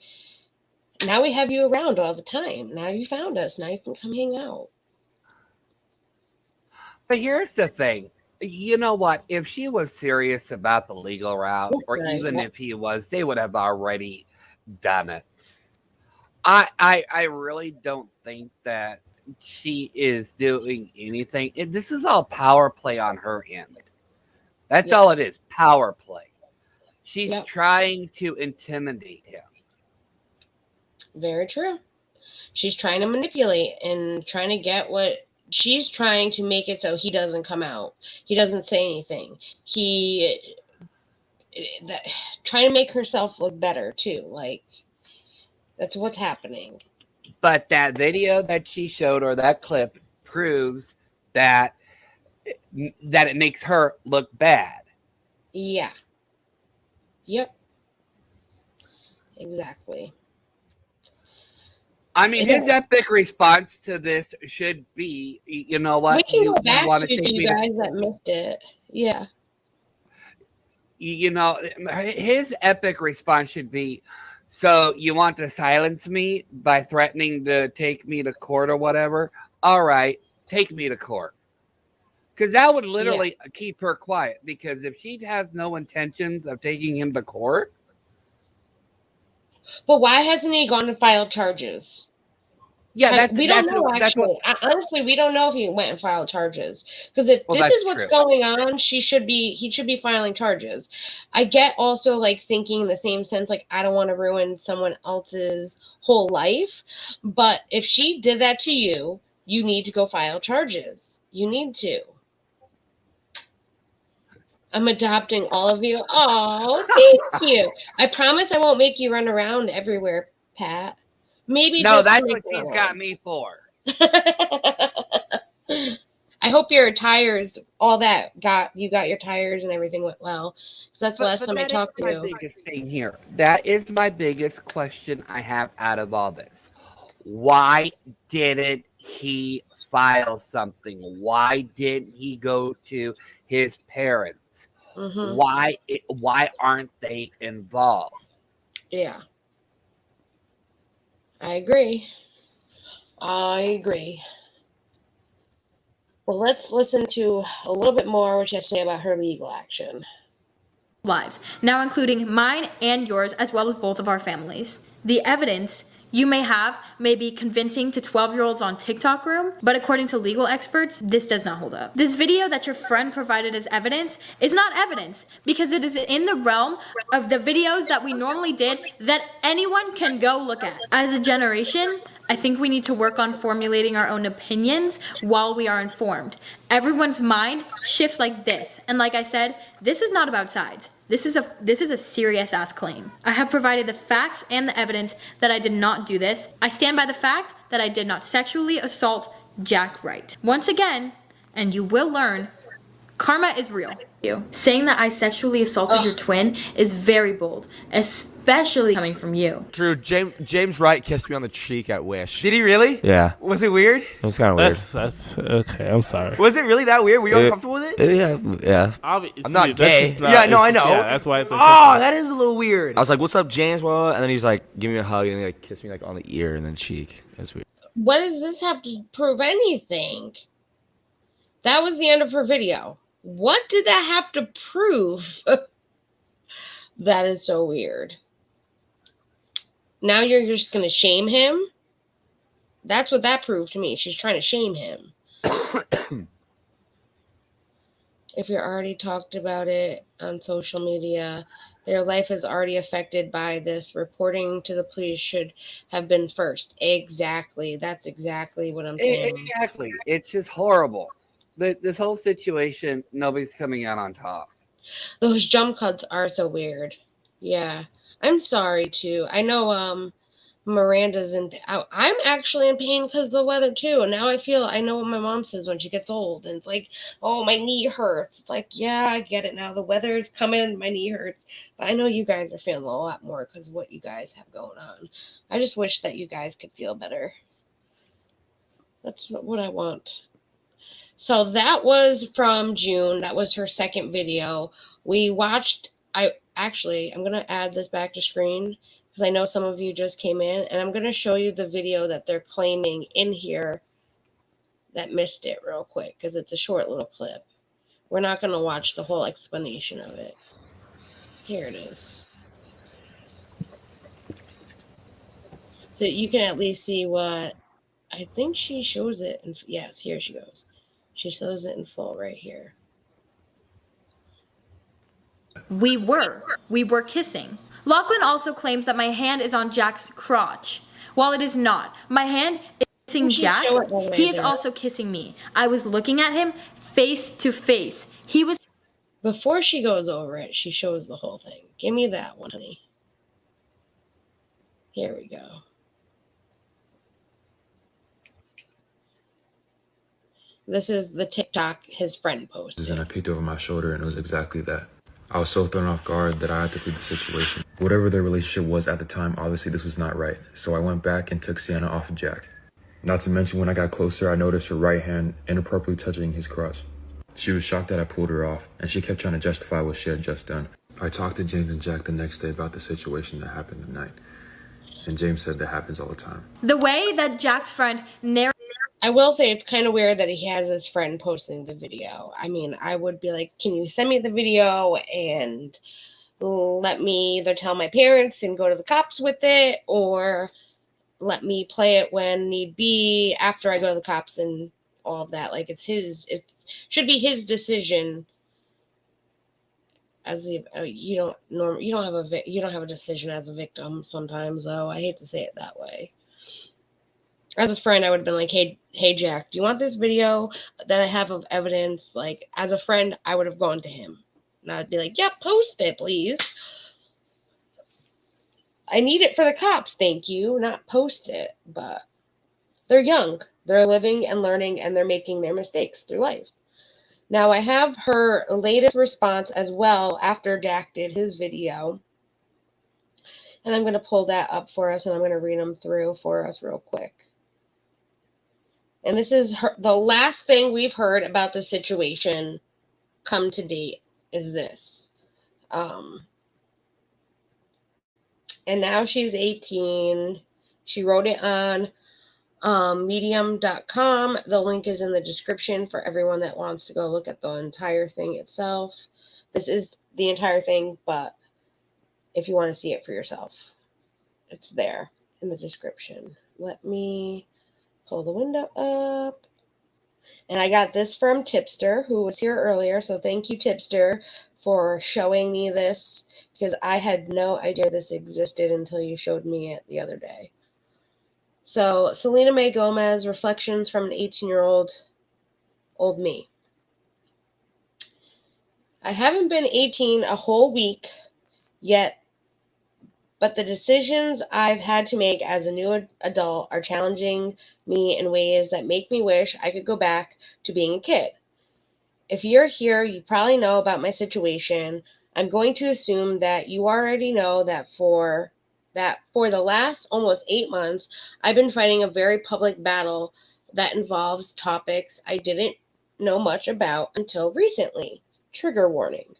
Now we have you around all the time. Now you found us. Now you can come hang out. But here's the thing. You know what? If she was serious about the legal route, or even if he was, they would have already done it. I really don't think that she is doing anything. This is all power play on her end. That's all it is. Power play. She's trying to intimidate him. Very true. She's trying to manipulate and trying to get what she's trying to make it so he doesn't come out. He doesn't say anything. Trying to make herself look better too. Like, that's what's happening. But that video that she showed, or that clip, proves that it makes her look bad. Yeah. Yep. Exactly. I mean, his epic response to this should be, you know what? We can go back to you guys that missed it. Yeah. You know, his epic response should be, so you want to silence me by threatening to take me to court or whatever? All right, take me to court. Because that would literally keep her quiet. Because if she has no intentions of taking him to court. But why hasn't he gone to file charges? Yeah, we don't know, actually. Honestly, we don't know if he went and filed charges. Because if this is what's going on, he should be filing charges. I get also like thinking in the same sense, like, I don't want to ruin someone else's whole life. But if she did that to you, you need to go file charges. You need to. I'm adopting all of you. Oh, thank you. I promise I won't make you run around everywhere, Pat. Maybe No, just that's make what she's got me for. I hope your tires, all that you got your tires and everything went well. Because that's the last time I that is talked to my you. biggest thing here. That is my biggest question I have out of all this. Why didn't he file something? Why didn't he go to his parents? Mm-hmm. Why aren't they involved? Yeah. I agree. Well, let's listen to a little bit more what she has to say about her legal action. Lives, now including mine and yours, as well as both of our families. The evidence you may have may be convincing to 12-year-olds on TikTok room, but according to legal experts, this does not hold up. This video that your friend provided as evidence is not evidence because it is in the realm of the videos that we normally did that anyone can go look at. As a generation, I think we need to work on formulating our own opinions while we are informed. Everyone's mind shifts like this. And like I said, this is not about sides. This is a serious ass claim. I have provided the facts and the evidence that I did not do this. I stand by the fact that I did not sexually assault Jack Wright. Once again, and you will learn, karma is real. Saying that I sexually assaulted your twin is very bold, especially coming from you. Drew, James Wright kissed me on the cheek at Wish. Did he really? Yeah. Was it weird? It was kind of weird. That's okay. I'm sorry. Was it really that weird? Were you uncomfortable with it? Yeah. I'm not gay. Yeah, no, I know. Yeah, that's why it's. Oh, that is a little weird. I was like, "What's up, James?" Well, and then he's like, "Give me a hug," and he like kissed me like on the ear and then cheek. That's weird. What does this have to prove anything? That was the end of her video. What did that have to prove? That is so weird. Now you're just going to shame him? That's what that proved to me. She's trying to shame him. If you're already talked about it on social media, their life is already affected by this. Reporting to the police should have been first. Exactly. That's exactly what I'm saying. Exactly. It's just horrible. This whole situation, nobody's coming out on top. Those jump cuts are so weird. Yeah. I'm sorry, too. I know Miranda's in... I'm actually in pain because of the weather, too. And now I know what my mom says when she gets old. And it's like, oh, my knee hurts. It's like, yeah, I get it now. The weather is coming. My knee hurts. But I know you guys are feeling a lot more because of what you guys have going on. I just wish that you guys could feel better. That's what I want. So that was from June. That was her second video. We watched... I'm going to add this back to screen because I know some of you just came in, and I'm going to show you the video that they're claiming in here that missed it real quick because it's a short little clip. We're not going to watch the whole explanation of it. Here it is. So you can at least see what I think she shows it. Yes, here she goes. She shows it in full right here. We were kissing. Lachlan also claims that my hand is on Jack's crotch. While it is not, my hand is kissing Jack. He is also kissing me. I was looking at him face to face. He was... Before she goes over it, she shows the whole thing. Give me that one, honey. Here we go. This is the TikTok his friend posted. And I peeked over my shoulder, and it was exactly that. I was so thrown off guard that I had to flee the situation. Whatever their relationship was at the time, obviously this was not right. So I went back and took Sienna off of Jack. Not to mention, when I got closer, I noticed her right hand inappropriately touching his crotch. She was shocked that I pulled her off, and she kept trying to justify what she had just done. I talked to James and Jack the next day about the situation that happened at night. And James said that happens all the time. The way that Jack's friend narrated... I will say it's kind of weird that he has his friend posting the video. I mean, I would be like, can you send me the video and let me either tell my parents and go to the cops with it, or let me play it when need be after I go to the cops and all of that. Like, it should be his decision. As you don't have a decision as a victim sometimes, though. I hate to say it that way. As a friend, I would have been like, hey, Jack, do you want this video that I have of evidence? Like, as a friend, I would have gone to him. And I'd be like, yeah, post it, please. I need it for the cops, thank you, not post it. But they're young. They're living and learning, and they're making their mistakes through life. Now, I have her latest response as well after Jack did his video. And I'm going to pull that up for us, and I'm going to read them through for us real quick. And this is the last thing we've heard about the situation come to date is this. And now she's 18. She wrote it on medium.com. The link is in the description for everyone that wants to go look at the entire thing itself. This is the entire thing, but if you want to see it for yourself, it's there in the description. Let me pull the window up. And I got this from Tipster, who was here earlier. So thank you, Tipster, for showing me this, because I had no idea this existed until you showed me it the other day. So Sienna Mae Gomez, Reflections from an 18-year-old old me. I haven't been 18 a whole week yet, but the decisions I've had to make as a new adult are challenging me in ways that make me wish I could go back to being a kid. If you're here, you probably know about my situation. I'm going to assume that you already know that for the last almost 8 months, I've been fighting a very public battle that involves topics I didn't know much about until recently. Trigger warning.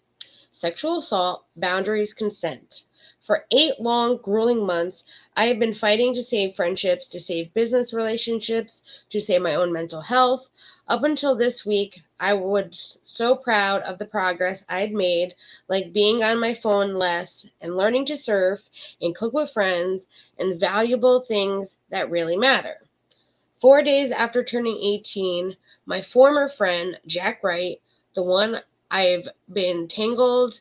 Sexual assault, boundaries, consent. For 8 long, grueling months, I have been fighting to save friendships, to save business relationships, to save my own mental health. Up until this week, I was so proud of the progress I had made, like being on my phone less and learning to surf and cook with friends and valuable things that really matter. 4 days after turning 18, my former friend, Jack Wright, the one I've been tangled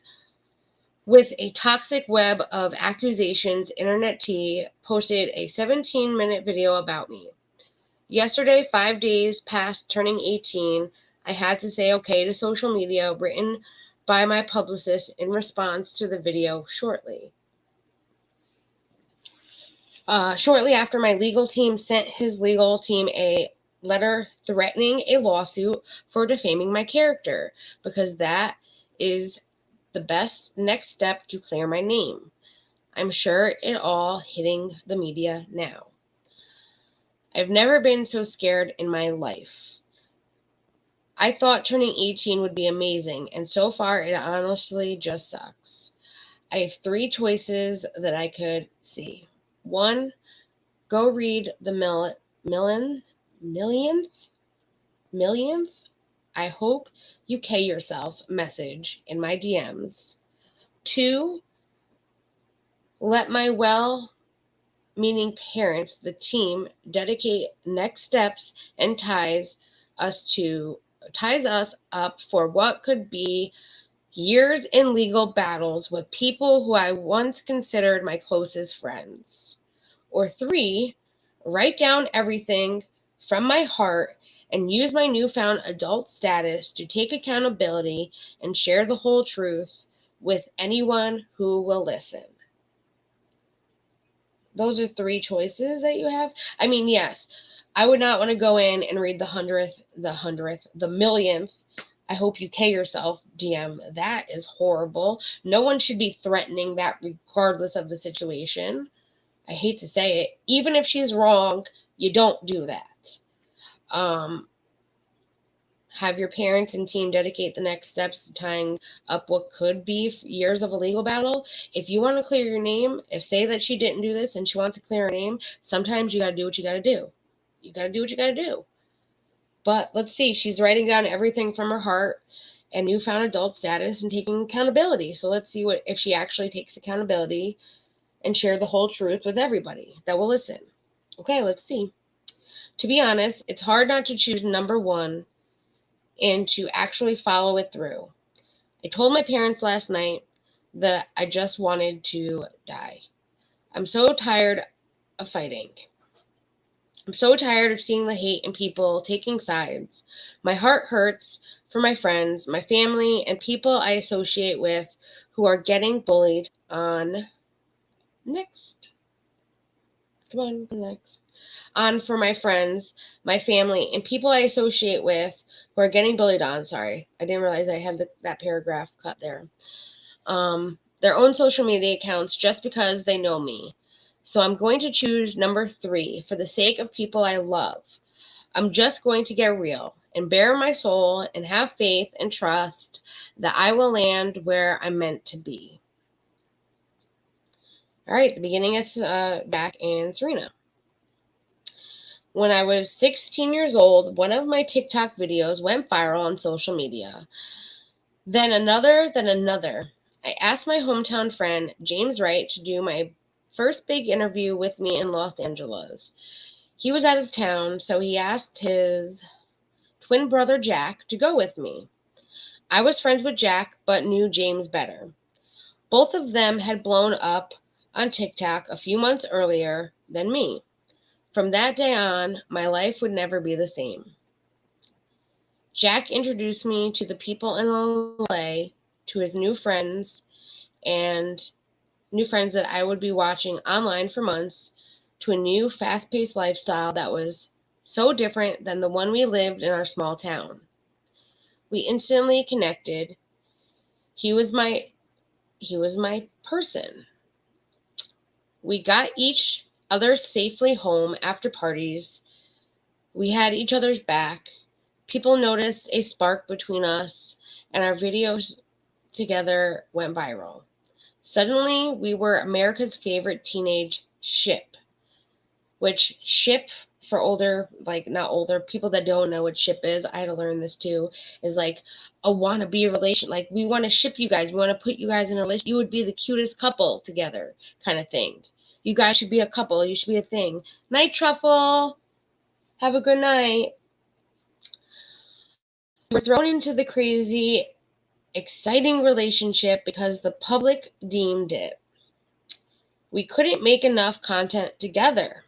with a toxic web of accusations, internet tea, posted a 17-minute video about me. Yesterday, 5 days past turning 18, I had to say okay to social media, written by my publicist in response to the video shortly. Shortly after, my legal team sent his legal team a letter threatening a lawsuit for defaming my character, because that is the best next step to clear my name. I'm sure it all hitting the media now. I've never been so scared in my life. I thought turning 18 would be amazing, and so far it honestly just sucks. I have 3 choices that I could see. 1, go read the millionth I hope you K yourself message in my DMs. 2, let my well-meaning parents, the team, dedicate next steps and ties us up for what could be years in legal battles with people who I once considered my closest friends. Or 3, write down everything from my heart and use my newfound adult status to take accountability and share the whole truth with anyone who will listen. Those are 3 choices that you have. I mean, yes, I would not want to go in and read the millionth, I hope you K yourself DM. That is horrible. No one should be threatening that regardless of the situation. I hate to say it. Even if she's wrong, you don't do that. Have your parents and team dedicate the next steps to tying up what could be years of a legal battle. If you want to clear your name, say that she didn't do this and she wants to clear her name, sometimes you got to do what you got to do. You got to do what you got to do. But let's see, she's writing down everything from her heart and newfound adult status and taking accountability. So let's see if she actually takes accountability and share the whole truth with everybody that will listen. Okay, let's see. To be honest, it's hard not to choose number 1 and to actually follow it through. I told my parents last night that I just wanted to die. I'm so tired of fighting. I'm so tired of seeing the hate and people taking sides. My heart hurts for my friends, my family, and people I associate with who are getting bullied on next. Come on, next. On for my friends, my family, and people I associate with who are getting bullied on. Sorry, I didn't realize I had that paragraph cut there. Their own social media accounts just because they know me. So I'm going to choose number 3 for the sake of people I love. I'm just going to get real and bare my soul and have faith and trust that I will land where I'm meant to be. All right, the beginning is Jack and Serena. When I was 16 years old, one of my TikTok videos went viral on social media. Then another. I asked my hometown friend, James Wright, to do my first big interview with me in Los Angeles. He was out of town, so he asked his twin brother, Jack, to go with me. I was friends with Jack, but knew James better. Both of them had blown up on TikTok a few months earlier than me. From that day on, my life would never be the same. Jack introduced me to the people in LA, to his new friends that I would be watching online for months, to a new fast-paced lifestyle that was so different than the one we lived in our small town. We instantly connected. He was my person. We got each other safely home after parties. We had each other's back. People noticed a spark between us, and our videos together went viral. Suddenly, we were America's favorite teenage ship, which ship for older, like not older, people that don't know what ship is, I had to learn this too, is like a wannabe relation. Like, we want to ship you guys. We want to put you guys in a relation. You would be the cutest couple together kind of thing. You guys should be a couple. You should be a thing. Night, Truffle. Have a good night. We were thrown into the crazy, exciting relationship because the public deemed it. We couldn't make enough content together.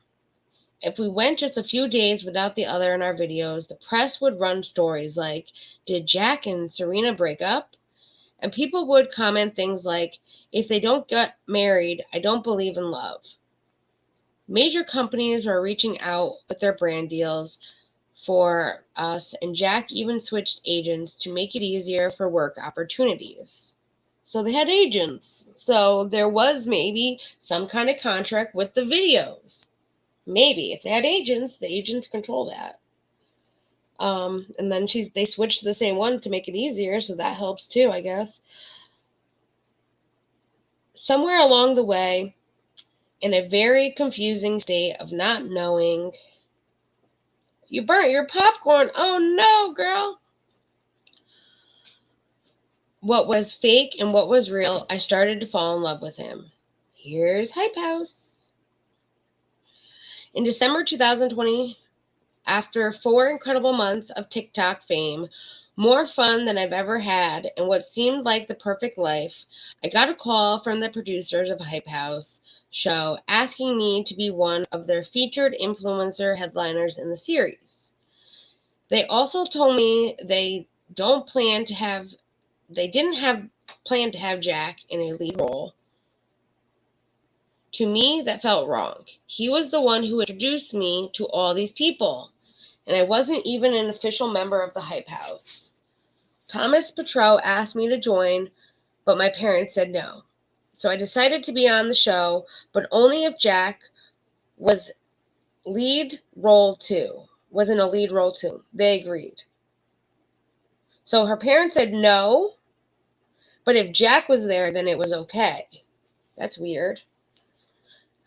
If we went just a few days without the other in our videos, the press would run stories like, did Jack and Serena break up? And people would comment things like, if they don't get married, I don't believe in love. Major companies were reaching out with their brand deals for us, and Jack even switched agents to make it easier for work opportunities. So they had agents. So there was maybe some kind of contract with the videos. Maybe. If they had agents, the agents control that. And then they switched to the same one to make it easier, so that helps too, I guess. Somewhere along the way, in a very confusing state of not knowing, you burnt your popcorn. Oh no, girl. What was fake and what was real, I started to fall in love with him. Here's Hype House. In December 2020, after 4 incredible months of TikTok fame, more fun than I've ever had, and what seemed like the perfect life, I got a call from the producers of Hype House show asking me to be one of their featured influencer headliners in the series. They also told me they didn't plan to have Jack in a lead role. To me, that felt wrong. He was the one who introduced me to all these people, and I wasn't even an official member of the Hype House. Thomas Petro asked me to join, but my parents said no. So I decided to be on the show, but only if Jack was in a lead role too. They agreed. So her parents said no, but if Jack was there, then it was okay. That's weird.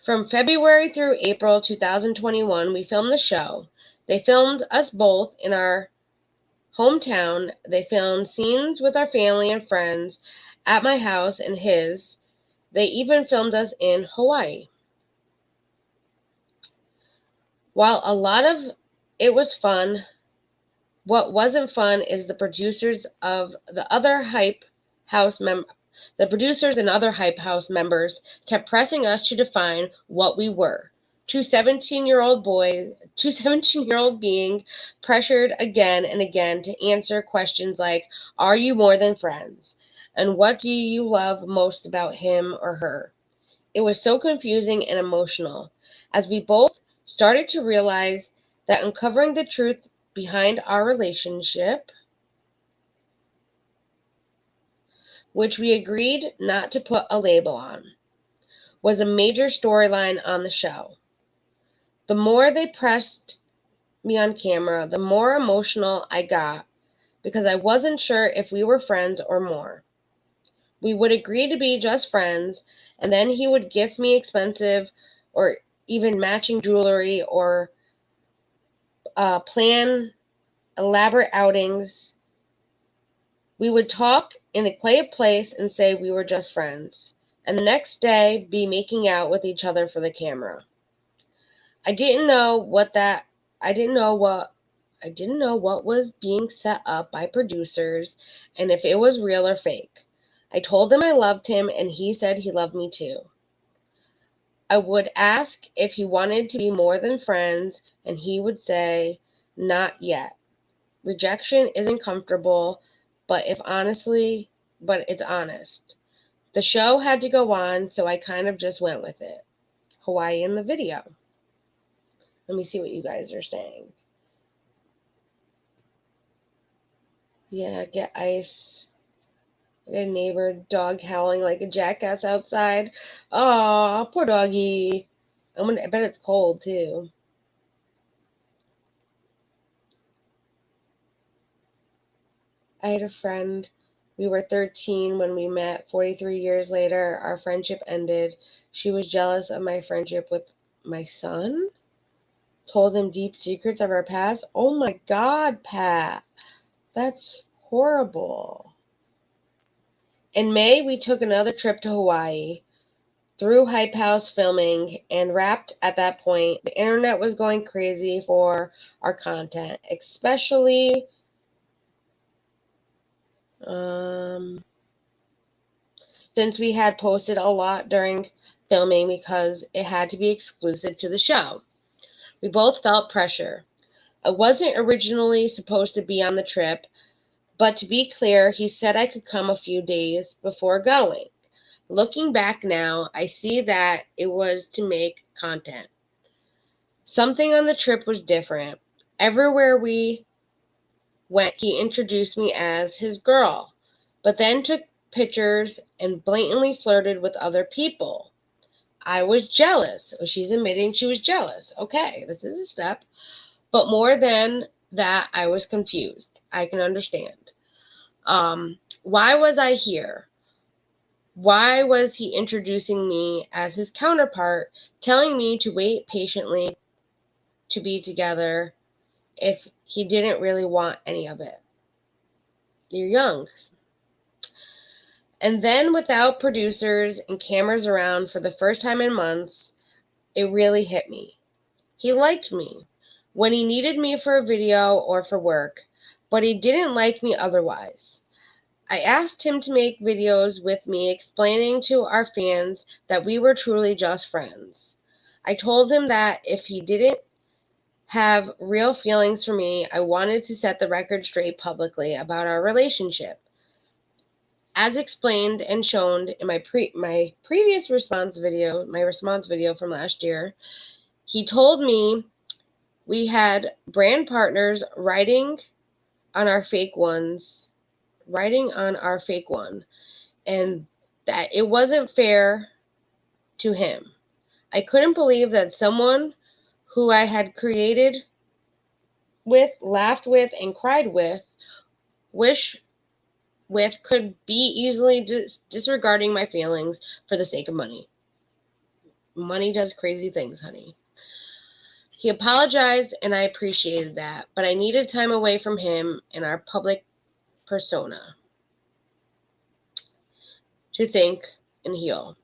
From February through April 2021, we filmed the show. They filmed us both in our hometown. They filmed scenes with our family and friends at my house and his. They even filmed us in Hawaii. While a lot of it was fun, what wasn't fun is the producers and other Hype House members kept pressing us to define what we were. Two 17-year-old being pressured again and again to answer questions like, are you more than friends? And what do you love most about him or her? It was so confusing and emotional, as we both started to realize that uncovering the truth behind our relationship, which we agreed not to put a label on, was a major storyline on the show. The more they pressed me on camera, the more emotional I got because I wasn't sure if we were friends or more. We would agree to be just friends, and then he would gift me expensive or even matching jewelry or plan elaborate outings. We would talk in a quiet place and say we were just friends, and the next day be making out with each other for the camera. I didn't know what was being set up by producers and if it was real or fake. I told him I loved him and he said he loved me too. I would ask if he wanted to be more than friends and he would say, not yet. Rejection isn't comfortable, but it's honest. The show had to go on, so I kind of just went with it. Hawaii in the video. Let me see what you guys are saying. Yeah, get ice. I got a neighbor dog howling like a jackass outside. Oh, poor doggy. I bet it's cold too. I had a friend. We were 13 when we met. 43 years later, our friendship ended. She was jealous of my friendship with my son. Told him deep secrets of our past. Oh my God, Pat. That's horrible. In May, we took another trip to Hawaii through Hype House filming and wrapped at that point. The internet was going crazy for our content, especially since we had posted a lot during filming because it had to be exclusive to the show. We both felt pressure. I wasn't originally supposed to be on the trip, but to be clear, he said I could come a few days before going. Looking back now, I see that it was to make content. Something on the trip was different. Everywhere we went, he introduced me as his girl, but then took pictures and blatantly flirted with other people. I was jealous. She's admitting she was jealous. Okay, this is a step. But more than that, I was confused. I can understand. Why was I here? Why was he introducing me as his counterpart, telling me to wait patiently to be together if he didn't really want any of it? You're young. And then without producers and cameras around for the first time in months, it really hit me. He liked me when he needed me for a video or for work, but he didn't like me otherwise. I asked him to make videos with me explaining to our fans that we were truly just friends. I told him that if he didn't have real feelings for me, I wanted to set the record straight publicly about our relationship. As explained and shown in my previous response video from last year, he told me we had brand partners writing on our fake one, and that it wasn't fair to him. I couldn't believe that someone who I had created with, laughed with, and cried with, could be easily disregarding my feelings for the sake of money. Money does crazy things, honey. He apologized, and I appreciated that, but I needed time away from him and our public persona to think and heal.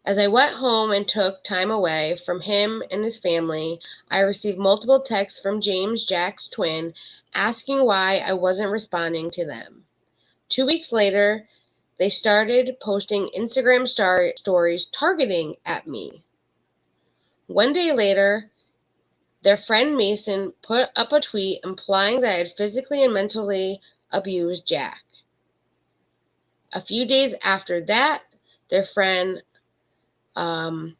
As I went home and took time away from him and his family, I received multiple texts from James, Jack's twin, asking why I wasn't responding to them. 2 weeks later, they started posting Instagram stories targeting at me. One day later, their friend Mason put up a tweet implying that I had physically and mentally abused Jack. A few days after that, their friend, how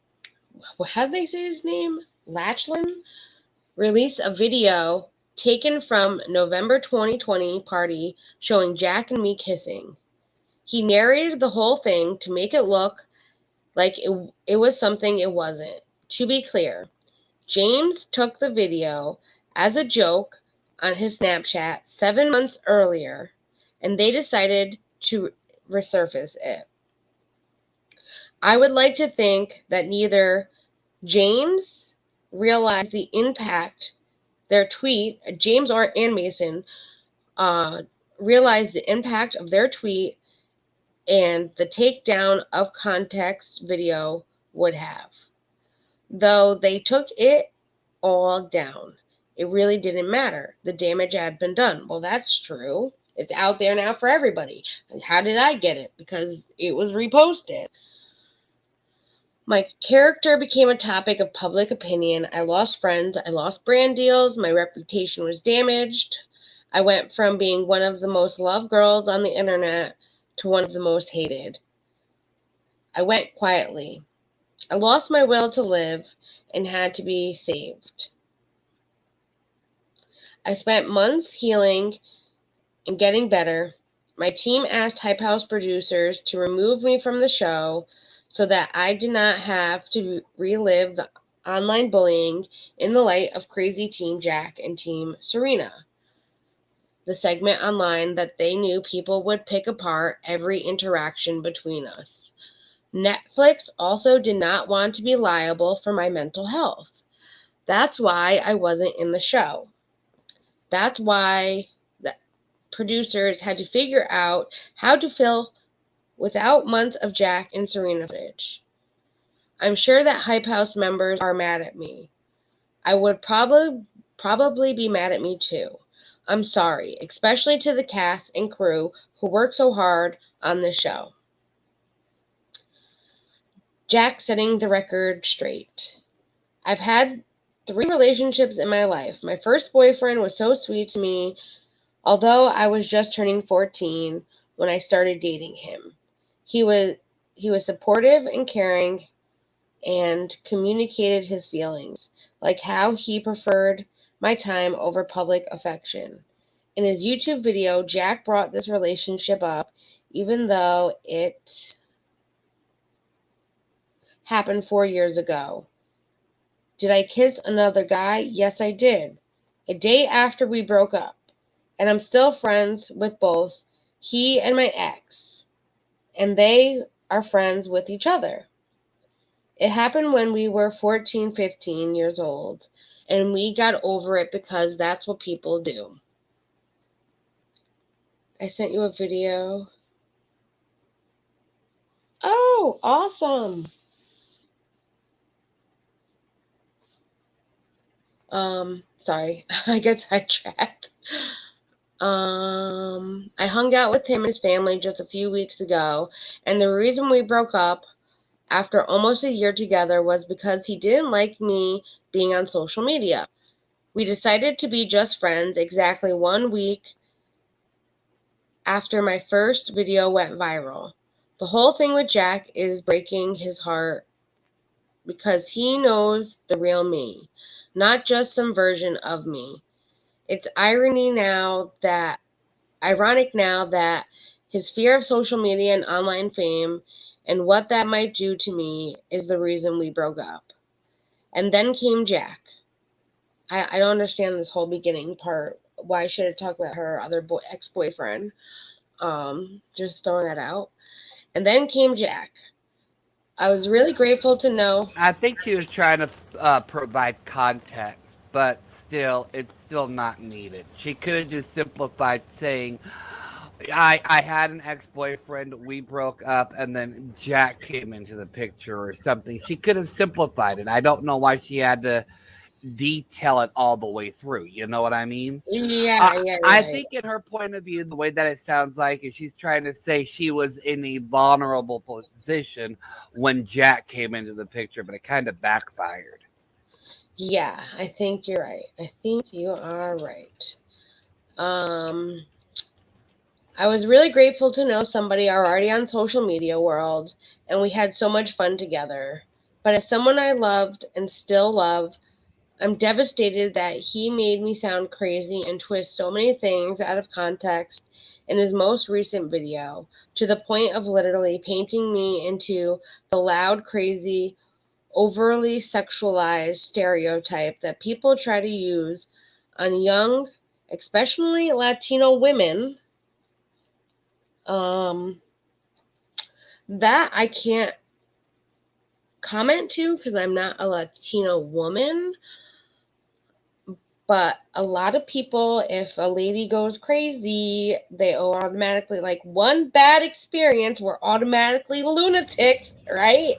did they say his name? Lachlan, released a video taken from November 2020 party showing Jack and me kissing. He narrated the whole thing to make it look like it was something it wasn't. To be clear, James took the video as a joke on his Snapchat 7 months earlier, and they decided to resurface it. I would like to think that neither James realized the impact their tweet, James and Mason, realized the impact of their tweet and the takedown of context video would have. Though they took it all down, it really didn't matter. The damage had been done. Well, that's true. It's out there now for everybody. How did I get it? Because it was reposted. My character became a topic of public opinion. I lost friends. I lost brand deals. My reputation was damaged. I went from being one of the most loved girls on the internet to one of the most hated. I went quietly. I lost my will to live and had to be saved. I spent months healing and getting better. My team asked Hype House producers to remove me from the show so that I did not have to relive the online bullying in the light of crazy Team Jack and Team Serena. The segment online that they knew people would pick apart every interaction between us. Netflix also did not want to be liable for my mental health. That's why I wasn't in the show. That's why the producers had to figure out how to fill without months of Jack and Serena footage. I'm sure that Hype House members are mad at me. I would probably be mad at me too. I'm sorry, especially to the cast and crew who worked so hard on this show. Jack setting the record straight. I've had 3 relationships in my life. My first boyfriend was so sweet to me, although I was just turning 14 when I started dating him. He was supportive and caring and communicated his feelings, like how he preferred my time over public affection. In his YouTube video, Jack brought this relationship up, even though it happened 4 years ago. Did I kiss another guy? Yes, I did. A day after we broke up. And I'm still friends with both he and my ex. And they are friends with each other. It happened when we were 14, 15 years old. And we got over it because that's what people do. I sent you a video. Oh, awesome. Sorry, I get sidetracked. I hung out with him and his family just a few weeks ago, and the reason we broke up after almost a year together was because he didn't like me being on social media. We decided to be just friends exactly 1 week after my first video went viral. The whole thing with Jack is breaking his heart because he knows the real me, not just some version of me. It's ironic now that his fear of social media and online fame and what that might do to me is the reason we broke up. And then came Jack. I don't understand this whole beginning part. Why should I talk about her other ex-boyfriend? Just throwing that out. And then came Jack. I was really grateful to know. I think she was trying to provide context, but still, it's still not needed. She could have just simplified saying, I had an ex-boyfriend, we broke up, and then Jack came into the picture or something. She could have simplified it. I don't know why she had to detail it all the way through. You know what I mean? Yeah. I think in her point of view, the way that it sounds like is she's trying to say she was in a vulnerable position when Jack came into the picture, but it kind of backfired. Yeah, I think you're right. I think you are right. I was really grateful to know somebody already on social media world, and we had so much fun together. But as someone I loved and still love, I'm devastated that he made me sound crazy and twist so many things out of context in his most recent video, to the point of literally painting me into the loud, crazy, overly sexualized stereotype that people try to use on young, especially Latino women. That I can't comment to because I'm not a Latino woman. But a lot of people, if a lady goes crazy, they automatically, like, one bad experience, we're automatically lunatics, right?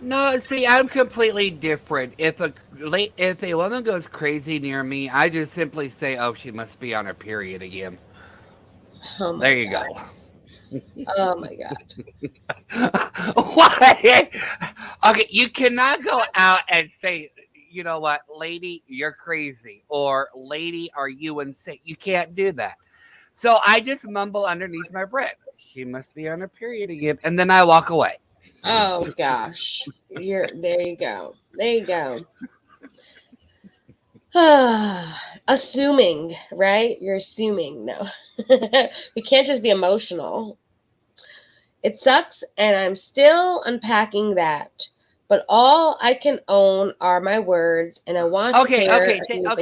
No, see, I'm completely different. If a woman goes crazy near me, I just simply say, "Oh, she must be on her period again." Oh my There you God. go. Oh my God. Why? Okay, you cannot go out and say, "You know what, lady, you're crazy," or "Lady, are you insane?" You can't do that. So I just mumble underneath my breath, "She must be on her period again," and then I walk away. Oh gosh. There you go. There you go. Assuming, right? You're assuming. No. We can't just be emotional. It sucks, and I'm still unpacking that. But all I can own are my words, and I want to clear a few things up.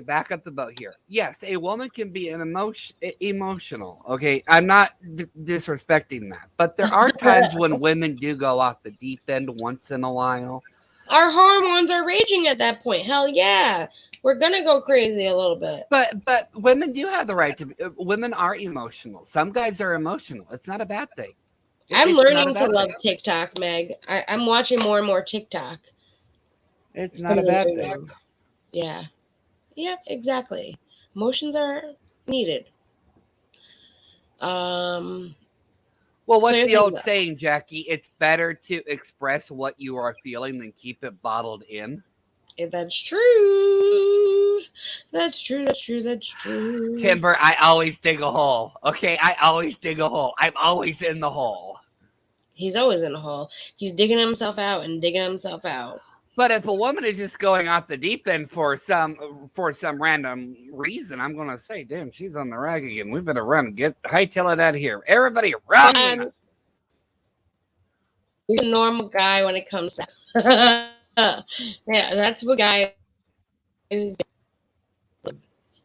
Back up the boat here. Yes, a woman can be emotional. Okay, I'm not disrespecting that, but there are times when women do go off the deep end once in a while. Our hormones are raging at that point. Hell yeah. We're going to go crazy a little bit. But women do have the right to be. Women are emotional. Some guys are emotional. It's not a bad thing. I'm learning to love TikTok, Meg. I'm watching more and more TikTok. It's not a bad thing. Yeah. Yep, exactly. Emotions are needed. Well, what's the old saying, Jackie? It's better to express what you are feeling than keep it bottled in. That's true. That's true. That's true. That's true. Timber, I always dig a hole. Okay, I always dig a hole. I'm always in the hole. He's always in the hole. He's digging himself out and digging himself out. But if a woman is just going off the deep end for some random reason, I'm gonna say, damn, she's on the rag again. We better run. Hightail it out of here. Everybody run. You're a normal guy when it comes to yeah, that's what guy is.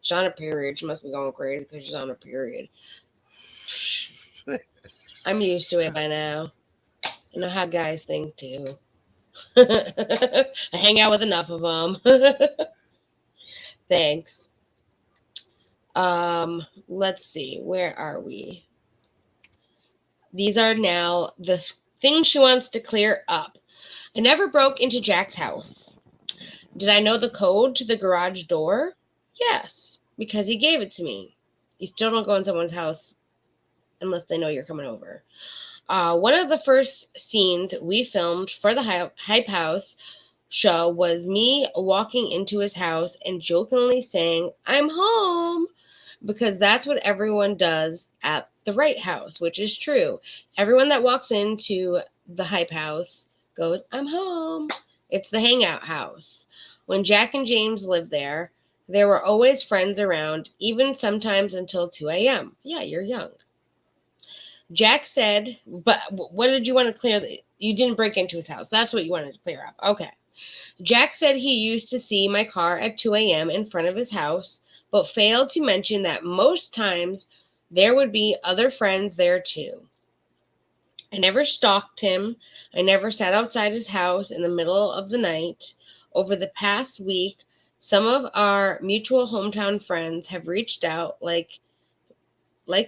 She's on a period. She must be going crazy because she's on a period. I'm used to it by now. I know how guys think too. I hang out with enough of them. Thanks. Let's see. Where are we? These are now the things she wants to clear up. I never broke into Jack's house. Did I know the code to the garage door? Yes, because he gave it to me. You still don't go in someone's house unless they know you're coming over. One of the first scenes we filmed for the Hype House show was me walking into his house and jokingly saying, "I'm home," because that's what everyone does at the Wright house, which is true. Everyone that walks into the Hype House goes, "I'm home." It's the hangout house. When Jack and James lived there were always friends around, even sometimes until 2 a.m. Yeah, you're young. Jack said, but what did you want to clear? You didn't break into his house. That's what you wanted to clear up. Okay. Jack said he used to see my car at 2 a.m. in front of his house, but failed to mention that most times there would be other friends there too. I never stalked him. I never sat outside his house in the middle of the night. Over the past week, some of our mutual hometown friends have reached out like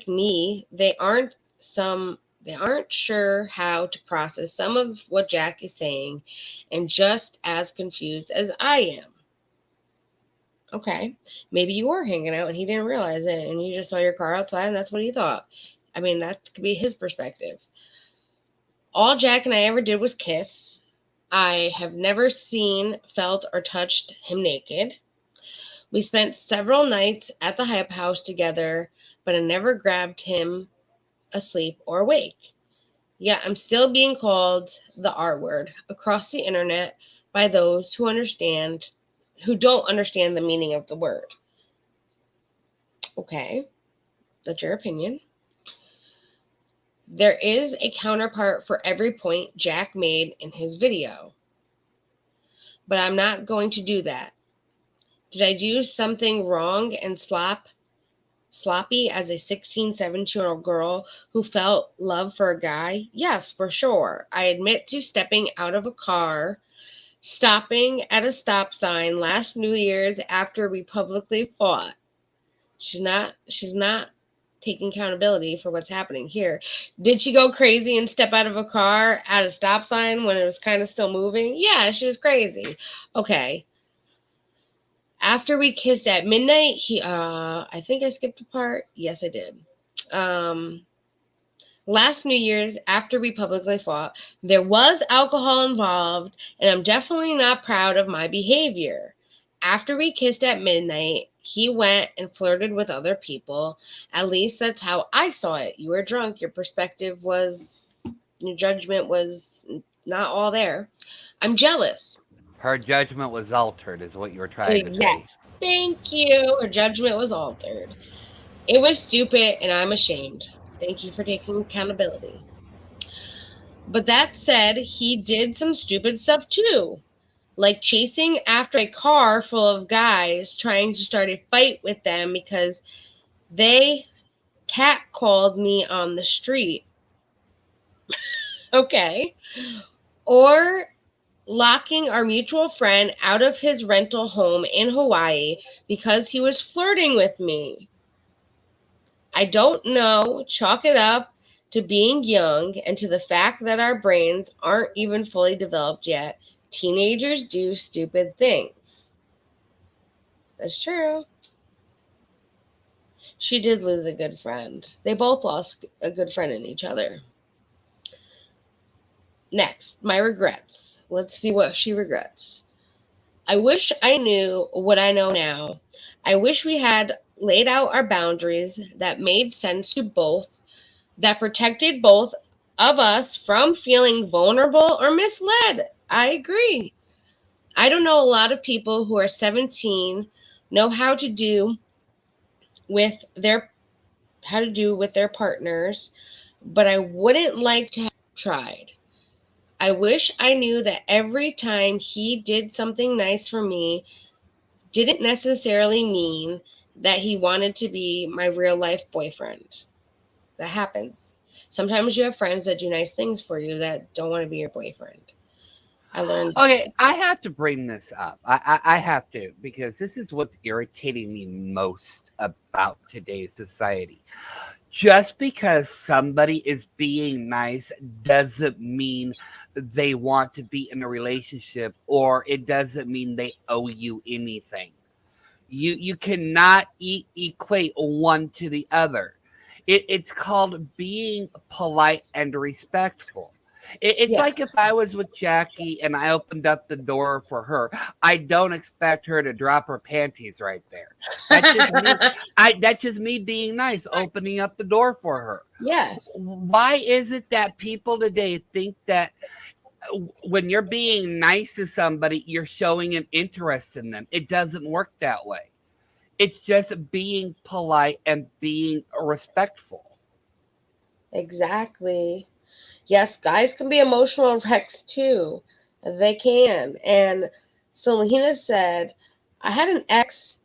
me. They aren't sure how to process some of what Jack is saying and just as confused as I am. Okay, maybe you were hanging out and he didn't realize it and you just saw your car outside and that's what he thought. I mean, that could be his perspective. All Jack and I ever did was kiss. I have never seen, felt, or touched him naked. We spent several nights at the Hype House together, but I never grabbed him asleep or awake. Yet I'm still being called the R word across the internet by those who don't understand the meaning of the word. Okay, that's your opinion. There is a counterpart for every point Jack made in his video, but I'm not going to do that. Did I do something wrong and sloppy as a 16, 17-year-old girl who felt love for a guy? Yes, for sure. I admit to stepping out of a car, stopping at a stop sign last New Year's after we publicly fought. She's not taking accountability for what's happening here. Did she go crazy and step out of a car at a stop sign when it was kind of still moving? Yeah, she was crazy. Okay. After we kissed at midnight, I think I skipped a part. Yes, I did. Last New Year's, after we publicly fought, there was alcohol involved, and I'm definitely not proud of my behavior. After we kissed at midnight, he went and flirted with other people. At least that's how I saw it. You were drunk. Your judgment was not all there. I'm jealous. Her judgment was altered, is what you were trying to say. Yes. Thank you. Her judgment was altered. It was stupid, and I'm ashamed. Thank you for taking accountability. But that said, he did some stupid stuff too. Like chasing after a car full of guys, trying to start a fight with them because they catcalled me on the street. Okay. Or locking our mutual friend out of his rental home in Hawaii because he was flirting with me. I don't know. Chalk it up to being young and to the fact that our brains aren't even fully developed yet. Teenagers do stupid things. That's true. She did lose a good friend. They both lost a good friend in each other. Next, my regrets. Let's see what she regrets. I wish I knew what I know now. I wish we had laid out our boundaries that made sense to both, that protected both of us from feeling vulnerable or misled. I agree. I don't know a lot of people who are 17 know how to do with their partners, but I wouldn't like to have tried. I wish I knew that every time he did something nice for me didn't necessarily mean that he wanted to be my real life boyfriend. That happens. Sometimes you have friends that do nice things for you that don't want to be your boyfriend. I learned. Okay, I have to bring this up. I have to, because this is what's irritating me most about today's society. Just because somebody is being nice doesn't mean they want to be in a relationship, or it doesn't mean they owe you anything. You cannot equate one to the other. It's called being polite and respectful. It's like if I was with Jackie and I opened up the door for her, I don't expect her to drop her panties right there. That's just me being nice, opening up the door for her. Yes. Why is it that people today think that when you're being nice to somebody, you're showing an interest in them? It doesn't work that way. It's just being polite and being respectful. Exactly. Yes, guys can be emotional wrecks too. They can. And Selena said, I had an ex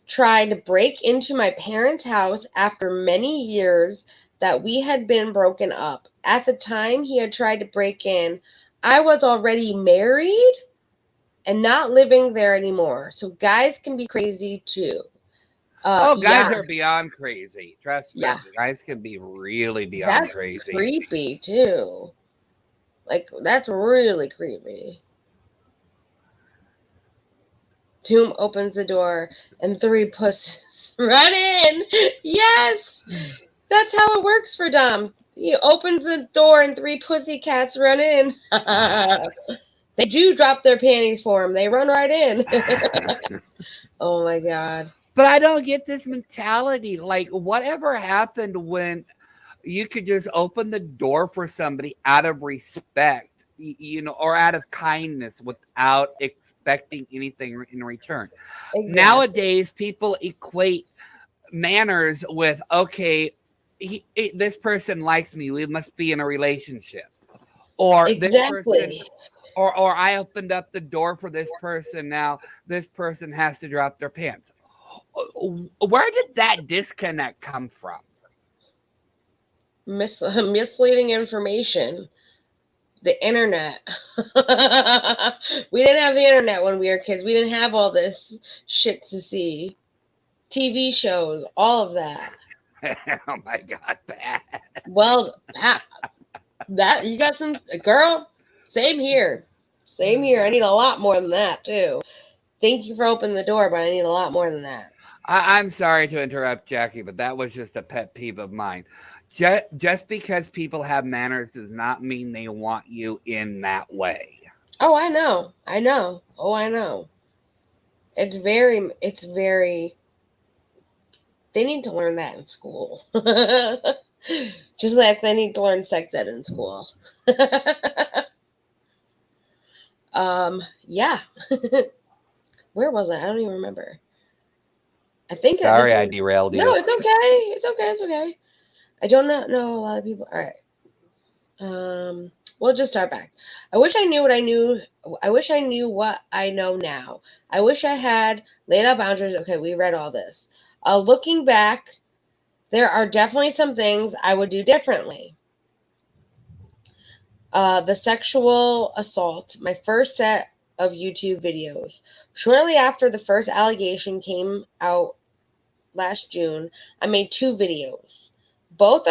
try to break into my parents' house after many years that we had been broken up. At the time he had tried to break in, I was already married and not living there anymore. So guys can be crazy too. Guys are beyond crazy. Trust me. Yeah. Guys can be really beyond crazy. That's creepy too. Like, that's really creepy. Toom opens the door and 3 pussies run in. Yes! That's how it works for Dom. He opens the door and 3 pussycats run in. They do drop their panties for him. They run right in. Oh my God. But I don't get this mentality. Like, whatever happened when you could just open the door for somebody out of respect, or out of kindness without expecting anything in return. Exactly. Nowadays, people equate manners with, okay, this person likes me, we must be in a relationship. Or exactly. This person, or I opened up the door for this person, now this person has to drop their pants. Where did that disconnect come from? Misleading information. The internet. We didn't have the internet when we were kids. We didn't have all this shit to see. TV shows, all of that. Oh my God, Pat. Well, Pat, that you got some, girl. Same here. Same here. I need a lot more than that too. Thank you for opening the door, but I need a lot more than that. I'm sorry to interrupt, Jackie, but that was just a pet peeve of mine. Just because people have manners does not mean they want you in that way. Oh, I know. I know. Oh, I know. It's very, they need to learn that in school. Just like they need to learn sex ed in school. Yeah. Where was I? I don't even remember. I think. Sorry, I derailed you. No, it's okay. It's okay. It's okay. I don't know a lot of people. All right. We'll just start back. I wish I knew what I knew. I wish I knew what I know now. I wish I had laid out boundaries. Okay, we read all this. Looking back, there are definitely some things I would do differently. The sexual assault, my first set of YouTube videos. Shortly after the first allegation came out last June, I made 2 videos. Both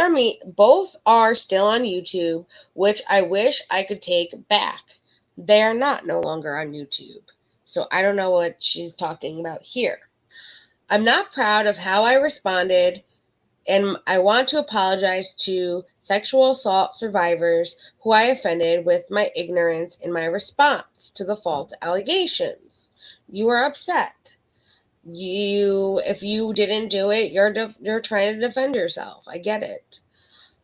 are still on YouTube, which I wish I could take back. They are no longer on YouTube. So I don't know what she's talking about here. I'm not proud of how I responded, and I want to apologize to sexual assault survivors who I offended with my ignorance in my response to the false allegations. You are upset. If you didn't do it, you're trying to defend yourself. I get it.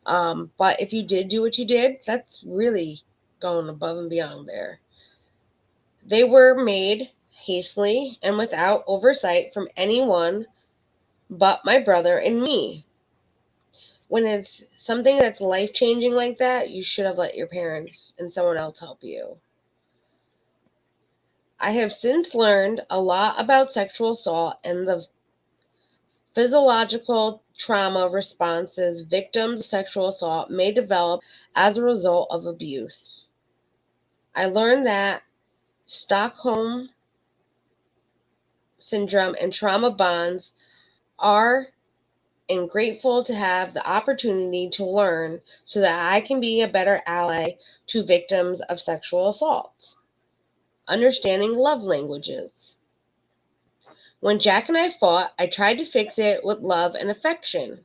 But if you did do what you did, that's really going above and beyond there. They were made hastily and without oversight from anyone but my brother and me. When it's something that's life-changing like that, you should have let your parents and someone else help you. I have since learned a lot about sexual assault and the physiological trauma responses victims of sexual assault may develop as a result of abuse. I learned that Stockholm syndrome and trauma bonds are, and grateful to have the opportunity to learn so that I can be a better ally to victims of sexual assault. Understanding love languages. When Jack and I fought, I tried to fix it with love and affection.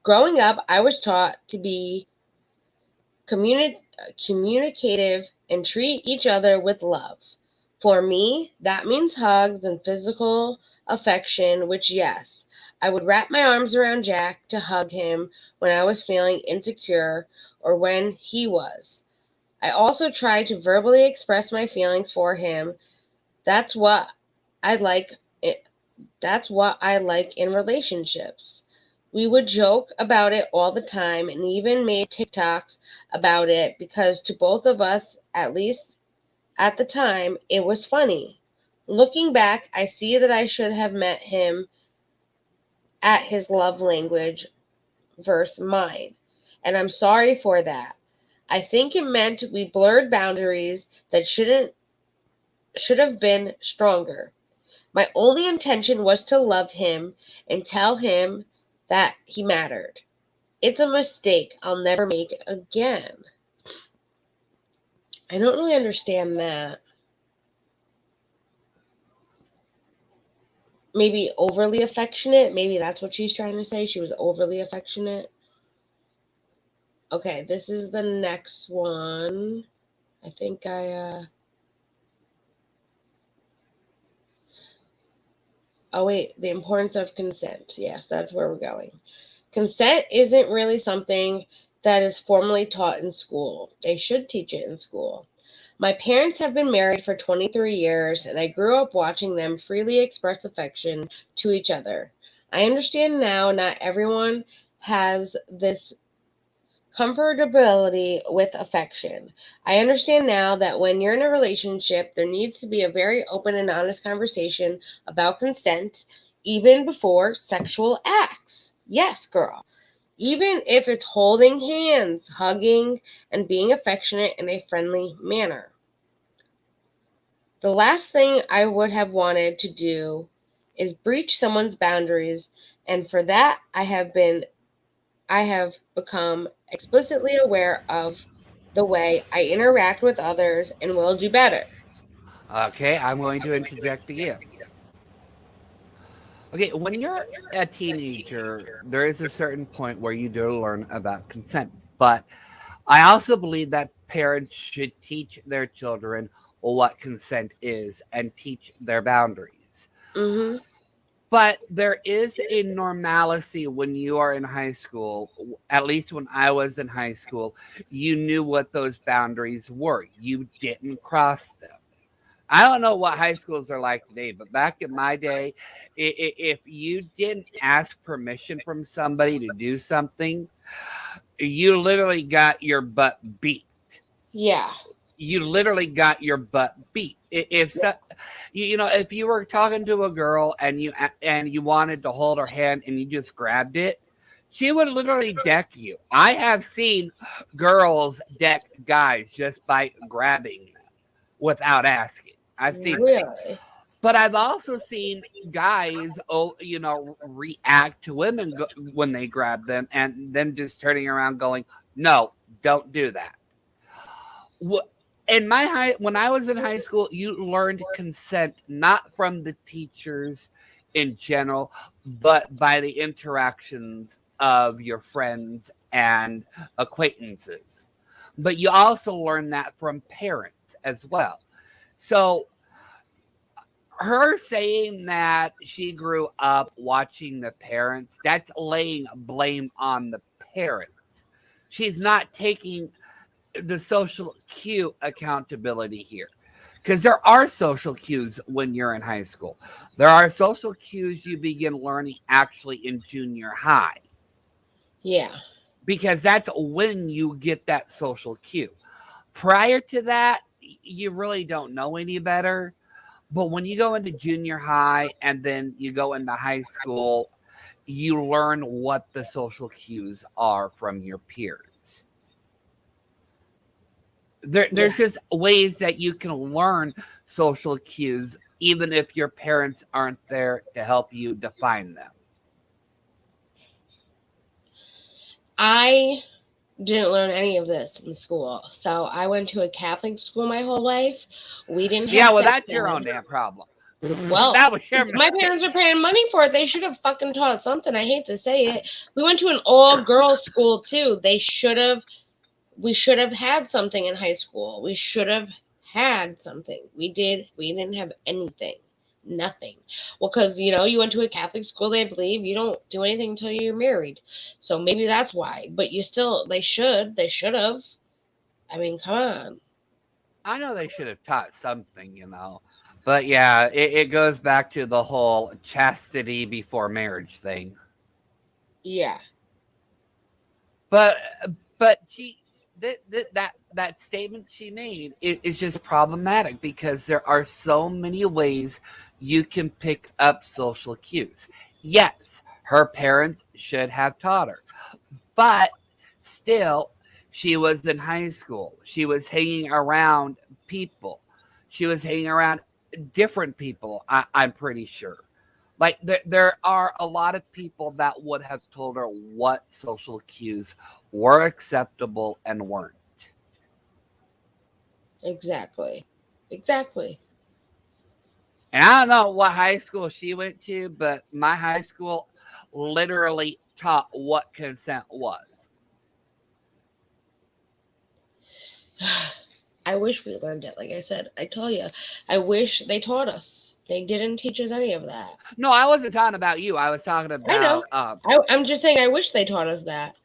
Growing up, I was taught to be communicative and treat each other with love. For me, that means hugs and physical affection, which, yes, I would wrap my arms around Jack to hug him when I was feeling insecure or when he was. I also tried to verbally express my feelings for him. That's what I like in relationships. We would joke about it all the time and even made TikToks about it because to both of us, at least at the time, it was funny. Looking back, I see that I should have met him at his love language versus mine, and I'm sorry for that. I think it meant we blurred boundaries that should have been stronger. My only intention was to love him and tell him that he mattered. It's a mistake I'll never make again. I don't really understand that. Maybe overly affectionate. Maybe that's what she's trying to say. She was overly affectionate. Okay, this is the next one. I think I Oh, wait, the importance of consent. Yes, that's where we're going. Consent isn't really something that is formally taught in school. They should teach it in school. My parents have been married for 23 years, and I grew up watching them freely express affection to each other. I understand now not everyone has this comfortability with affection. I understand now that when you're in a relationship, there needs to be a very open and honest conversation about consent, even before sexual acts. Yes, girl. Even if it's holding hands, hugging, and being affectionate in a friendly manner. The last thing I would have wanted to do is breach someone's boundaries, and for that I have become explicitly aware of the way I interact with others and will do better. Okay, I'm going to interject again. Okay, when you're a teenager, there is a certain point where you do learn about consent. But I also believe that parents should teach their children what consent is and teach their boundaries. Mm-hmm. But there is a normalcy when you are in high school. At least when I was in high school, you knew what those boundaries were. You didn't cross them. I don't know what high schools are like today, but back in my day, if you didn't ask permission from somebody to do something, you literally got your butt beat. Yeah. You literally got your butt beat. If if you were talking to a girl and you wanted to hold her hand and you just grabbed it, she would literally deck you. I have seen girls deck guys just by grabbing them without asking. I've seen Really? but I've also seen guys, react to women when they grab them and then just turning around going, no, don't do that. When I was in high school, you learned consent not from the teachers in general, but by the interactions of your friends and acquaintances. But you also learn that from parents as well. So her saying that she grew up watching the parents, that's laying blame on the parents. She's not taking the social cue accountability here. Because there are social cues when you're in high school. There are social cues you begin learning actually in junior high. Yeah. Because that's when you get that social cue. Prior to that, you really don't know any better. But when you go into junior high and then you go into high school, you learn what the social cues are from your peers. There's just ways that you can learn social cues, even if your parents aren't there to help you define them. I didn't learn any of this in school. So I went to a Catholic school my whole life. We didn't have Yeah, well, sex that's your ed. own damn problem. Well, that was your my parents are paying money for it. They should have fucking taught something. I hate to say it. We went to an all-girls school too. We should have had something in high school. We should have had something. We didn't have anything. Nothing. Well, because you went to a Catholic school, they believe you don't do anything until you're married. So maybe that's why. But they should have. I mean, come on. I know they should have taught something, But yeah, it goes back to the whole chastity before marriage thing. Yeah. But that statement she made is just problematic because there are so many ways you can pick up social cues. Yes, her parents should have taught her, but still, she was in high school. She was hanging around people. She was hanging around different people, I'm pretty sure. Like there are a lot of people that would have told her what social cues were acceptable and weren't. Exactly. And I don't know what high school she went to, but my high school literally taught what consent was. I wish we learned it. Like I said, I tell you, I wish they taught us. They didn't teach us any of that. No, I wasn't talking about you. I was talking I know. about I'm just saying I wish they taught us that.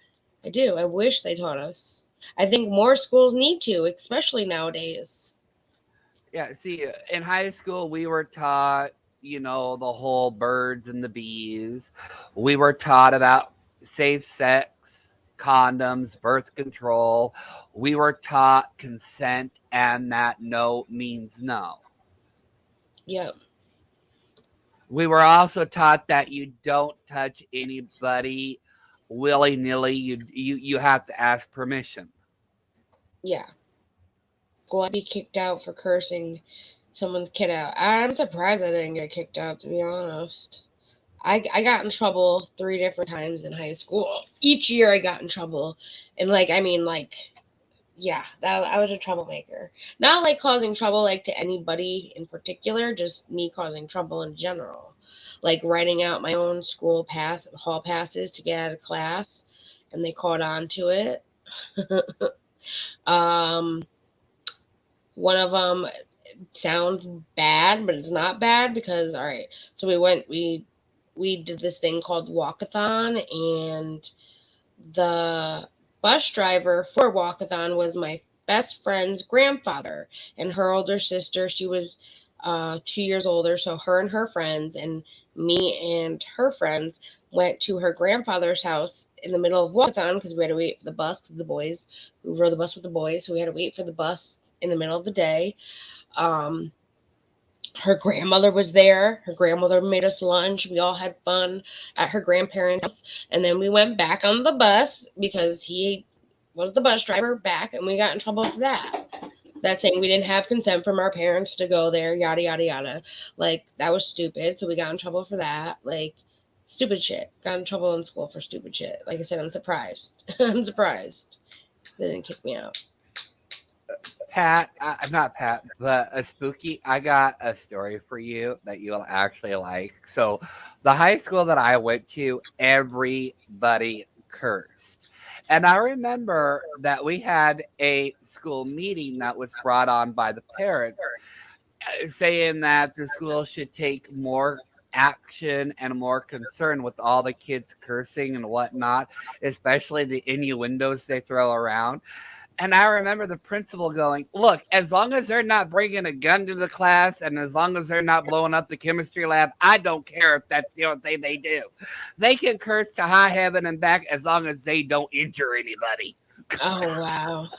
I do. I wish they taught us. I think more schools need to, especially nowadays. yeah, see, in high school we were taught, the whole birds and the bees. We were taught about safe sex, condoms, birth control. We were taught consent and that no means no. Yep. We were also taught that you don't touch anybody willy-nilly. You have to ask permission. Yeah. Go and be kicked out for cursing someone's kid out. I'm surprised I didn't get kicked out, to be honest. I got in trouble 3 different times in high school. Each year I got in trouble. And yeah, I was a troublemaker. Not like causing trouble like to anybody in particular, just me causing trouble in general. Like writing out my own hall passes to get out of class, and they caught on to it. One of them sounds bad, but it's not bad because, all right, so we did this thing called walkathon, and the bus driver for walkathon was my best friend's grandfather and her older sister. She was 2 years older, so her and her friends and me and her friends went to her grandfather's house in the middle of walkathon because we had to wait for the bus, because we rode the bus with the boys, so we had to wait for the bus in the middle of the day. Her grandmother was there. Her grandmother made us lunch. We all had fun at her grandparents' house. And then we went back on the bus because he was the bus driver back, and we got in trouble for that. That saying we didn't have consent from our parents to go there, yada, yada, yada. Like, that was stupid. So we got in trouble for that. Like, stupid shit. Got in trouble in school for stupid shit. Like I said, I'm surprised. I'm surprised they didn't kick me out. Pat, not Pat, but Spooky, I got a story for you that you'll actually like. So, the high school that I went to, everybody cursed. And I remember that we had a school meeting that was brought on by the parents saying that the school should take more action and more concern with all the kids cursing and whatnot, especially the innuendos they throw around. And I remember the principal going, look, as long as they're not bringing a gun to the class and as long as they're not blowing up the chemistry lab, I don't care if that's the only thing they do. They can curse to high heaven and back as long as they don't injure anybody. Oh, wow.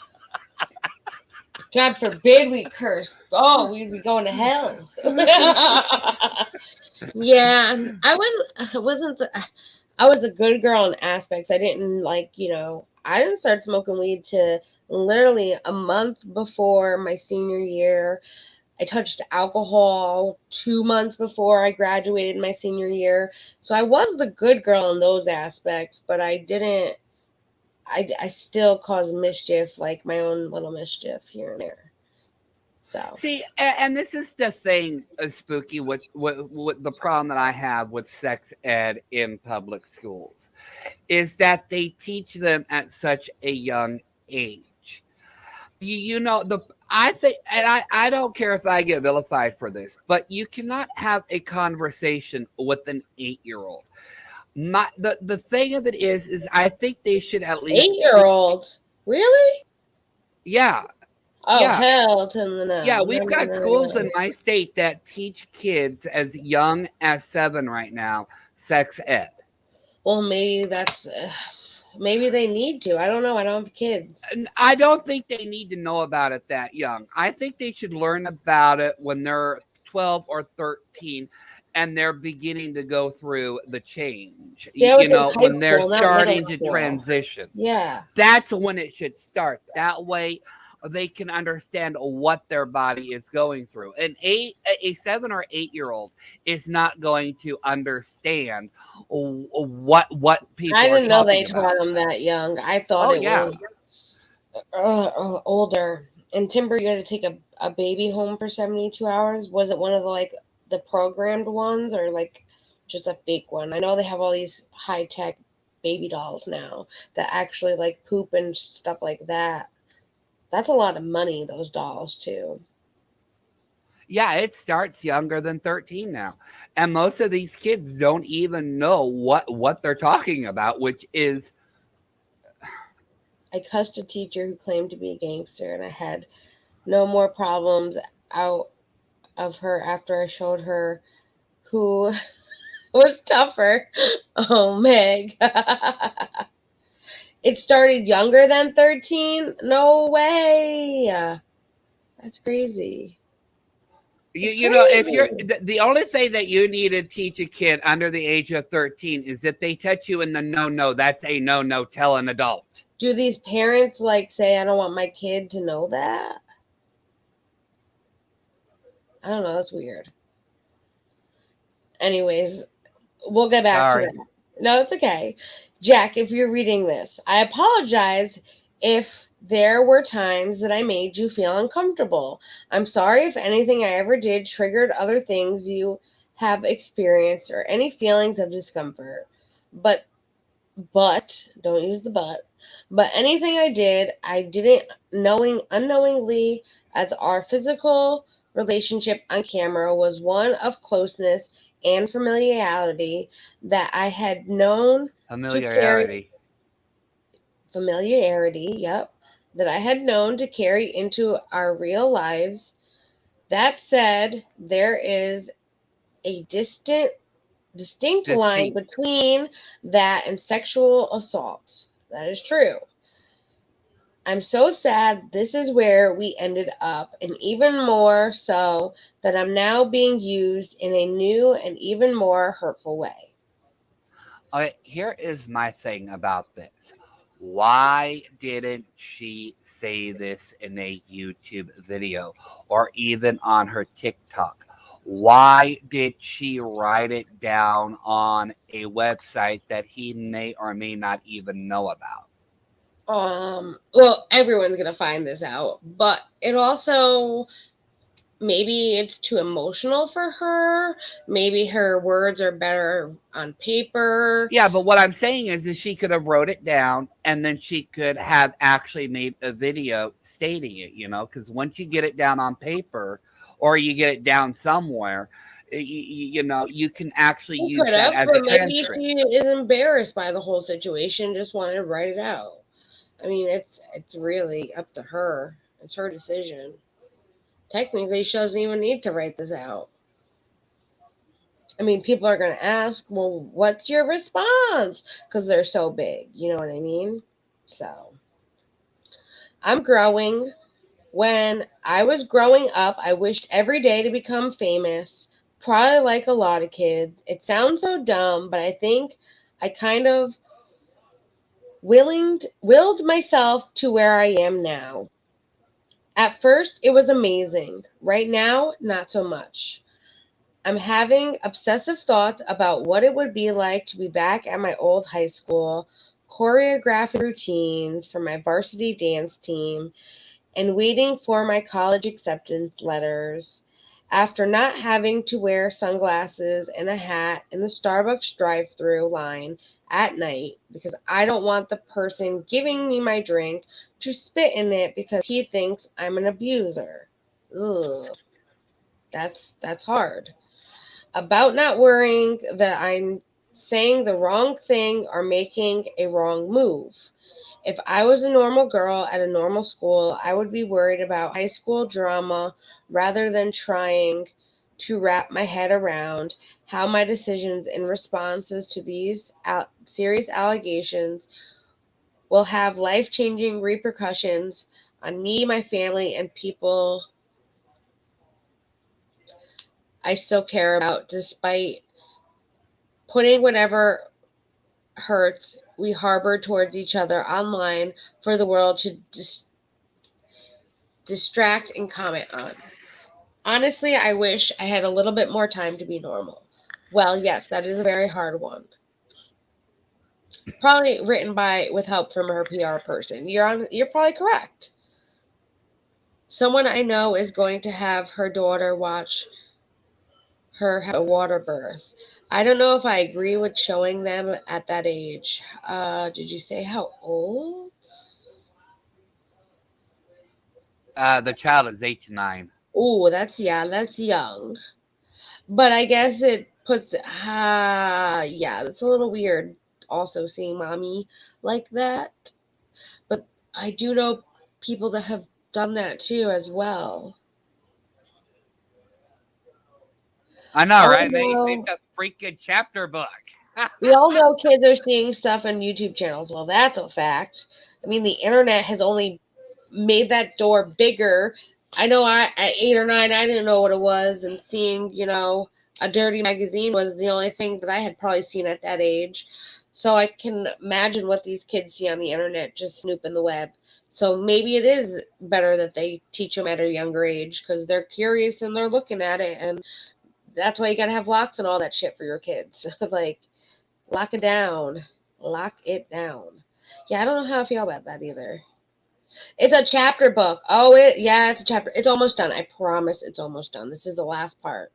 God forbid we curse. Oh, we'd be going to hell. Yeah, I was a good girl in aspects. I didn't I didn't start smoking weed to literally a month before my senior year. I touched alcohol 2 months before I graduated my senior year. So I was the good girl in those aspects, but I still caused mischief, like my own little mischief here and there. So see, and this is the thing, Spooky, with the problem that I have with sex ed in public schools, is that they teach them at such a young age. I think, and I don't care if I get vilified for this, but you cannot have a conversation with an 8-year-old. The thing of it is I think they should at least 8-year-old. Really? Yeah. Oh, yeah. Hell to the no. Yeah, we've got schools in my state that teach kids as young as 7 right now sex ed. Well, maybe maybe they need to. I don't know. I don't have kids. I don't think they need to know about it that young. I think they should learn about it when they're 12 or 13 and they're beginning to go through the change. When they're starting to transition. Yeah. That's when it should start. That way they can understand what their body is going through. A 7 or 8-year-old is not going to understand what people. I didn't know they taught them that young. I thought was older. In Timber, you had to take a baby home for 72 hours. Was it one of the programmed ones or just a fake one? I know they have all these high tech baby dolls now that actually poop and stuff like that. That's a lot of money, those dolls, too. Yeah, it starts younger than 13 now. And most of these kids don't even know what they're talking about, which is I cussed a teacher who claimed to be a gangster, and I had no more problems out of her after I showed her who was tougher. Oh, Meg. It started younger than 13? No way. That's crazy. you know, if you're the only thing that you need to teach a kid under the age of 13 is that they touch you in the no, that's a no, tell an adult. Do these parents like say, I don't want my kid to know that? I don't know. That's weird. Anyways, we'll get back to that. No, it's okay. Jack, if you're reading this, I apologize if there were times that I made you feel uncomfortable. I'm sorry if anything I ever did triggered other things you have experienced or any feelings of discomfort. But, don't use the but anything I didn't unknowingly, as our physical relationship on camera was one of closeness and familiarity that I had known Familiarity, yep, that I had known to carry into our real lives. That said, there is a distinct line between that and sexual assault. That is true. I'm so sad this is where we ended up, and even more so that I'm now being used in a new and even more hurtful way. Okay, here is my thing about this. Why didn't she say this in a YouTube video or even on her TikTok? Why did she write it down on a website that he may or may not even know about? Well, everyone's gonna find this out, but it also, maybe it's too emotional for her. Maybe her words are better on paper. Yeah, but what I'm saying is she could have wrote it down and then she could have actually made a video stating it, because once you get it down on paper or you get it down somewhere, you can actually use that as a transcript. Maybe she is embarrassed by the whole situation, just wanted to write it out. I mean, it's really up to her. It's her decision. Technically, she doesn't even need to write this out. I mean, people are going to ask, well, what's your response? Because they're so big. You know what I mean? So, I'm growing. When I was growing up, I wished every day to become famous. Probably like a lot of kids. It sounds so dumb, but I think I kind of willed myself to where I am now. At first, it was amazing. Right now, not so much. I'm having obsessive thoughts about what it would be like to be back at my old high school, choreographing routines for my varsity dance team, and waiting for my college acceptance letters. After not having to wear sunglasses and a hat in the Starbucks drive-thru line at night because I don't want the person giving me my drink to spit in it because he thinks I'm an abuser. Ugh. That's hard. About not worrying that I'm saying the wrong thing or making a wrong move. If I was a normal girl at a normal school, I would be worried about high school drama rather than trying to wrap my head around how my decisions and responses to these serious allegations will have life-changing repercussions on me, my family, and people I still care about, despite putting whatever hurts we harbor towards each other online for the world to distract and comment on. Honestly, I wish I had a little bit more time to be normal. Well, yes, that is a very hard one. Probably written with help from her PR person. You're probably correct. Someone I know is going to have her daughter watch her have a water birth. I don't know if I agree with showing them at that age. Did you say how old? The child is 8 to 9. Oh, that's young. But I guess it puts yeah, that's a little weird also seeing mommy like that. But I do know people that have done that too as well. I know, Oh, right? no. It's a freaking chapter book. We all know kids are seeing stuff on YouTube channels. Well, that's a fact. I mean, the internet has only made that door bigger. I know at 8 or 9, I didn't know what it was. And seeing, a dirty magazine was the only thing that I had probably seen at that age. So I can imagine what these kids see on the internet, just snooping the web. So maybe it is better that they teach them at a younger age because they're curious and they're looking at it. And that's why you got to have locks and all that shit for your kids. Like, lock it down. Lock it down. Yeah, I don't know how I feel about that either. It's a chapter book. It's a chapter. It's almost done. I promise it's almost done. This is the last part.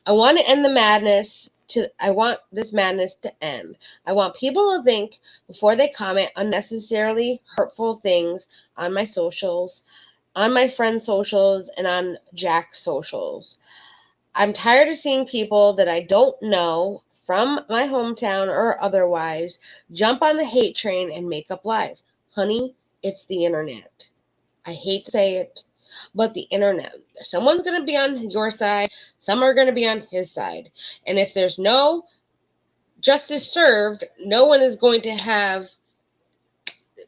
I want to end the madness. I want this madness to end. I want people to think before they comment unnecessarily hurtful things on my socials, on my friends' socials, and on Jack's socials. I'm tired of seeing people that I don't know from my hometown or otherwise jump on the hate train and make up lies. Honey, it's the internet. I hate to say it, but the internet. Someone's going to be on your side. Some are going to be on his side. And if there's no justice served, no one is going to have.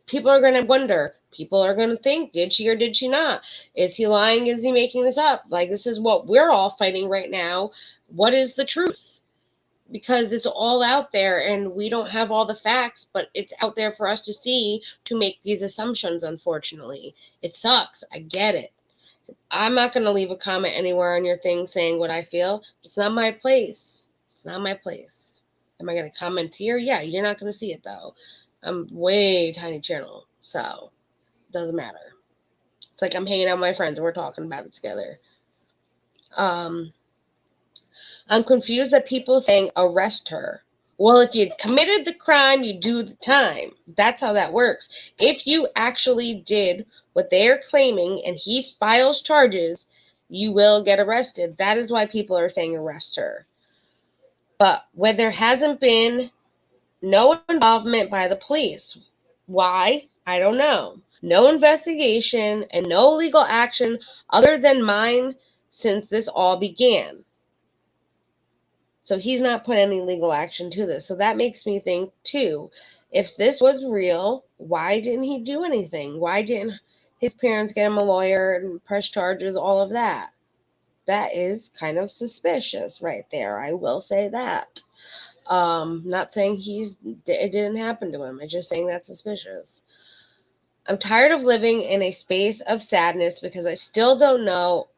People are going to wonder. People are going to think, did she or did she not? Is he lying? Is he making this up? Like, this is what we're all fighting right now. What is the truth? Because it's all out there and we don't have all the facts, but it's out there for us to see to make these assumptions, unfortunately. It sucks. I get it. I'm not going to leave a comment anywhere on your thing saying what I feel. It's not my place. It's not my place. Am I going to comment here? Yeah, you're not going to see it, though. I'm way tiny channel, so it doesn't matter. It's like I'm hanging out with my friends and we're talking about it together. I'm confused at people saying arrest her. Well, if you committed the crime, you do the time. That's how that works. If you actually did what they are claiming and he files charges, you will get arrested. That is why people are saying arrest her. But when there hasn't been no involvement by the police. Why? I don't know. No investigation and no legal action other than mine since this all began. So he's not put any legal action to this. So that makes me think, too, if this was real, why didn't he do anything? Why didn't his parents get him a lawyer and press charges, all of that? That is kind of suspicious right there. I will say that. Not saying it didn't happen to him. I'm just saying that's suspicious. I'm tired of living in a space of sadness because I still don't know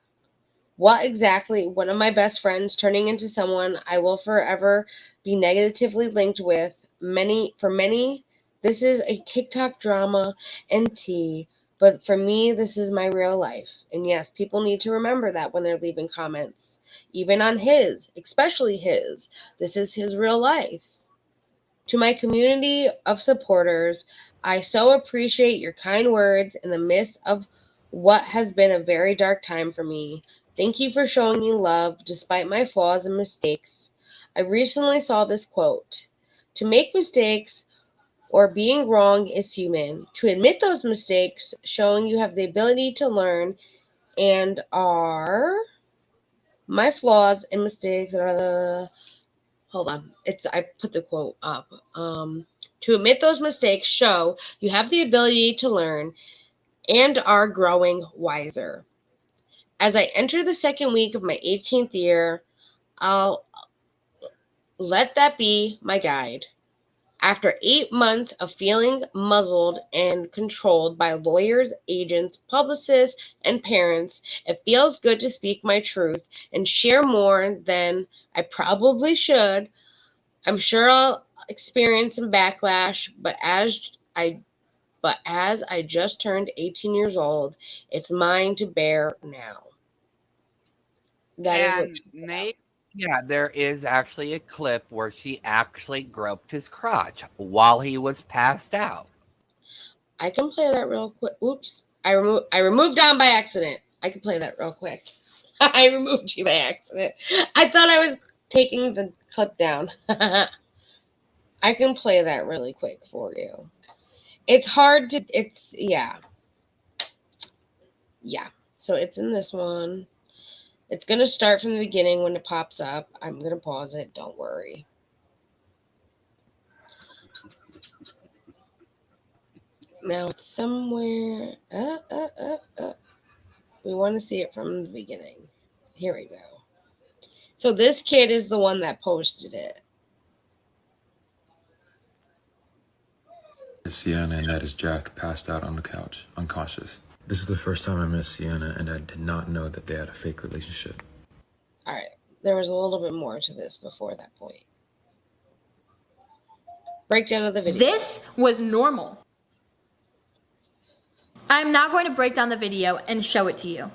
what exactly one of my best friends turning into someone I will forever be negatively linked with. For many, this is a TikTok drama and tea, but for me, this is my real life. And yes, people need to remember that when they're leaving comments, even on his, especially his. This is his real life. To my community of supporters, I so appreciate your kind words in the midst of what has been a very dark time for me. Thank you for showing me love despite my flaws and mistakes. I recently saw this quote: to make mistakes or being wrong is human. To admit those mistakes, showing you have the ability to learn and are my flaws and mistakes are the... Hold on. I put the quote up. To admit those mistakes show you have the ability to learn and are growing wiser. As I enter the second week of my 18th year, I'll let that be my guide. After 8 months of feeling muzzled and controlled by lawyers, agents, publicists, and parents, it feels good to speak my truth and share more than I probably should. I'm sure I'll experience some backlash, but as I just turned 18 years old, it's mine to bear now. There is actually a clip where she actually groped his crotch while he was passed out. I can play that real quick. Oops. I removed Dom by accident. I can play that real quick. I removed you by accident. I thought I was taking the clip down. I can play that really quick for you. It's hard to, yeah. Yeah. So it's in this one. It's going to start from the beginning when it pops up. I'm going to pause it. Don't worry. Now it's somewhere. We want to see it from the beginning. Here we go. So this kid is the one that posted it. Sienna, and that is Jack, passed out on the couch, unconscious. This is the first time I met Sienna, and I did not know that they had a fake relationship. All right. There was a little bit more to this before that point. Breakdown of the video. This was normal. I'm now going to break down the video and show it to you.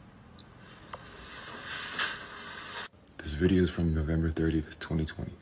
This video is from November 30th, 2020.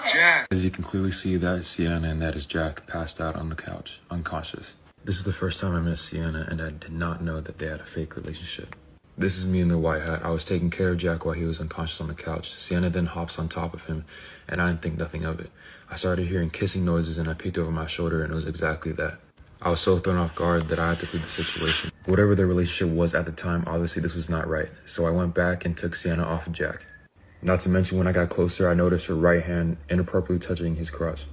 Okay. As you can clearly see, that is Sienna, and that is Jack, passed out on the couch, unconscious. This is the first time I met Sienna, and I did not know that they had a fake relationship. This is me in the white hat. I was taking care of Jack while he was unconscious on the couch. Sienna then hops on top of him, and I didn't think nothing of it. I started hearing kissing noises, and I peeked over my shoulder, and it was exactly that. I was so thrown off guard that I had to flee the situation. Whatever their relationship was at the time, obviously this was not right. So I went back and took Sienna off of Jack. Not to mention, when I got closer, I noticed her right hand inappropriately touching his crotch.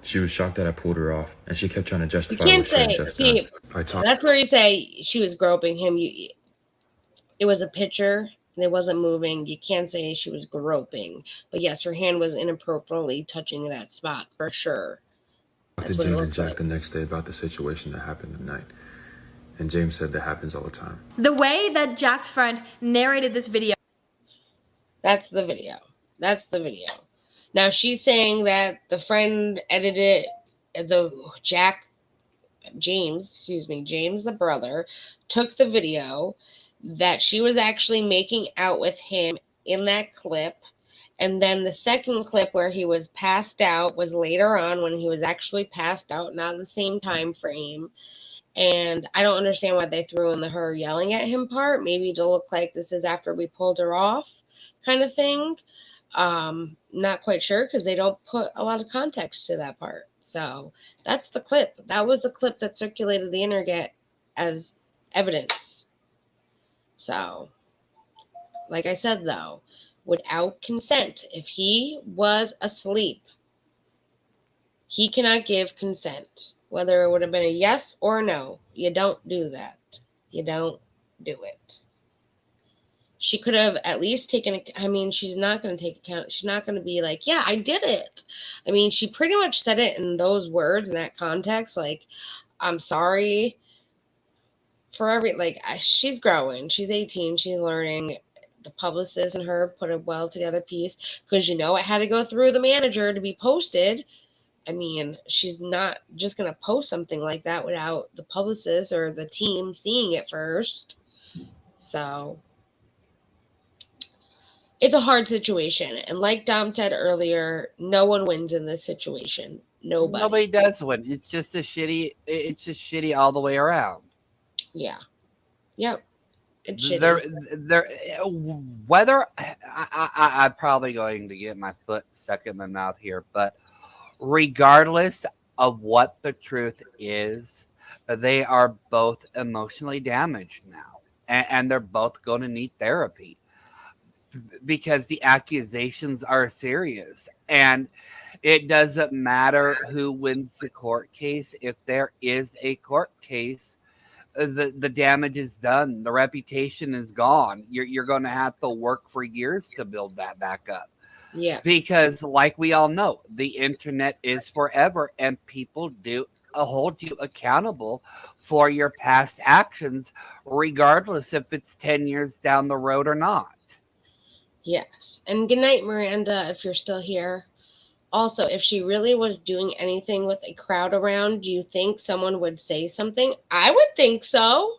She was shocked that I pulled her off, and she kept trying to justify You can't what she had say, just see, done. that's where you say she was groping him. It was a picture, and it wasn't moving. You can't say she was groping. But yes, her hand was inappropriately touching that spot, for sure. I talked to James and Jack the next day about the situation that happened at night. And James said that happens all the time. The way that Jack's friend narrated this video. That's the video. That's the video. Now she's saying that the friend edited James the brother, took the video, that she was actually making out with him in that clip. And then the second clip where he was passed out was later on when he was actually passed out, not the same time frame. And I don't understand why they threw in the her yelling at him part. Maybe to look like this is after we pulled her off kind of thing. Not quite sure because they don't put a lot of context to that part. So that's the clip. That was the clip that circulated the internet as evidence. So, like I said, though, without consent, if he was asleep, he cannot give consent. Whether it would have been a yes or a no, you don't do that. You don't do it. She could have at least taken, she's not going to take account. She's not going to be like, yeah, I did it. I mean, she pretty much said it in those words, in that context. Like, I'm sorry for she's growing. She's 18. She's learning. The publicist and her put a well together piece because, it had to go through the manager to be posted. I mean, she's not just going to post something like that without the publicist or the team seeing it first. So it's a hard situation. And like Dom said earlier, no one wins in this situation. Nobody does win. It's just shitty all the way around. Yeah. Yep. It's shitty. I'm probably going to get my foot stuck in the mouth here, but regardless of what the truth is, they are both emotionally damaged now, and they're both going to need therapy because the accusations are serious, and it doesn't matter who wins the court case. If there is a court case, the damage is done. The reputation is gone. You're going to have to work for years to build that back up. Yeah. Because like we all know, the internet is forever, and people do hold you accountable for your past actions, regardless if it's 10 years down the road or not. Yes. And good night, Miranda, if you're still here. Also, if she really was doing anything with a crowd around, do you think someone would say something? I would think so.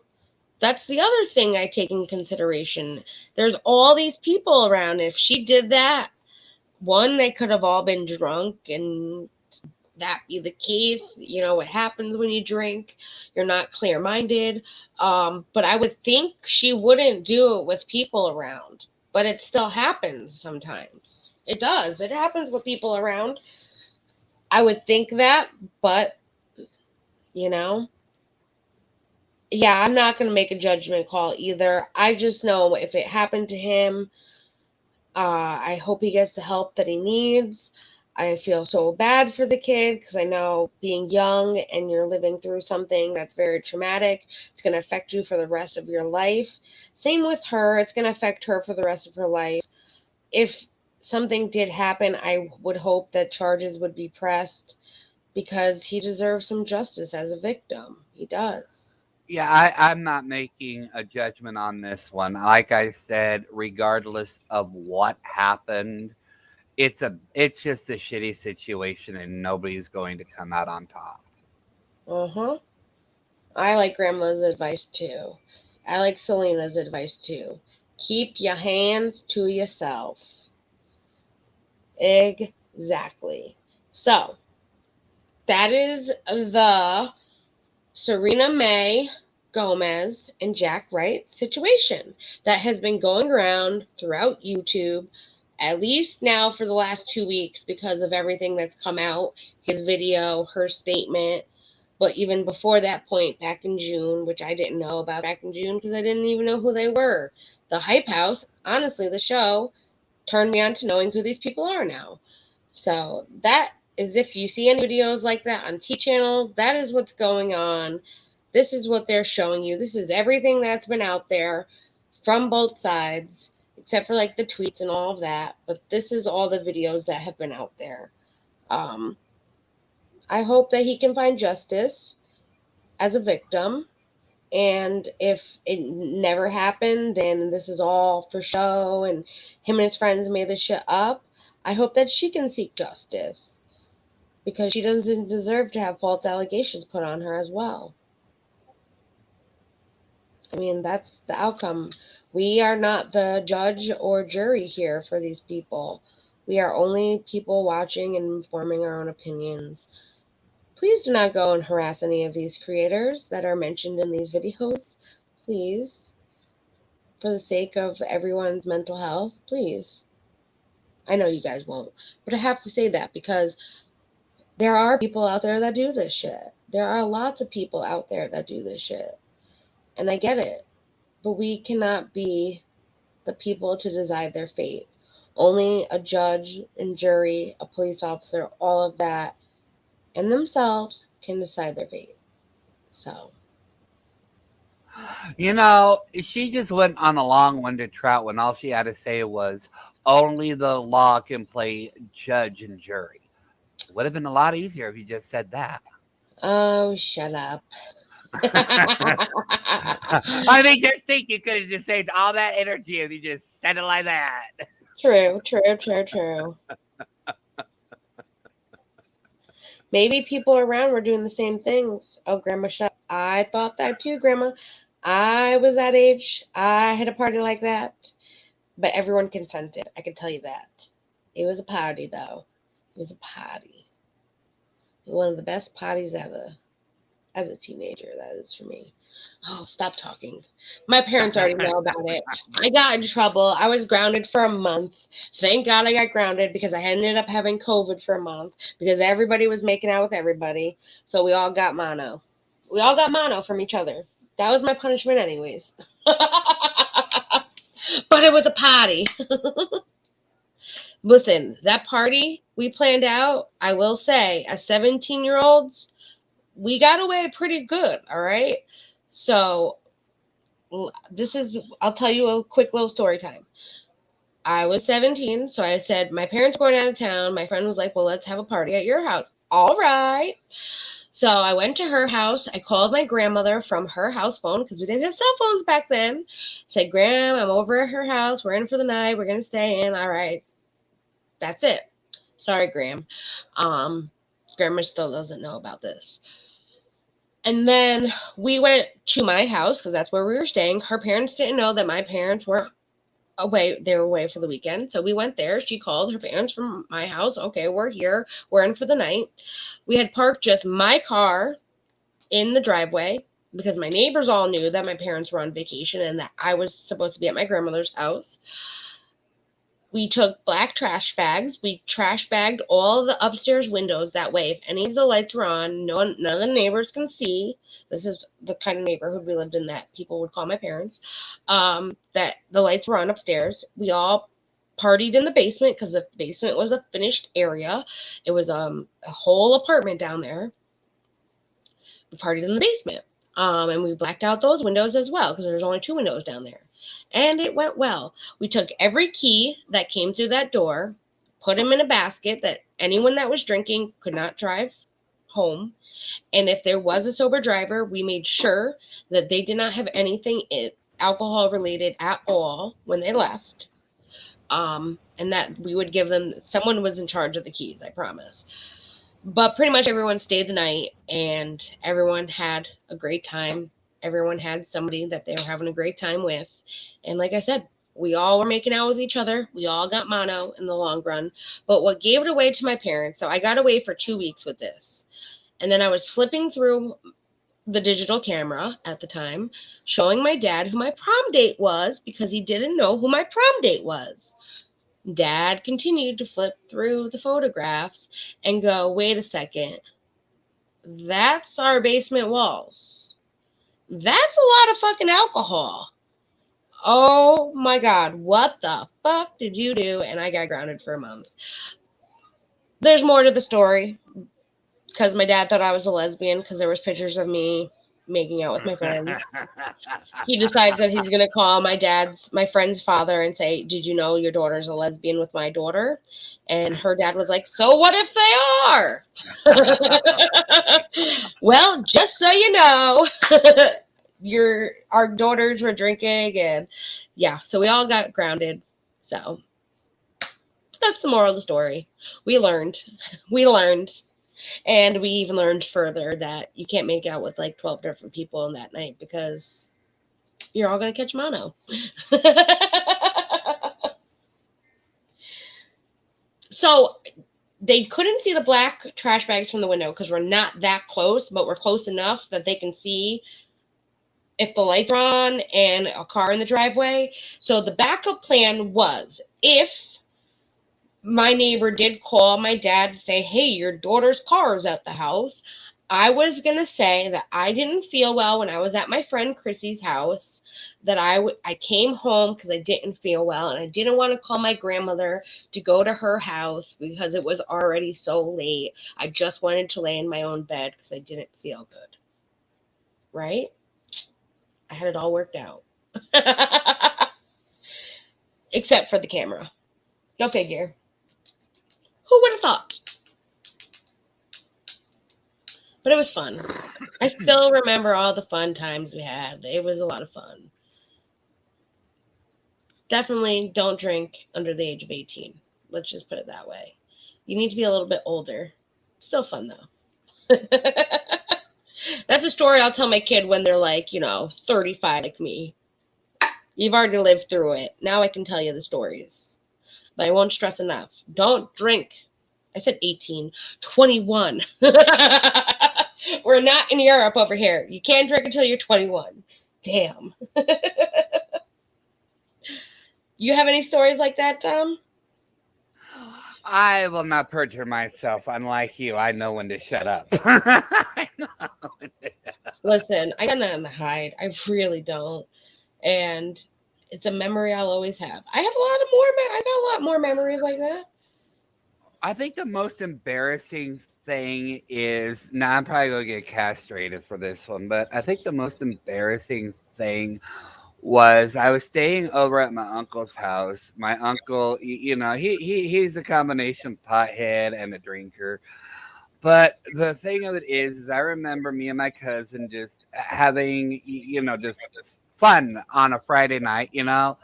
That's the other thing I take in consideration. There's all these people around. If she did that, one, they could have all been drunk and that be the case. You know what happens when you drink. You're not clear-minded. But I would think she wouldn't do it with people around. But it still happens sometimes. It does. It happens with people around. I would think that, but, you know, yeah, I'm not going to make a judgment call either. I just know if it happened to him, I hope he gets the help that he needs. I feel so bad for the kid because I know being young and you're living through something that's very traumatic, it's going to affect you for the rest of your life. Same with her. It's going to affect her for the rest of her life. If something did happen, I would hope that charges would be pressed because he deserves some justice as a victim. He does. Yeah, I'm not making a judgment on this one. Like I said, regardless of what happened, it's just a shitty situation and nobody's going to come out on top. I like Grandma's advice too. I like Selena's advice too. Keep your hands to yourself. Exactly. So, that is the Sienna Mae Gomez and Jack Wright situation that has been going around throughout YouTube, at least now for the last 2 weeks because of everything that's come out, his video, her statement. But even before that point, back in June, which I didn't know about back in June because I didn't even know who they were. The Hype House, honestly, the show, turned me on to knowing who these people are now. So that is, if you see any videos like that on T channels, that is what's going on. This is what they're showing you. This is everything that's been out there from both sides, except for like the tweets and all of that. But this is all the videos that have been out there. I hope that he can find justice as a victim. And if it never happened and this is all for show and him and his friends made this shit up, I hope that she can seek justice because she doesn't deserve to have false allegations put on her as well. I mean, that's the outcome. We are not the judge or jury here for these people. We are only people watching and forming our own opinions. Please do not go and harass any of these creators that are mentioned in these videos. Please. For the sake of everyone's mental health, please. I know you guys won't, but I have to say that because there are people out there that do this shit. There are lots of people out there that do this shit. And I get it. But we cannot be the people to decide their fate. Only a judge and jury, a police officer, all of that, and themselves can decide their fate. So, you know, she just went on a long-winded trout when all she had to say was only the law can play judge and jury. It would have been a lot easier if you just said that. Oh, shut up. I mean, just think you could have just saved all that energy if you just said it like that. True. Maybe people around were doing the same things. Oh, Grandma, shut up. I thought that too, Grandma. I was that age. I had a party like that. But everyone consented. I can tell you that. It was a party, though. It was a party. One of the best parties ever. As a teenager, that is for me. Oh, stop talking. My parents already know about it. I got in trouble. I was grounded for a month. Thank God I got grounded because I ended up having COVID for a month because everybody was making out with everybody. So we all got mono. We all got mono from each other. That was my punishment anyways. But it was a party. Listen, that party we planned out, I will say, as 17-year-olds, we got away pretty good, all right? So I'll tell you a quick little story time. I was 17, so I said, my parents are going out of town. My friend was like, well, let's have a party at your house. All right. So I went to her house. I called my grandmother from her house phone because we didn't have cell phones back then. Said, Gram, I'm over at her house. We're in for the night. We're going to stay in. All right. That's it. Sorry, Gram. Grandma still doesn't know about this. And then we went to my house because that's where we were staying. Her parents didn't know that my parents were away. They were away for the weekend. So we went there. She called her parents from my house. Okay, we're here. We're in for the night. We had parked just my car in the driveway because my neighbors all knew that my parents were on vacation and that I was supposed to be at my grandmother's house. We took black trash bags. We trash bagged all the upstairs windows. That way, if any of the lights were on, none of the neighbors can see. This is the kind of neighborhood we lived in that people would call my parents. That the lights were on upstairs. We all partied in the basement because the basement was a finished area. It was a whole apartment down there. We partied in the basement. And we blacked out those windows as well because there's only 2 windows down there. And it went well. We took every key that came through that door, put them in a basket that anyone that was drinking could not drive home. And if there was a sober driver, we made sure that they did not have anything alcohol related at all when they left. And that we would give them, someone was in charge of the keys, I promise. But pretty much everyone stayed the night and everyone had a great time. Everyone had somebody that they were having a great time with. And like I said, we all were making out with each other. We all got mono in the long run. But what gave it away to my parents, so I got away for 2 weeks with this. And then I was flipping through the digital camera at the time, showing my dad who my prom date was because he didn't know who my prom date was. Dad continued to flip through the photographs and go, wait a second. That's our basement walls. That's a lot of fucking alcohol. Oh my God. What the fuck did you do? And I got grounded for a month. There's more to the story because my dad thought I was a lesbian because there was pictures of me making out with my friends. He decides that he's going to call my friend's father and say, did you know your daughter's a lesbian with my daughter? And her dad was like, so what if they are? Well, just so you know, our daughters were drinking and yeah, so we all got grounded. So that's the moral of the story. We learned. And we even learned further that you can't make out with like 12 different people in that night because you're all going to catch mono. So they couldn't see the black trash bags from the window because we're not that close, but we're close enough that they can see if the lights are on and a car in the driveway. So the backup plan was if my neighbor did call my dad to say, hey, your daughter's car is at the house, I was going to say that I didn't feel well when I was at my friend Chrissy's house, that I came home because I didn't feel well and I didn't want to call my grandmother to go to her house because it was already so late. I just wanted to lay in my own bed because I didn't feel good. Right? I had it all worked out. Except for the camera. Go figure. Who would have thought? But it was fun. I still remember all the fun times we had. It was a lot of fun. Definitely don't drink under the age of 18. Let's just put it that way. You need to be a little bit older. Still fun, though. That's a story I'll tell my kid when they're like, 35 like me. You've already lived through it. Now I can tell you the stories. But I won't stress enough. Don't drink. I said 18. 21. We're not in Europe over here. You can't drink until you're 21. Damn. You have any stories like that, Tom? I will not perjure myself. Unlike you, I know when to shut up. Listen, I got nothing to hide. I really don't. And it's a memory I'll always have. I got a lot more memories like that. I think the most embarrassing thing is, now I'm probably going to get castrated for this one, but I think the most embarrassing thing was I was staying over at my uncle's house. My uncle, he's a combination pothead and a drinker. But the thing of it is I remember me and my cousin just having, just fun on a Friday night, and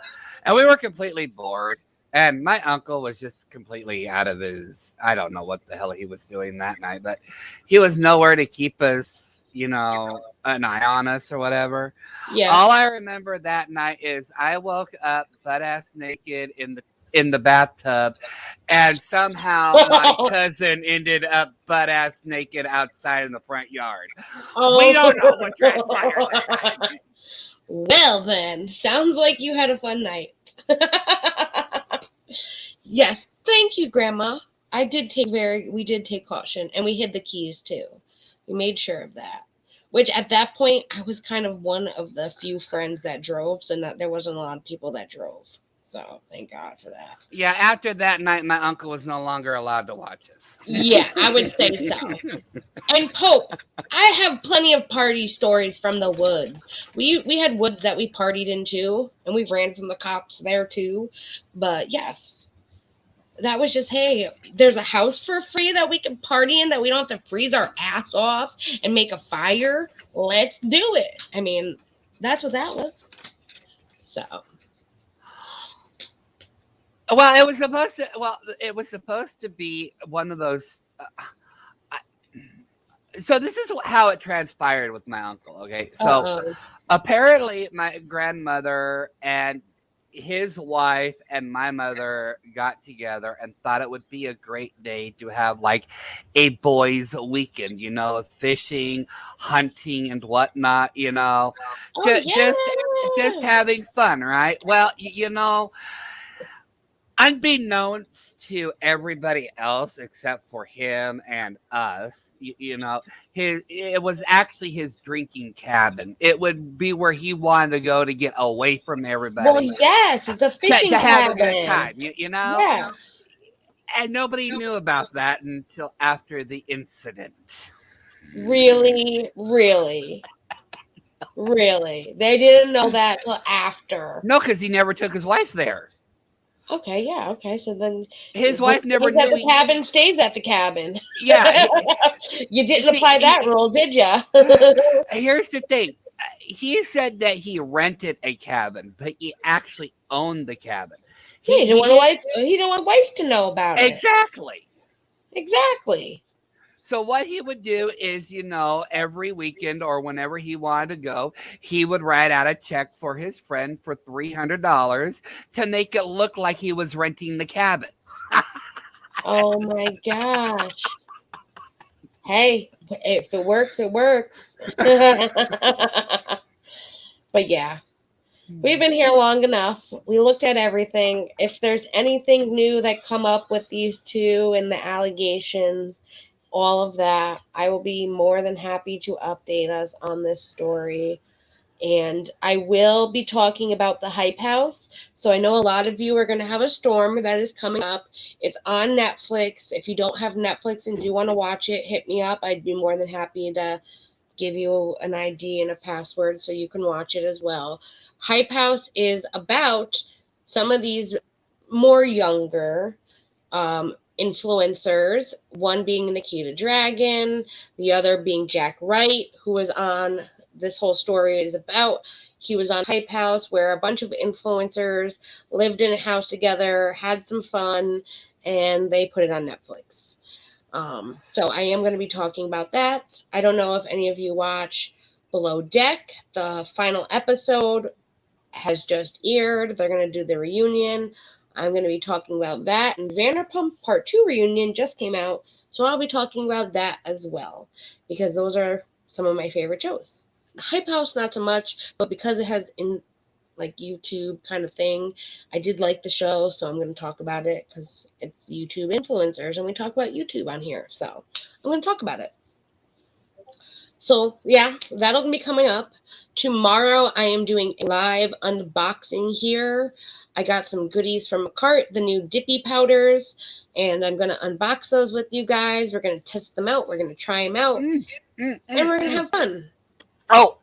we were completely bored. And my uncle was just completely out of his, I don't know what the hell he was doing that night, but he was nowhere to keep us, an eye on us or whatever. Yeah. All I remember that night is I woke up butt ass naked in the bathtub, and somehow my cousin ended up butt ass naked outside in the front yard. Oh. We don't know what transpired that night. Well then, sounds like you had a fun night. Yes, thank you, Grandma. We did take caution, and we hid the keys too. We made sure of that. Which at that point, I was kind of one of the few friends that drove, so there wasn't a lot of people that drove. So thank God for that. Yeah, after that night, my uncle was no longer allowed to watch us. Yeah, I would say so. And Pope, I have plenty of party stories from the woods. We had woods that we partied into, and we ran from the cops there too. But yes, that was just, hey, there's a house for free that we can party in that we don't have to freeze our ass off and make a fire. Let's do it. I mean, that's what that was. So. Well, it was supposed to be one of those. So this is how it transpired with my uncle. Okay, so apparently my grandmother and his wife and my mother got together and thought it would be a great day to have like a boys' weekend, fishing, hunting, and whatnot, just having fun, right? Well, unbeknownst to everybody else except for him and us, it was actually his drinking cabin. It would be where he wanted to go to get away from everybody. Well, yes, it's a fishing to have a cabin. good time, Yes. And nobody knew about that until after the incident. Really, really, really. They didn't know that till after. No, because he never took his wife there. Okay, yeah, okay. So then his wife never knew. At the cabin stays at the cabin. Yeah. You didn't apply that rule, did you? Here's the thing. He said that he rented a cabin, but he actually owned the cabin. He didn't want wife to know about it. Exactly. So what he would do is, every weekend or whenever he wanted to go, he would write out a check for his friend for $300 to make it look like he was renting the cabin. Oh my gosh. Hey, if it works, it works. But yeah, we've been here long enough. We looked at everything. If there's anything new that come up with these two and the allegations, all of that, I will be more than happy to update us on this story. And I will be talking about the Hype House. So I know a lot of you are going to have a storm that is coming up. It's on Netflix. If you don't have Netflix and do want to watch it, hit me up. I'd be more than happy to give you an ID and a password so you can watch it as well. Hype House is about some of these more younger influencers, one being Nikita Dragon, the other being Jack Wright, who was on, this whole story is about, he was on Hype House, where a bunch of influencers lived in a house together, had some fun, and they put it on Netflix. So I am going to be talking about that. I don't know if any of you watch Below Deck. The final episode has just aired. They're going to do the reunion. I'm going to be talking about that. And Vanderpump Part 2 reunion just came out, so I'll be talking about that as well, because those are some of my favorite shows. Hype House, not so much, but because it has in like YouTube kind of thing, I did like the show, so I'm going to talk about it because it's YouTube influencers, and we talk about YouTube on here, so I'm going to talk about it. So yeah, that'll be coming up. Tomorrow I am doing a live unboxing here. I got some goodies from a cart, the new Dippy powders, and I'm going to unbox those with you guys. We're going to test them out. We're going to try them out, and we're going to have fun. Oh,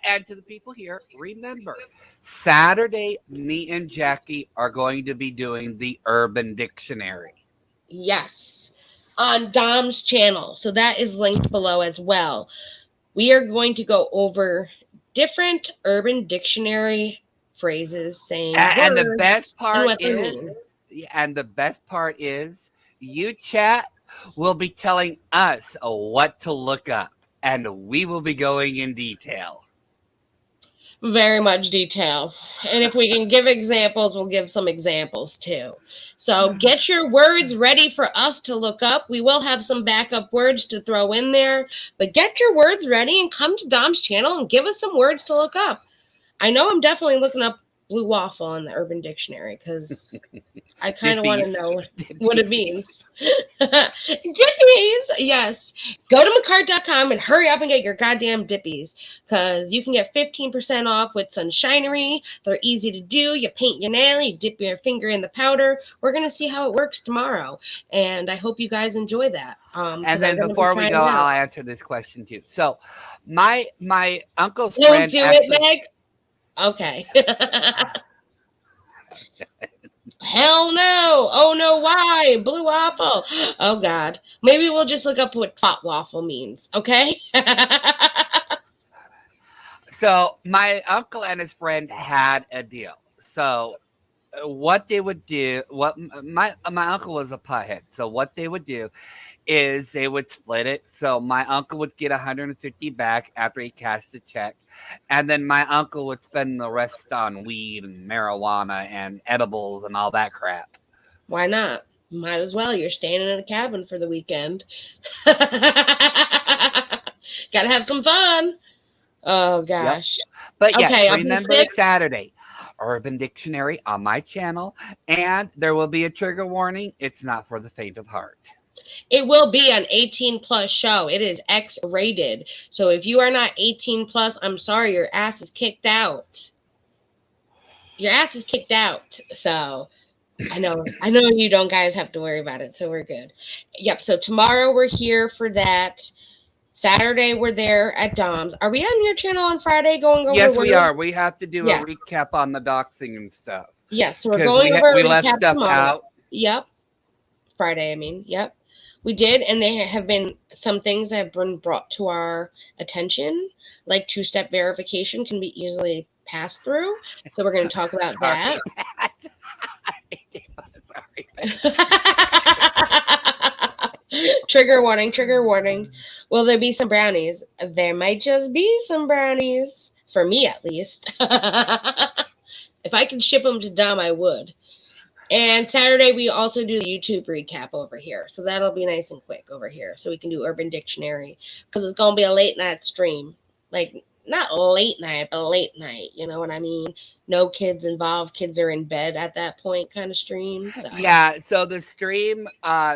and to the people here, remember, Saturday, me and Jackie are going to be doing the Urban Dictionary. Yes, on Dom's channel. So that is linked below as well. We are going to go over different Urban Dictionary phrases, saying and the best part is, you chat will be telling us what to look up. and we will be going in detail. Very much detail. And if we can give examples, we'll give some examples too. So get your words ready for us to look up. We will have some backup words to throw in there, but get your words ready and come to Dom's channel and give us some words to look up. I know I'm definitely looking up blue waffle in the Urban Dictionary because I kind of want to know what it means. Dippies, yes. Go to McCart.com and hurry up and get your goddamn dippies because you can get 15% off with Sunshinery. They're easy to do. You paint your nail, you dip your finger in the powder. We're going to see how it works tomorrow, and I hope you guys enjoy that. And then before we go, I'll answer this question too. So my uncle's Don't friend do actually, it, Meg. Okay. Hell no. Oh no, why? Blue waffle. Oh God. Maybe we'll just look up what pot waffle means, okay? So my uncle and his friend had a deal. So what they would do, my uncle was a pothead. So what they would do is they would split it. So my uncle would get 150 back after he cashed the check. And then my uncle would spend the rest on weed and marijuana and edibles and all that crap. Why not? Might as well. You're staying in a cabin for the weekend. Gotta have some fun. Oh gosh. Yep. But yes, okay, remember Saturday, Urban Dictionary on my channel, and there will be a trigger warning. It's not for the faint of heart. It will be an 18 plus show. It is X rated. So if you are not 18 plus, I'm sorry, your ass is kicked out. Your ass is kicked out. So I know you don't guys have to worry about it. So we're good. Yep. So tomorrow we're here for that. Saturday we're there at Dom's. Are we on your channel on Friday going over? Yes, we are. We have to do a recap on the doxing and stuff. Yes, so we're going over. We left stuff out. Yep. Friday, I mean. Yep. We did, and there have been some things that have been brought to our attention, like two-step verification can be easily passed through. So we're going to talk about that. Trigger warning, trigger warning. Will there be some brownies? There might just be some brownies. For me, at least. If I could ship them to Dom, I would. And Saturday, we also do the YouTube recap over here. So that'll be nice and quick over here. So we can do Urban Dictionary. Because it's going to be a late night stream. Like, not late night, but late night. You know what I mean? No kids involved. Kids are in bed at that point kind of stream. So. Yeah, so the stream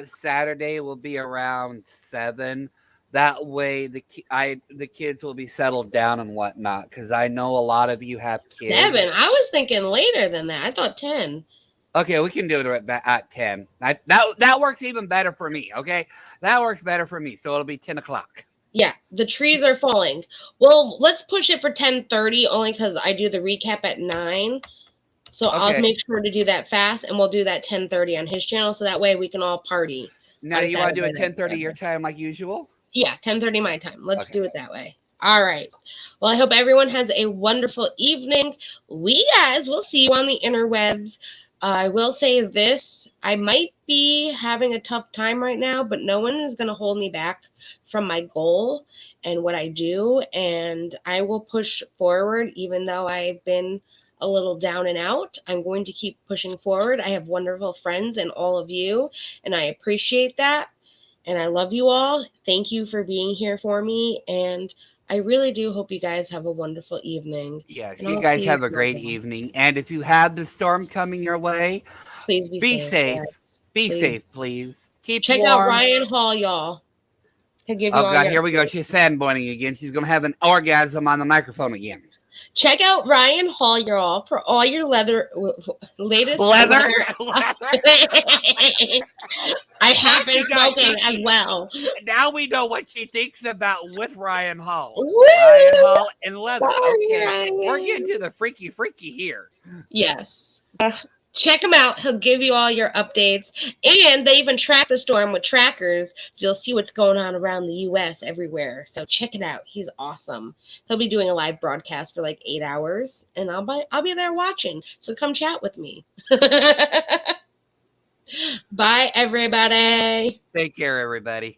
Saturday will be around 7. That way the kids will be settled down and whatnot. Because I know a lot of you have kids. 7? I was thinking later than that. I thought 10. Okay, we can do it at 10. That works even better for me, okay? That works better for me, so it'll be 10 o'clock. Yeah, the trees are falling. Well, let's push it for 10:30 only because I do the recap at 9. So okay. I'll make sure to do that fast, and we'll do that 10:30 on his channel, so that way we can all party. Now, you want to do it 10:30 your time like usual? Yeah, 10:30 my time. Let's do it that way. All right. Well, I hope everyone has a wonderful evening. We guys will see you on the interwebs. I will say this, I might be having a tough time right now, but no one is going to hold me back from my goal and what I do. And I will push forward, even though I've been a little down and out. I'm going to keep pushing forward. I have wonderful friends and all of you, and I appreciate that. And I love you all. Thank you for being here for me. And I really do hope you guys have a wonderful evening. Yes, you guys have a great evening. And if you have the storm coming your way, please be safe. Be safe, please. Check out Ryan Hall, y'all. He'll give you oh, God, here we go. She's fanboying again. She's going to have an orgasm on the microphone again. Check out Ryan Hall, y'all, for all your latest leather. I have been smoking as well. Now we know what she thinks about with Ryan Hall. Woo! Ryan Hall and leather. Sorry, okay, Ryan. We're getting to the freaky here. Yes. Check him out. He'll give you all your updates. And they even track the storm with trackers. So you'll see what's going on around the U.S. everywhere. So check it out. He's awesome. He'll be doing a live broadcast for like 8 hours. And I'll be there watching. So come chat with me. Bye, everybody. Take care, everybody.